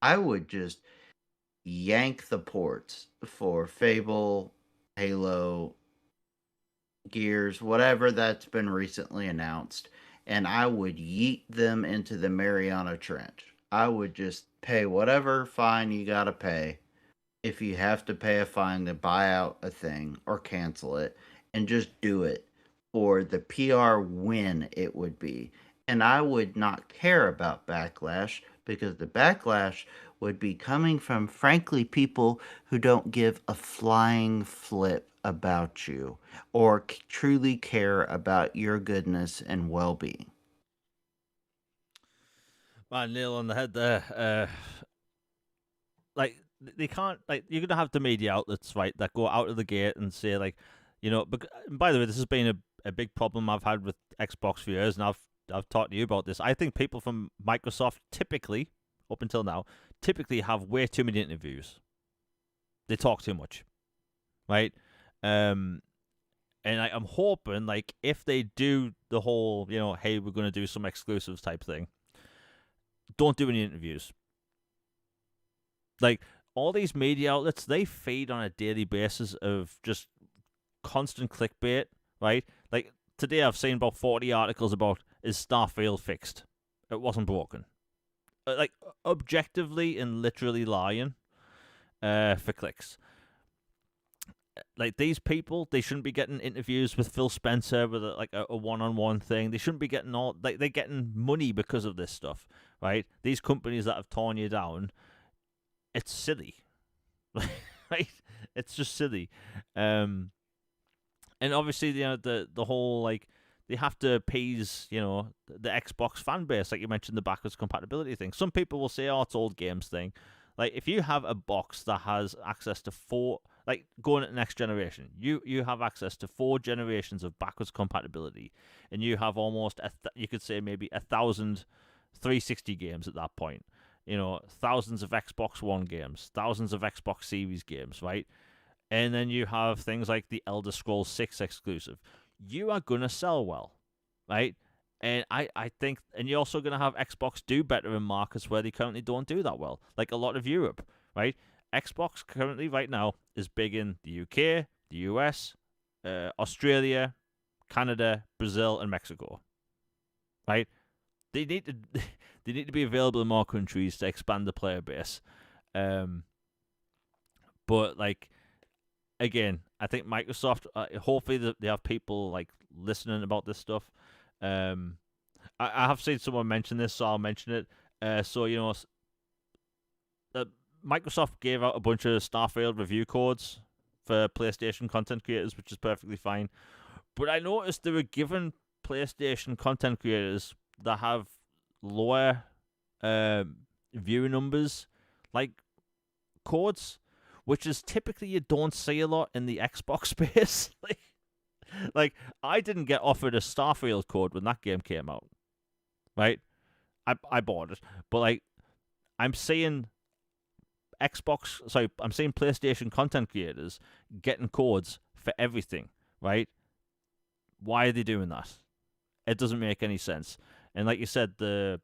I would just yank the ports for Fable, Halo, Gears, whatever that's been recently announced, and I would yeet them into the Mariana Trench. I would just pay whatever fine you gotta pay, if you have to pay a fine to buy out a thing or cancel it, and just do it for the PR win it would be. And I would not care about backlash, because the backlash would be coming from, frankly, people who don't give a flying flip about you or truly care about your goodness and well being. Man, nail on the head there. Like they can't, like you're gonna have the media outlets, right, that go out of the gate and say like, by the way, this has been a big problem I've had with Xbox for years, and I've talked to you about this. I think people from Microsoft typically, up until now, typically have way too many interviews. They talk too much, right? And I'm hoping, like, if they do the whole, hey, we're going to do some exclusives type thing, don't do any interviews. Like, all these media outlets, they feed on a daily basis of just constant clickbait, right? Like, today I've seen about 40 articles about, is Starfield fixed? It wasn't broken. Like, objectively and literally lying for clicks. Like, these people, they shouldn't be getting interviews with Phil Spencer with a one-on-one thing. They shouldn't be getting they're getting money because of this stuff, right? These companies that have torn you down, it's silly, right? It's just silly. And obviously, the whole, like, they have to appease, the Xbox fan base, like you mentioned, the backwards compatibility thing. Some people will say, oh, it's old games thing. Like, if you have a box that has access to 4, like, going to the next generation, you have access to 4 generations of backwards compatibility, and you have almost, you could say maybe 1,000 360 games at that point. Thousands of Xbox One games, thousands of Xbox Series games, right? And then you have things like the Elder Scrolls 6 exclusive. You are going to sell well, right? And I think, and you're also going to have Xbox do better in markets where they currently don't do that well, like a lot of Europe, right? Xbox currently, right now, is big in the UK, the US, Australia, Canada, Brazil, and Mexico, right? they need to they need to be available in more countries to expand the player base. But like again, I think Microsoft. Hopefully, they have people like listening about this stuff. I have seen someone mention this, so I'll mention it. So Microsoft gave out a bunch of Starfield review codes for PlayStation content creators, which is perfectly fine. But I noticed they were giving PlayStation content creators that have lower view numbers, like codes, which is typically you don't see a lot in the Xbox space. like I didn't get offered a Starfield code when that game came out, right? I bought it, but like I'm seeing I'm seeing PlayStation content creators getting codes for everything, right? Why are they doing that? It doesn't make any sense. And like you said, the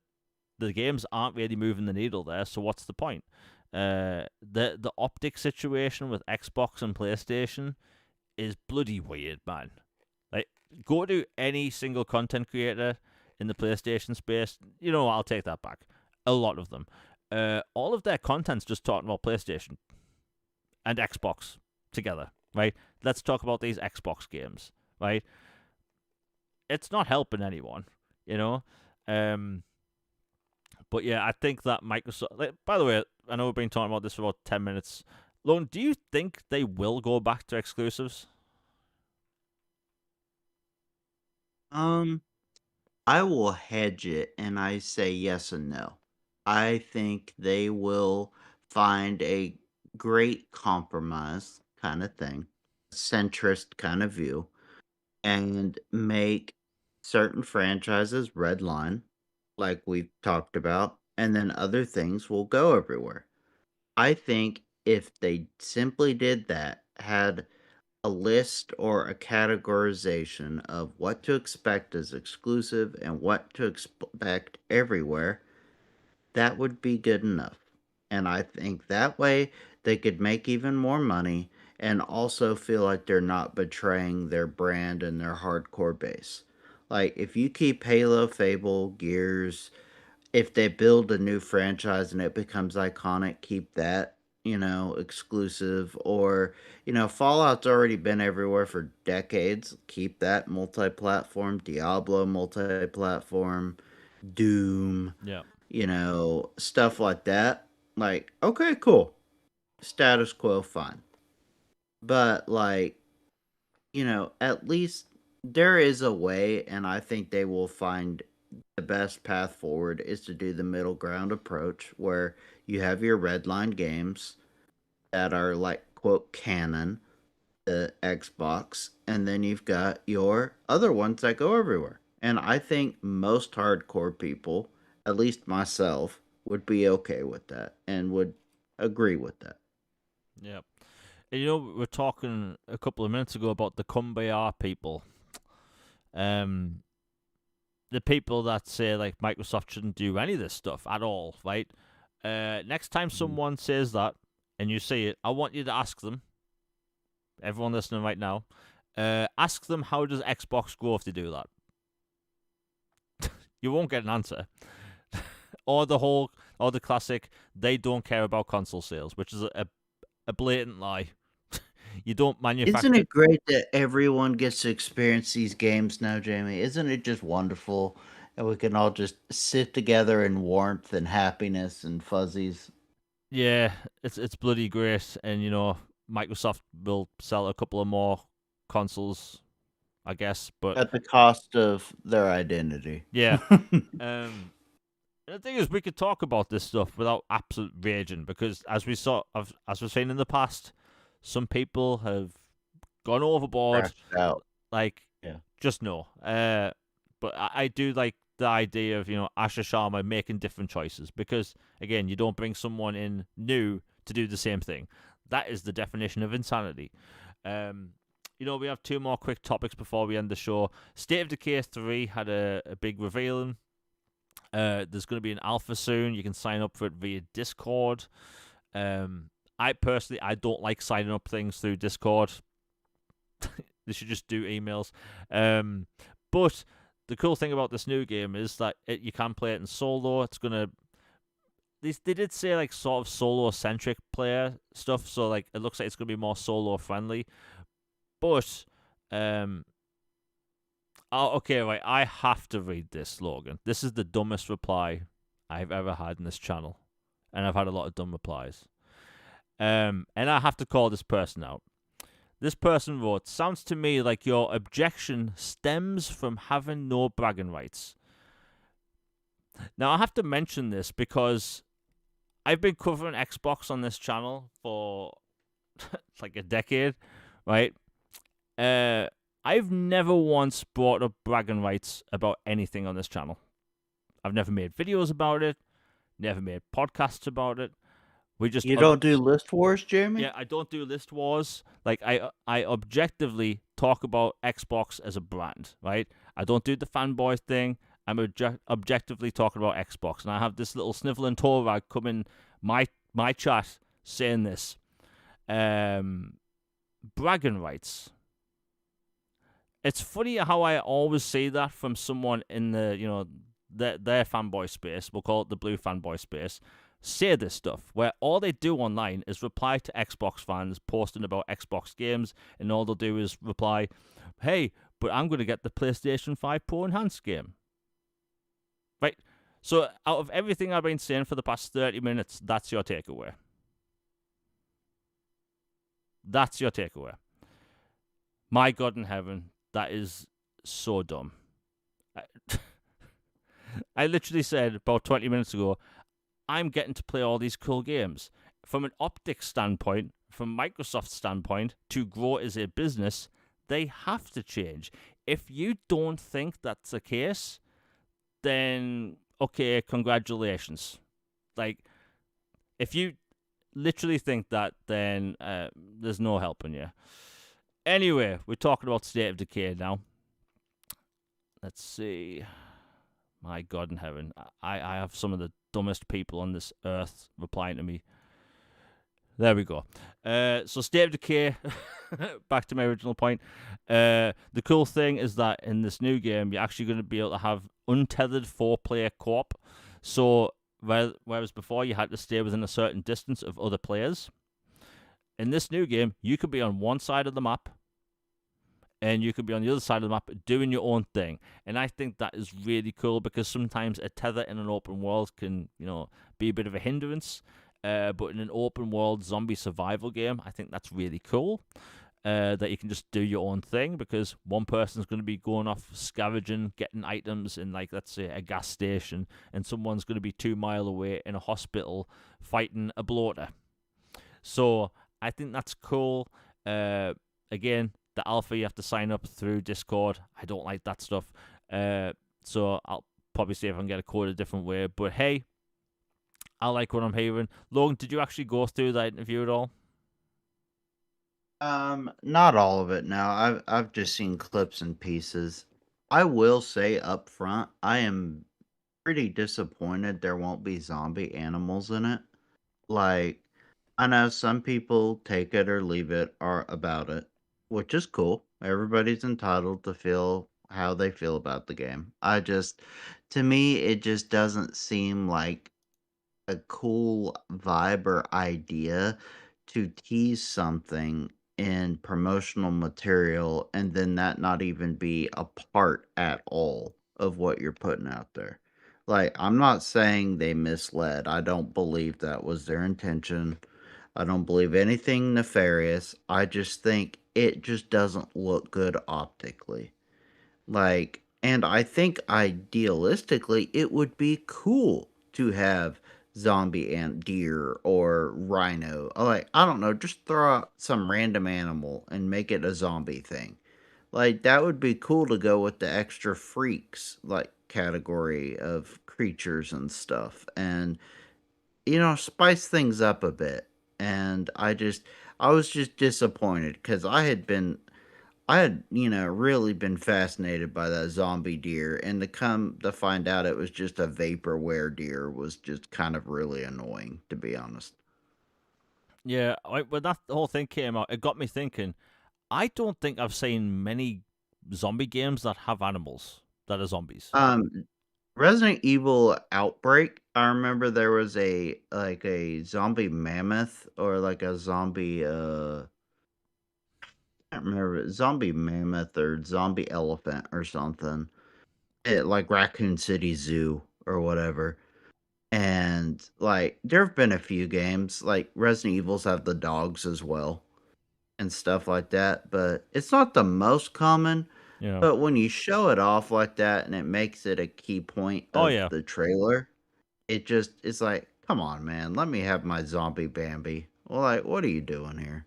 games aren't really moving the needle there, so what's the point? The optic situation with Xbox and PlayStation is bloody weird, man. Like, go to any single content creator in the PlayStation space. You know, I'll take that back. A lot of them. All of their content's just talking about PlayStation and Xbox together, right? Let's talk about these Xbox games, right? It's not helping anyone, you know? But yeah, I think that Microsoft. Like, by the way, I know we've been talking about this for about 10 minutes. Lone, do you think they will go back to exclusives? Um, I will hedge it and I say yes and no. I think they will find a great compromise kind of thing, centrist kind of view, and make certain franchises redline, like we've talked about, and then other things will go everywhere. I think if they simply did that, had a list or a categorization of what to expect as exclusive and what to expect everywhere, that would be good enough. And I think that way they could make even more money and also feel like they're not betraying their brand and their hardcore base. Like, if you keep Halo, Fable, Gears, if they build a new franchise and it becomes iconic, keep that, exclusive. Or, Fallout's already been everywhere for decades. Keep that multi platform. Diablo multi platform. Doom, Yeah. stuff like that. Like, okay, cool. Status quo, fine. But, like, at least there is a way, and I think they will find the best path forward is to do the middle ground approach where you have your redline games that are like quote canon, the Xbox, and then you've got your other ones that go everywhere. And I think most hardcore people, at least myself, would be okay with that and would agree with that. Yeah. And we were talking a couple of minutes ago about the Kumbaya people. Um, the people that say like Microsoft shouldn't do any of this stuff at all, right? Next time Mhm. someone says that and you see it, I want you to ask them, everyone listening right now, ask them how does Xbox grow if they do that? You won't get an answer. or the classic, they don't care about console sales, which is a blatant lie. You don't Isn't manufacture. it great that everyone gets to experience these games now, Jamie? Isn't it just wonderful? And we can all just sit together in warmth and happiness and fuzzies. Yeah, it's bloody great, and Microsoft will sell a couple of more consoles, I guess. But At the cost of their identity. yeah, and the thing is, we could talk about this stuff without absolute raging because, as we've seen in the past, some people have gone overboard. Crashed out. Like, Yeah. just no. But I do like the idea of Asher Sharma making different choices because again, you don't bring someone in new to do the same thing. That is the definition of insanity. Um, we have two more quick topics before we end the show. State of Decay 3 had a big revealing. There's going to be an alpha soon. You can sign up for it via Discord. I personally, I don't like signing up things through Discord. They should just do emails. But the cool thing about this new game is that you can play it in solo. It's gonna they did say like sort of solo centric player stuff, so like it looks like it's gonna be more solo friendly. But oh, okay, right. I have to read this, Logan. This is the dumbest reply I've ever had in this channel, and I've had a lot of dumb replies. And I have to call this person out. This person wrote, "Sounds to me like your objection stems from having no bragging rights." Now, I have to mention this because I've been covering Xbox on this channel for like a decade, right? I've never once brought up bragging rights about anything on this channel. I've never made videos about it, never made podcasts about it. We just You don't do list wars, Jeremy? yeah, I don't do list wars. Like I objectively talk about Xbox as a brand, right? I don't do the fanboy thing. I'm objectively talking about Xbox, and I have this little sniveling toe rag come in my chat saying this. Bragging rights. It's funny how I always see that from someone in the their fanboy space. We'll call it the blue fanboy space. Say this stuff where all they do online is reply to Xbox fans posting about Xbox games, and all they'll do is reply, "Hey, but I'm going to get the PlayStation 5 Pro Enhanced game." Right? So out of everything I've been saying for the past 30 minutes, that's your takeaway. That's your takeaway. My God in heaven, that is so dumb. I literally said about 20 minutes ago, I'm getting to play all these cool games. From an optics standpoint, from Microsoft's standpoint, to grow as a business, they have to change. If you don't think that's the case, then okay, congratulations. Like, if you literally think that, then there's no helping you. Anyway, we're talking about State of Decay now. Let's see. My God in heaven. I have some of the dumbest people on this earth replying to me. There we go. So State of Decay, back to my original point. The cool thing is that in this new game, you're actually going to be able to have untethered 4-player co-op. So whereas before you had to stay within a certain distance of other players, in this new game, you could be on one side of the map, and you could be on the other side of the map doing your own thing. And I think that is really cool because sometimes a tether in an open world can, be a bit of a hindrance. But in an open world zombie survival game, I think that's really cool. That you can just do your own thing because one person's going to be going off scavenging, getting items in, like, let's say, a gas station, and someone's going to be 2 miles away in a hospital fighting a bloater. So I think that's cool. Again, the alpha, you have to sign up through Discord. I don't like that stuff. So I'll probably see if I can get a code a different way. But hey, I like what I'm hearing. Logan, did you actually go through that interview at all? Not all of it now. I've just seen clips and pieces. I will say up front, I am pretty disappointed there won't be zombie animals in it. Like, I know some people take it or leave it or about it, which is cool. Everybody's entitled to feel how they feel about the game. To me, it just doesn't seem like a cool vibe or idea to tease something in promotional material and then that not even be a part at all of what you're putting out there. Like, I'm not saying they misled. I don't believe that was their intention. I don't believe anything nefarious. I just think it just doesn't look good optically. Like, and I think idealistically, it would be cool to have zombie and deer or rhino. Like, I don't know, just throw out some random animal and make it a zombie thing. Like, that would be cool to go with the extra freaks, like, category of creatures and stuff. And, spice things up a bit. And I was just disappointed because I had, really been fascinated by that zombie deer, and to come to find out it was just a vaporware deer was just kind of really annoying, to be honest. Yeah, when that whole thing came out, it got me thinking. I don't think I've seen many zombie games that have animals. that are zombies. Um, Resident Evil Outbreak, I remember there was a zombie mammoth or like a zombie I can't remember zombie mammoth or zombie elephant or something. At like Raccoon City Zoo or whatever. And like there have been a few games like Resident Evils have the dogs as well and stuff like that, but it's not the most common. Yeah. But when you show it off like that and it makes it a key point Oh of yeah. the trailer, it's like, come on, man, let me have my zombie Bambi. Well, like, what are you doing here?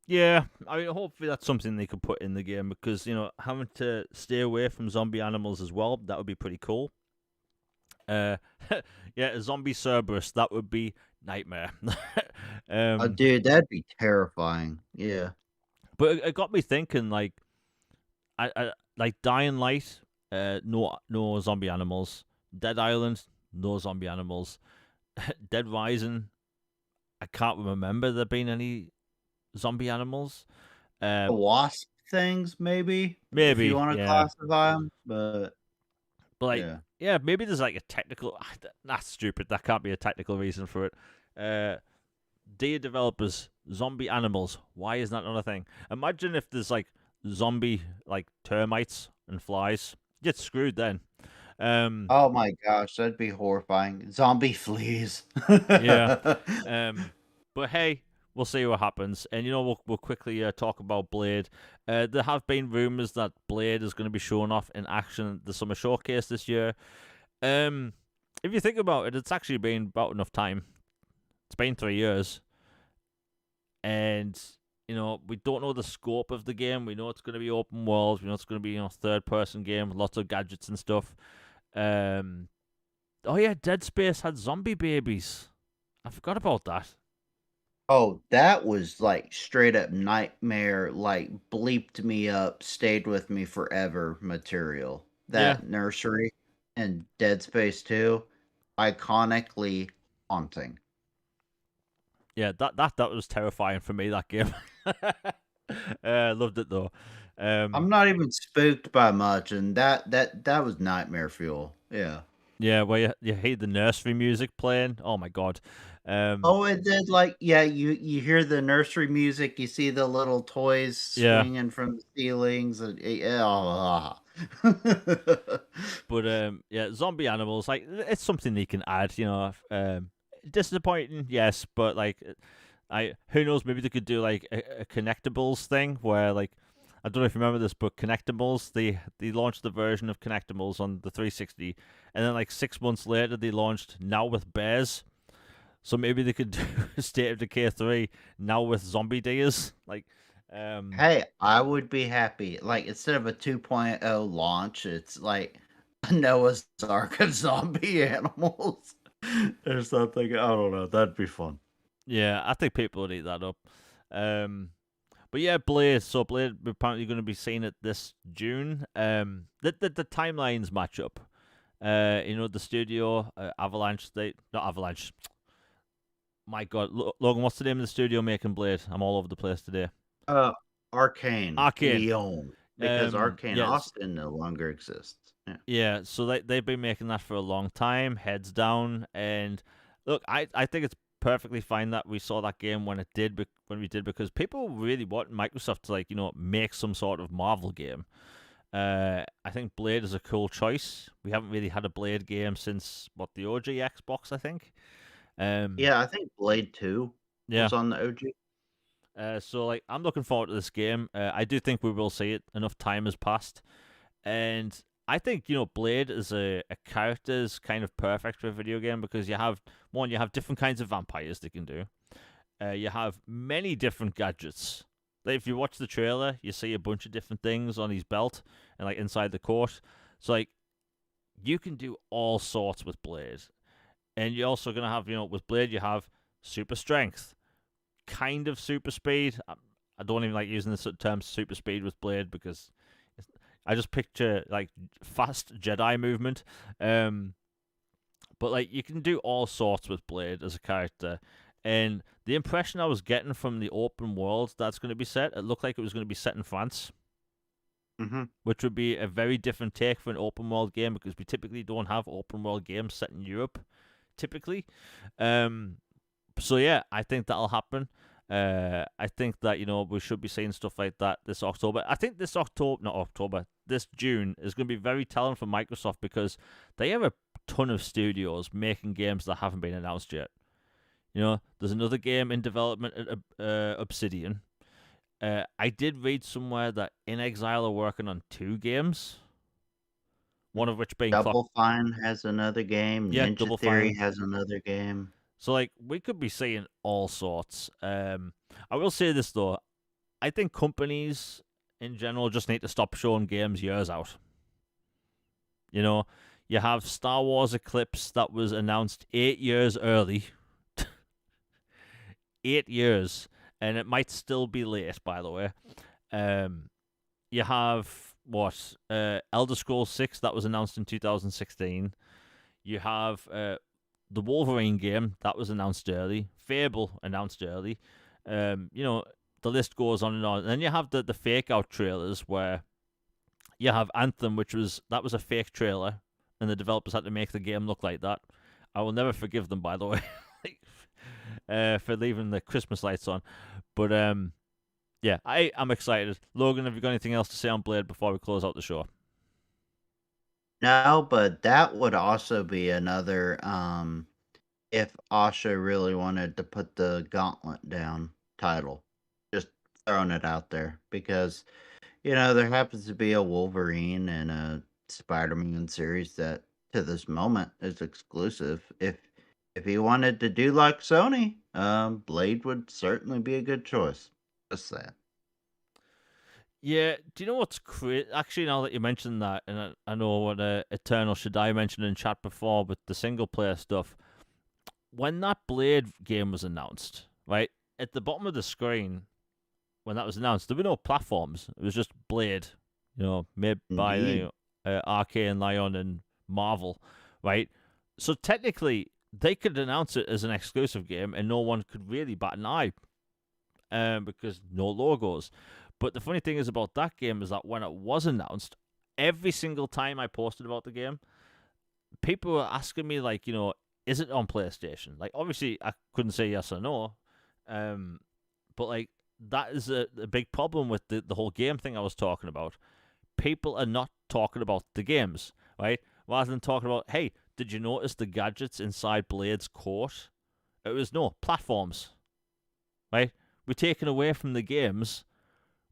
Yeah, I mean, hopefully that's something they could put in the game because having to stay away from zombie animals as well, that would be pretty cool. Uh, yeah, a zombie Cerberus, that would be nightmare. Oh, um, dude, that'd be terrifying. Yeah. but it got me thinking, like, like Dying Light, no zombie animals. Dead Island, no zombie animals. Dead Rising, I can't remember there being any zombie animals. The wasp things, maybe, if you Maybe, want to yeah. classify them, but But like, yeah. yeah, maybe there's like a technical. That's stupid. That can't be a technical reason for it. Uh, Dear developers, zombie animals. Why is that not a thing? Imagine if there's like zombie like termites and flies. Get screwed then. Um, Oh my gosh, that'd be horrifying. Zombie fleas. yeah. But hey, we'll see what happens. And we'll quickly talk about Blade. There have been rumors that Blade is going to be shown off in action at the Summer Showcase this year. If you think about it, it's actually been about enough time. It's been 3 years, and we don't know the scope of the game. We know it's going to be open world. We know it's going to be third person game, lots of gadgets and stuff. Oh yeah, Dead Space had zombie babies. I forgot about that. Oh, that was like straight up nightmare, like bleeped me up, stayed with me forever material. Yeah, That nursery and Dead Space 2, iconically haunting. yeah, that was terrifying for me. That game. Loved it though. I'm not even spooked by much, and that was nightmare fuel. Yeah. Yeah, where you hear the nursery music playing. Oh my god. Um, Oh, it did like yeah, you hear the nursery music, you see the little toys yeah, swinging from the ceilings, and yeah, but yeah, zombie animals like it's something they can add. Disappointing, yes, but like, I who knows? Maybe they could do like a connectables thing where like. I don't know if you remember this, but Connectables, they launched the version of Connectables on the 360, and then like 6 months later they launched Now with Bears. So maybe they could do State of Decay 3 now with zombie deers. Like, Hey, I would be happy. Like instead of a 2.0 launch, it's like a Noah's Ark of zombie animals or something. I don't know. That'd be fun. yeah, I think people would eat that up. But yeah, Blade. So Blade, we're apparently going to be seeing it this June. The timelines match up. The studio, Avalanche, not Avalanche. My God, Logan, what's the name of the studio making Blade? I'm all over the place today. Uh, Arcane Arcane. Leon, because Arcane Yes. Austin no longer exists. Yeah. Yeah, so they've been making that for a long time, heads down, and look, I think it's perfectly fine that we saw that game when when we did, because people really want Microsoft to make some sort of Marvel game. I think Blade is a cool choice. We haven't really had a Blade game since the OG Xbox, I think. Yeah, I think Blade 2 Yeah. was on the OG. So like I'm looking forward to this game. I do think we will see it. Enough time has passed. And I think, Blade as a character is kind of perfect for a video game because you have different kinds of vampires they can do. You have many different gadgets. Like if you watch the trailer, you see a bunch of different things on his belt and like inside the court. So like you can do all sorts with Blade. And you're also gonna have, with Blade you have super strength, kind of super speed. I don't even like using the term super speed with Blade because I just picture like fast Jedi movement. But like you can do all sorts with Blade as a character. And the impression I was getting from the open world that's going to be set, it looked like it was going to be set in France. Mm-hmm. which would be a very different take for an open world game because we typically don't have open world games set in Europe, typically. Um, so yeah, I think that'll happen. I think that we should be seeing stuff like that this October. I think this October, not October, this June is going to be very telling for Microsoft because they have a ton of studios making games that haven't been announced yet. There's another game in development at Obsidian. I did read somewhere that In Exile are working on 2 games, one of which being Clock. Double Fine has another game. Yeah, Ninja Double Theory Fine. has another game. So like we could be seeing all sorts. I will say this though, I think companies in general just need to stop showing games years out. You know, you have Star Wars Eclipse that was announced 8 years early. 8 years, and it might still be late, by the way. You have what Elder Scrolls 6 that was announced in 2016. You have the Wolverine game that was announced early. Fable announced early. The list goes on and on. And then you have the fake out trailers where you have Anthem, that was a fake trailer, and the developers had to make the game look like that. I will never forgive them, by the way, for leaving the Christmas lights on. But yeah, I'm excited. Logan, have you got anything else to say on Blade before we close out the show? No, but that would also be another if Asha really wanted to put the gauntlet down title. Just throwing it out there because there happens to be a Wolverine and a Spider-Man series that to this moment is exclusive. If he wanted to do like Sony, Blade would certainly be a good choice. Just saying. Yeah, do you know what's crazy? Actually, now that you mentioned that, and I know what Eternal Shaddai mentioned in chat before with the single player stuff, when that Blade game was announced, right, at the bottom of the screen, when that was announced, there were no platforms. It was just Blade, made by Indeed. Arcane, Lion, and Marvel, right? So technically, they could announce it as an exclusive game, and no one could really bat an eye, because no logos. But the funny thing is about that game is that when it was announced, every single time I posted about the game, people were asking me like, is it on PlayStation? Like, obviously, I couldn't say yes or no, but like that is a big problem with the whole game thing I was talking about. People are not talking about the games, right? Rather than talking about, hey, did you notice the gadgets inside Blade's court? It was no platforms, right? We're taken away from the games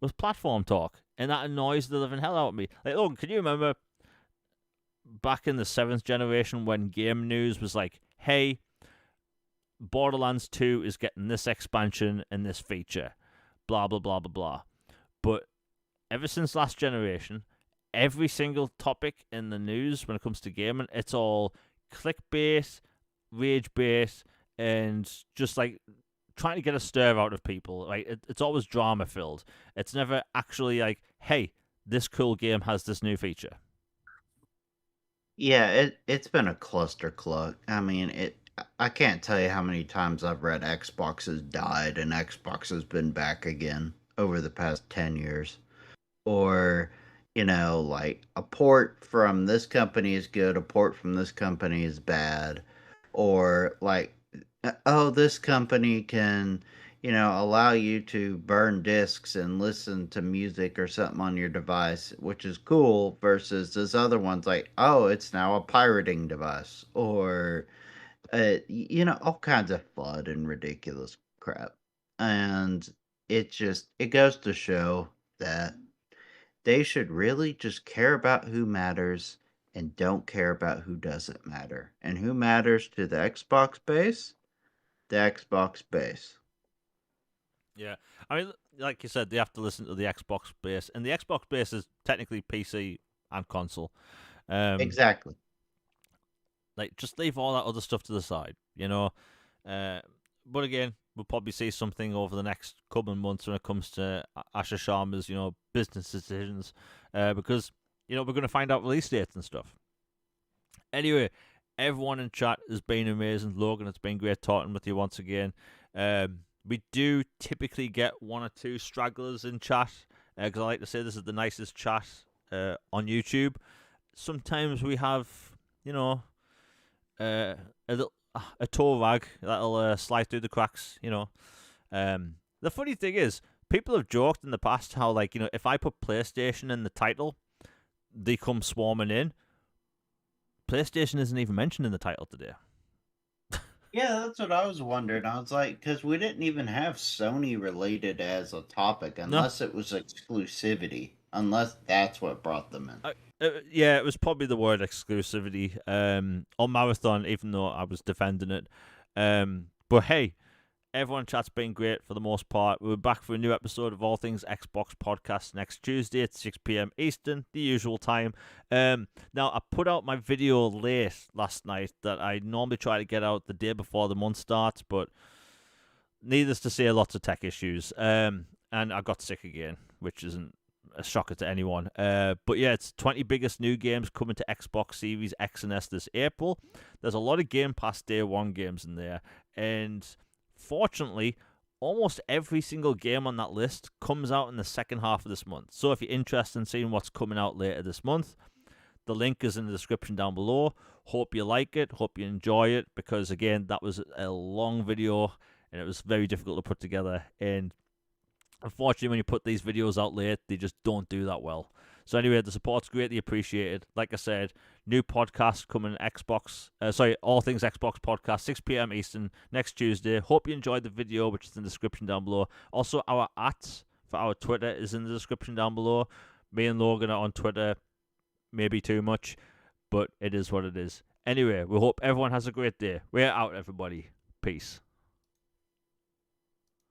with platform talk, and that annoys the living hell out of me. Like, Logan, can you remember back in the 7th generation when game news was like, hey, Borderlands 2 is getting this expansion and this feature, blah, blah, blah, blah, blah. But ever since last generation, every single topic in the news when it comes to gaming, it's all clickbait, rage bait, and just like trying to get a stir out of people. Right? It's always drama filled. It's never actually like, hey, this cool game has this new feature. Yeah, it's been a cluster cluck. I mean, I can't tell you how many times I've read Xbox has died and Xbox has been back again over the past 10 years. Or, like a port from this company is good, a port from this company is bad. Or like, oh, this company can, allow you to burn discs and listen to music or something on your device, which is cool, versus this other one's like, oh, it's now a pirating device. Or, all kinds of FUD and ridiculous crap. And it goes to show that they should really just care about who matters and don't care about who doesn't matter. And who matters to the Xbox base? The Xbox base. Yeah, I mean, like you said, they have to listen to the Xbox base, and the Xbox base is technically PC and console. Um, Exactly. like just leave all that other stuff to the side. But again, we'll probably see something over the next couple of months when it comes to Asha Sharma's, business decisions, because we're going to find out release dates and stuff. Anyway, everyone in chat has been amazing. Logan, it's been great talking with you once again. We do typically get one or two stragglers in chat. because I like to say this is the nicest chat on YouTube. Sometimes we have, you know, a little a toe rag that'll slide through the cracks. The funny thing is, people have joked in the past how, like, if I put PlayStation in the title, they come swarming in. PlayStation isn't even mentioned in the title today. Yeah, that's what I was wondering. I was like, because we didn't even have Sony related as a topic No, unless it was exclusivity, unless that's what brought them in. yeah, it was probably the word exclusivity on Marathon, even though I was defending it. But hey, everyone chat's been great for the most part. We're back for a new episode of All Things Xbox podcast next Tuesday at 6 p.m. Eastern, the usual time. Now, I put out my video late last night that I normally try to get out the day before the month starts, but needless to say, lots of tech issues. And I got sick again, which isn't a shocker to anyone. But yeah, it's 20 biggest new games coming to Xbox Series X and S this April. There's a lot of Game Pass Day 1 games in there, and fortunately, almost every single game on that list comes out in the second half of this month. So if you're interested in seeing what's coming out later this month, the link is in the description down below. Hope you like it. Hope you enjoy it, because again, that was a long video and it was very difficult to put together. And unfortunately, when you put these videos out late, they just don't do that well. So anyway, the support's greatly appreciated. Like I said, new podcast coming All Things Xbox podcast, 6 p.m. Eastern next Tuesday. Hope you enjoyed the video, which is in the description down below. Also, our @ for our Twitter is in the description down below. Me and Logan are on Twitter, maybe too much, but it is what it is. Anyway, we hope everyone has a great day. We're out, everybody. Peace.